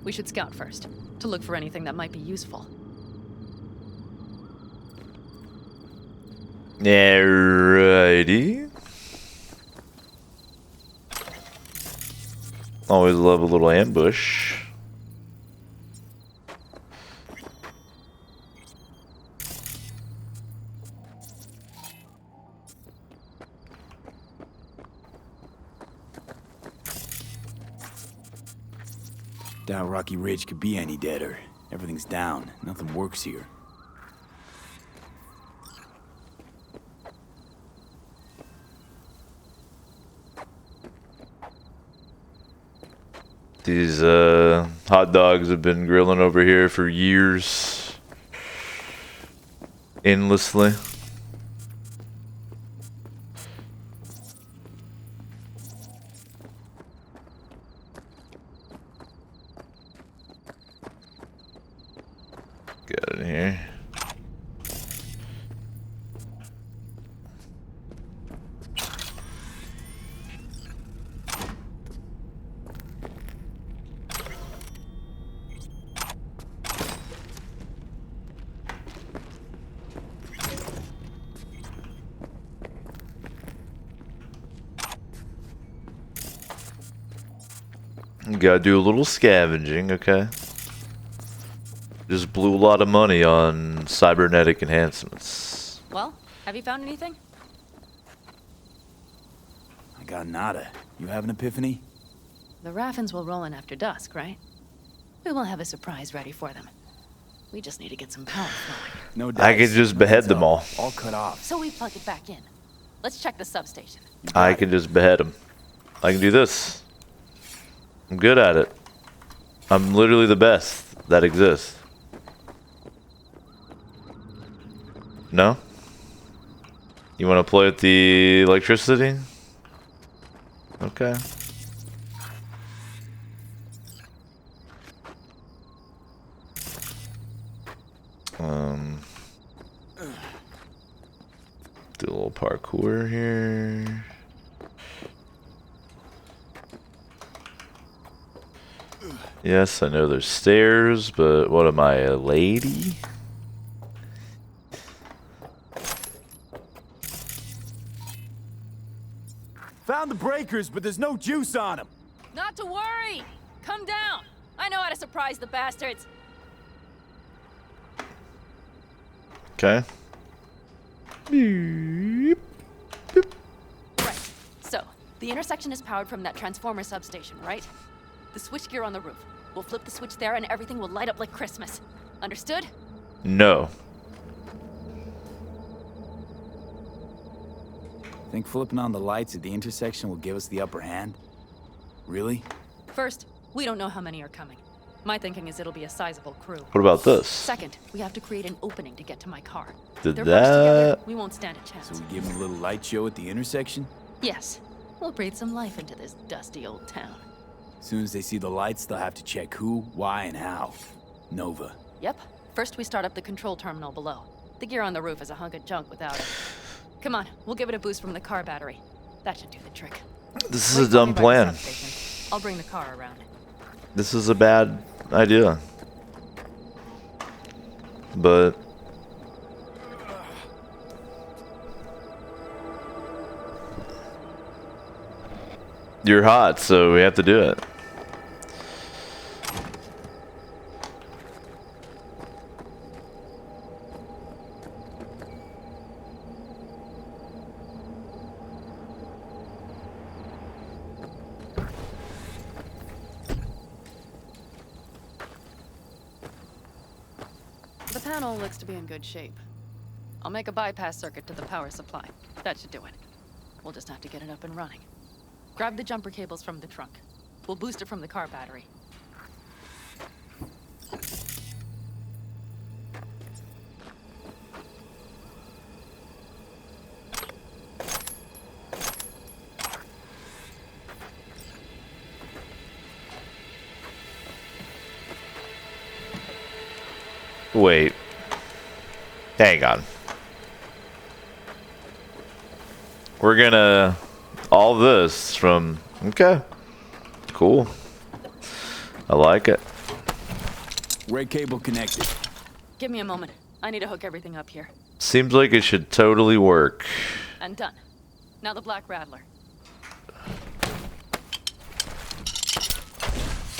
Speaker 18: We should scout first, to look for anything that might be useful.
Speaker 1: Alrighty. Always love a little ambush.
Speaker 17: Doubt Rocky Ridge could be any deader. Everything's down. Nothing works here.
Speaker 1: These hot dogs have been grilling over here for years. Endlessly. in here. Gotta do a little scavenging, okay? Just blew a lot of money on cybernetic enhancements.
Speaker 18: Well, have you found anything?
Speaker 17: I got nada. You have an epiphany?
Speaker 20: The Raffins will roll in after dusk, right? We will have a surprise ready for them. We just need to get some power flowing.
Speaker 17: No dice.
Speaker 1: I could just behead them all.
Speaker 17: All cut off.
Speaker 18: So we plug it back in. Let's check the substation.
Speaker 1: I can just behead them. I can do this. I'm good at it. I'm literally the best that exists. No? You want to play with the electricity? Okay. Do a little parkour here. Yes, I know there's stairs, but what am I, a lady?
Speaker 17: Found the breakers, but there's no juice on them.
Speaker 18: Not to worry! Come down! I know how to surprise the bastards!
Speaker 1: Okay.
Speaker 18: Right. So, the intersection is powered from that transformer substation, right? The switchgear on the roof. We'll flip the switch there and everything will light up like Christmas. Understood?
Speaker 1: No.
Speaker 17: Think flipping on the lights at the intersection will give us the upper hand? Really?
Speaker 18: First, we don't know how many are coming. My thinking is it'll be a sizable crew.
Speaker 1: What about this?
Speaker 18: Second, we have to create an opening to get to my car.
Speaker 1: Did
Speaker 18: They're bunched together,
Speaker 1: that?
Speaker 18: we won't stand a chance.
Speaker 17: So we give them a little light show at the intersection?
Speaker 18: Yes, we'll breathe some life into this dusty old town.
Speaker 17: As soon as they see the lights, they'll have to check who, why, and how. Nova.
Speaker 18: Yep. First, we start up the control terminal below. The gear on the roof is a hunk of junk without it. Come on, we'll give it a boost from the car battery. That should do the trick.
Speaker 1: This is a dumb plan.
Speaker 18: I'll bring the car around.
Speaker 1: This is a bad idea. But you're hot, so we have to do it.
Speaker 18: The panel looks to be in good shape. I'll make a bypass circuit to the power supply. That should do it. We'll just have to get it up and running. Grab the jumper cables from the trunk. We'll boost it from the car battery.
Speaker 1: Wait. Hang on. We're gonna... all this from... Okay. Cool. I like it.
Speaker 17: Red cable connected.
Speaker 18: Give me a moment. I need to hook everything up here.
Speaker 1: Seems like it should totally work.
Speaker 18: And done. Now the Black Rattler.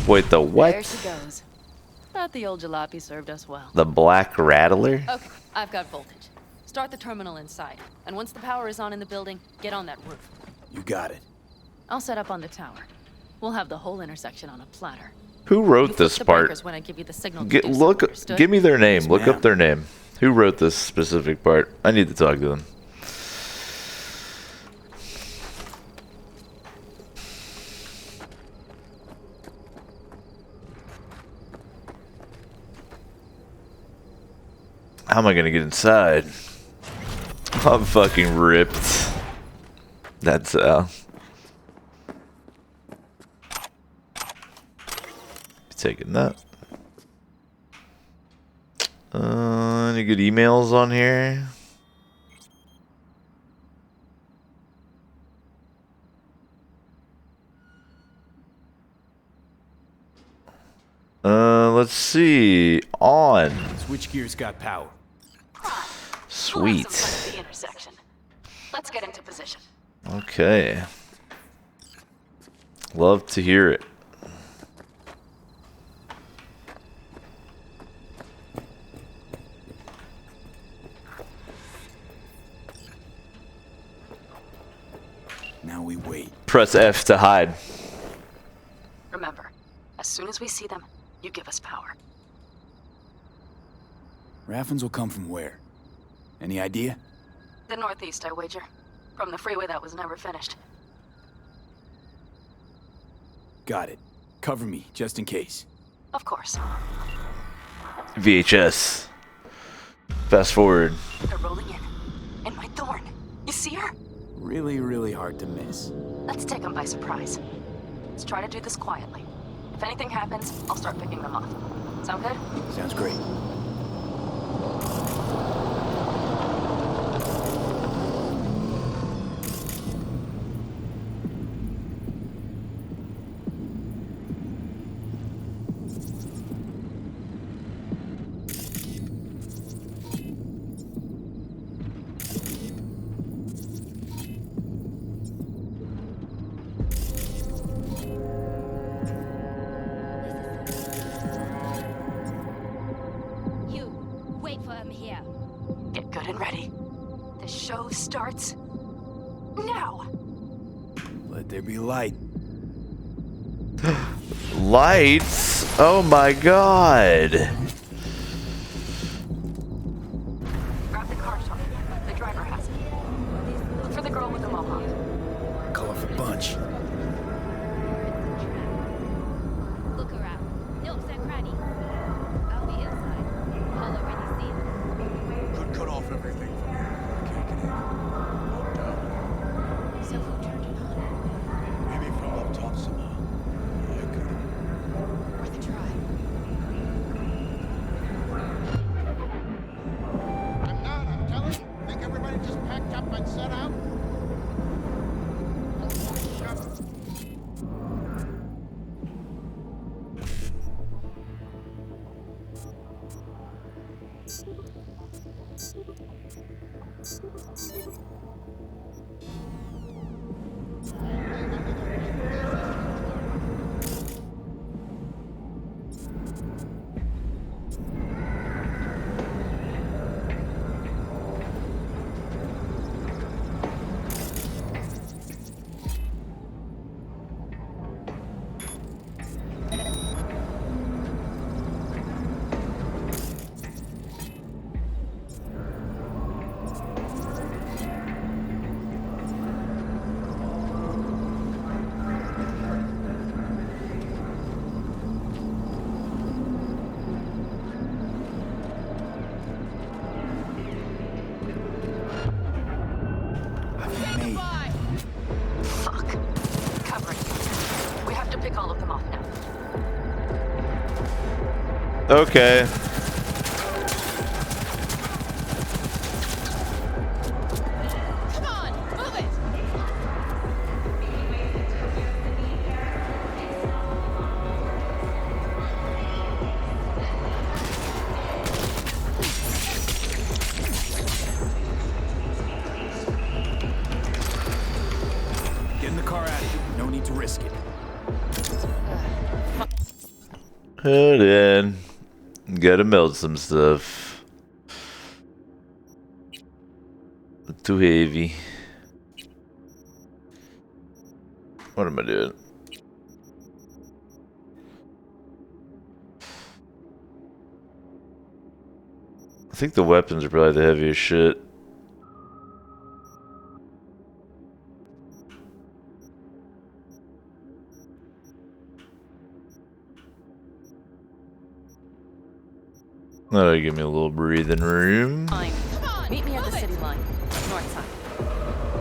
Speaker 1: Wait, the what?
Speaker 18: There she goes. Thought the old jalopy served us well.
Speaker 1: The Black Rattler?
Speaker 18: Okay, I've got voltage. Start the terminal inside, and once the power is on in the building, get on that roof.
Speaker 17: You got it.
Speaker 18: I'll set up on the tower. We'll have the whole intersection on a platter.
Speaker 1: Who wrote this
Speaker 18: the
Speaker 1: part?
Speaker 18: breakers when I give you the signal to do so,
Speaker 1: Look,
Speaker 18: understood?
Speaker 1: give me their name.
Speaker 17: Yes,
Speaker 1: Look up
Speaker 17: ma'am.
Speaker 1: their name. Who wrote this specific part? I need to talk to them. How am I gonna get inside? I'm fucking ripped. That's taking that. Any good emails on here? Let's see. On.
Speaker 17: Switchgear's got power.
Speaker 1: Sweet.
Speaker 20: The intersection. Let's get into position.
Speaker 1: Okay. Love to hear it.
Speaker 17: Now we wait.
Speaker 1: Press F to hide.
Speaker 20: Remember, as soon as we see them, you give us power.
Speaker 17: Raffens will come from where? Any idea?
Speaker 20: The northeast, I wager. From the freeway that was never finished.
Speaker 17: Got it. Cover me, just in case.
Speaker 20: Of course.
Speaker 1: VHS. Fast forward.
Speaker 20: They're rolling in. And my thorn. You see her?
Speaker 17: Really, really hard to miss.
Speaker 20: Let's take them by surprise. Let's try to do this quietly. If anything happens, I'll start picking them off. Sound good?
Speaker 17: Sounds great.
Speaker 20: Get good and ready. The show starts now.
Speaker 17: Let there be light.
Speaker 1: Lights? Oh my god.
Speaker 20: Grab the car shot. The driver has it. Look for the girl with the mohawk.
Speaker 17: Colorful bunch.
Speaker 3: Look around. Nooks and crannies. I'll be inside. I'll already see them.
Speaker 19: Could cut off everything from here. I can't get in. No doubt.
Speaker 3: So who turned it on?
Speaker 19: Maybe from up top somehow. I could.
Speaker 3: Worth a try.
Speaker 13: I'm not, I'm telling you. Think everybody just packed up and set out?
Speaker 20: Fuck. Cover it. We have to pick all of them off now.
Speaker 1: Okay.
Speaker 3: Come on, move it!
Speaker 17: Get in the car out of here. No need to risk it.
Speaker 1: Head in. Gotta melt some stuff. Too heavy. What am I doing? I think the weapons are probably the heaviest shit. That'll give me a little breathing room.
Speaker 10: Fine. Meet me at the city line, north side.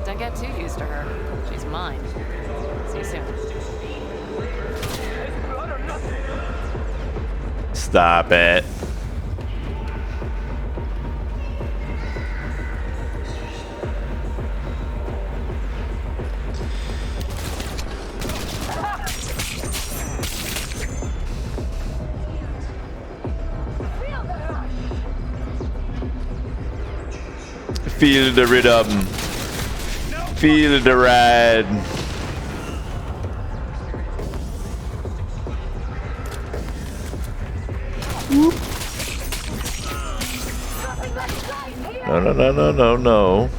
Speaker 10: Don't get too used to her. She's mine. See you soon.
Speaker 1: Stop it. Feel the rhythm. Feel the ride. No, no, no, no, no, no.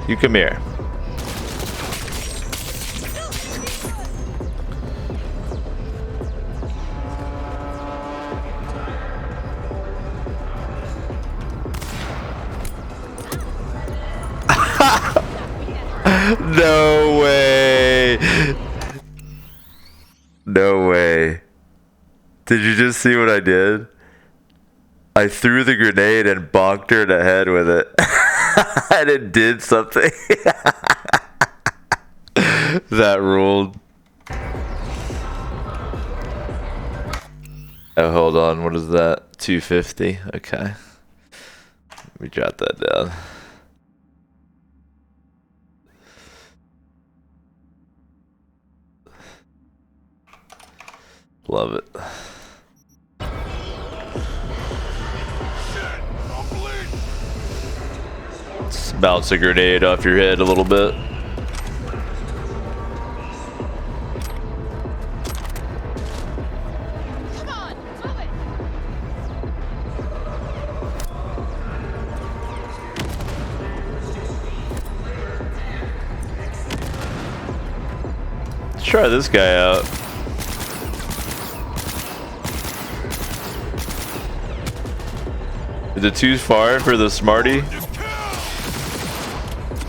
Speaker 1: You come here. No way. No way. Did you just see what I did? I threw the grenade and bonked her in the head with it. And it did something. That ruled. Oh, hold on. What is that? 250? Okay. Let me jot that down. Love it. Just bounce a grenade off your head a little bit. Let's try this guy out. Is it too far for the smarty?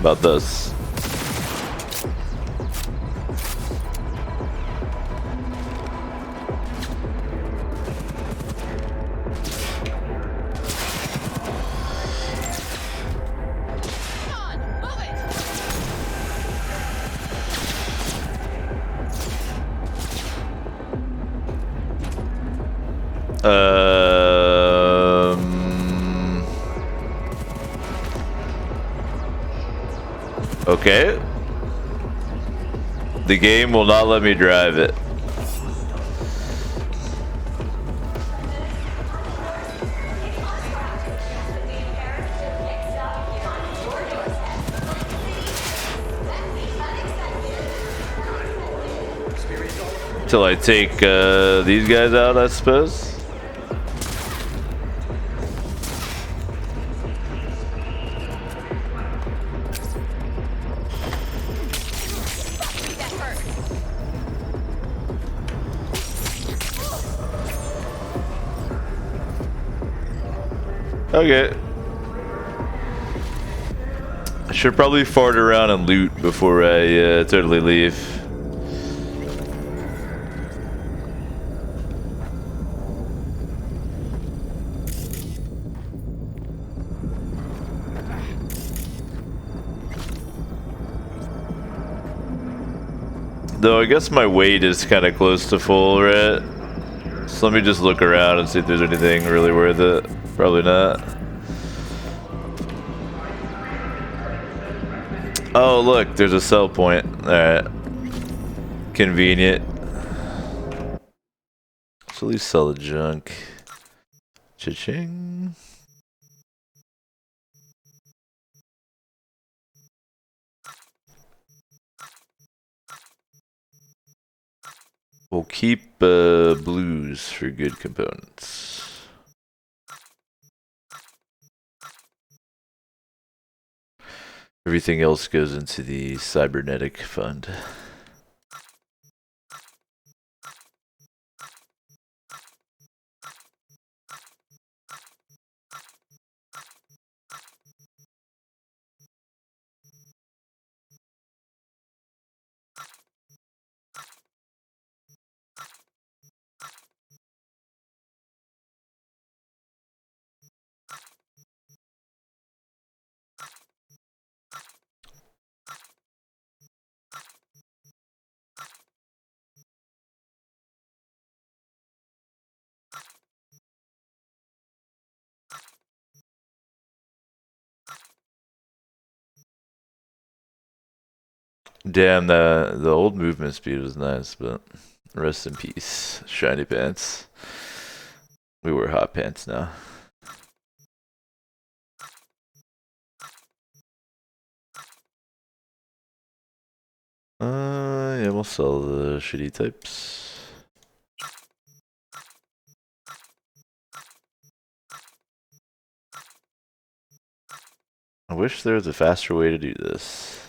Speaker 1: About this. Okay. The game will not let me drive it. Till I take these guys out, I suppose. Okay. I should probably fart around and loot before I totally leave. Though I guess my weight is kind of close to full, right? So let me just look around and see if there's anything really worth it. Probably not. Oh, look, there's a sell point. Alright. Convenient. So at least sell the junk. Cha-ching. We'll keep blues for good components. Everything else goes into the cybernetic fund. Damn, the old movement speed was nice, but rest in peace, shiny pants. We wear hot pants now. Yeah, we'll sell the shitty types. I wish there was a faster way to do this.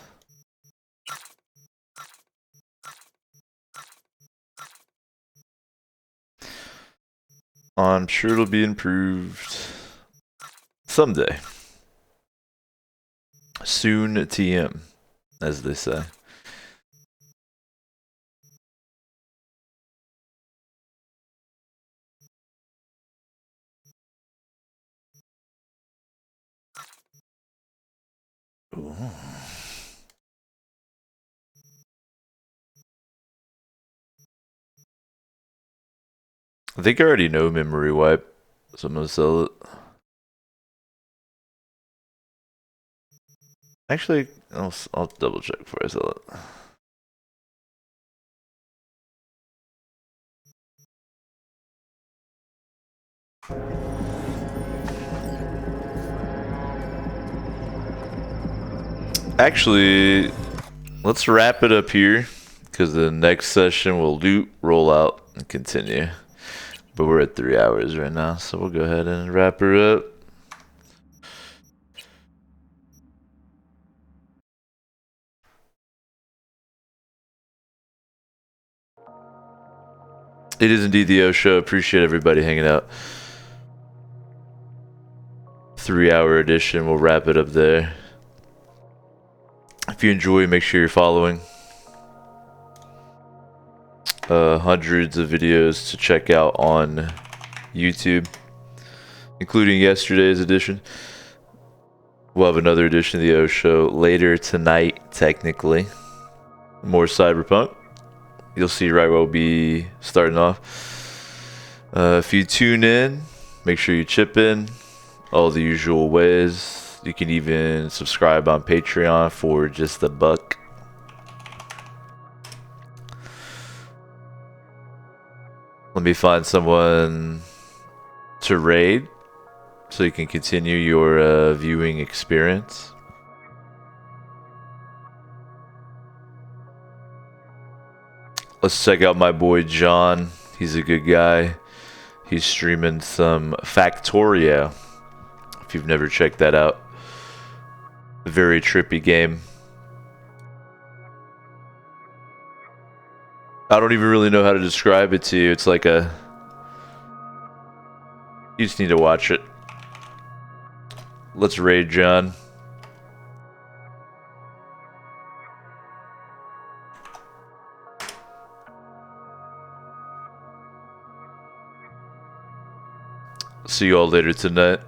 Speaker 1: I'm sure it'll be improved someday. Soon TM, as they say. Ooh. I think I already know memory wipe, so I'm gonna sell it. Actually, I'll double check before I sell it. Actually, let's wrap it up here, because the next session will loot, roll out, and continue. But we're at 3 hours right now, so we'll go ahead and wrap her up. It is indeed the O Show. Appreciate everybody hanging out. 3-hour edition. We'll wrap it up there. If you enjoy, make sure you're following. Hundreds of videos to check out on YouTube, including yesterday's edition. We'll have another edition of the O Show later tonight, technically. More Cyberpunk. You'll see right where we'll be starting off. If you tune in, make sure you chip in. All the usual ways. You can even subscribe on Patreon for just $1. Let me find someone to raid so you can continue your viewing experience. Let's check out my boy John. He's a good guy. He's streaming some Factorio. If you've never checked that out. Very trippy game. I don't even really know how to describe it to you. It's like a... You just need to watch it. Let's raid John. See you all later tonight.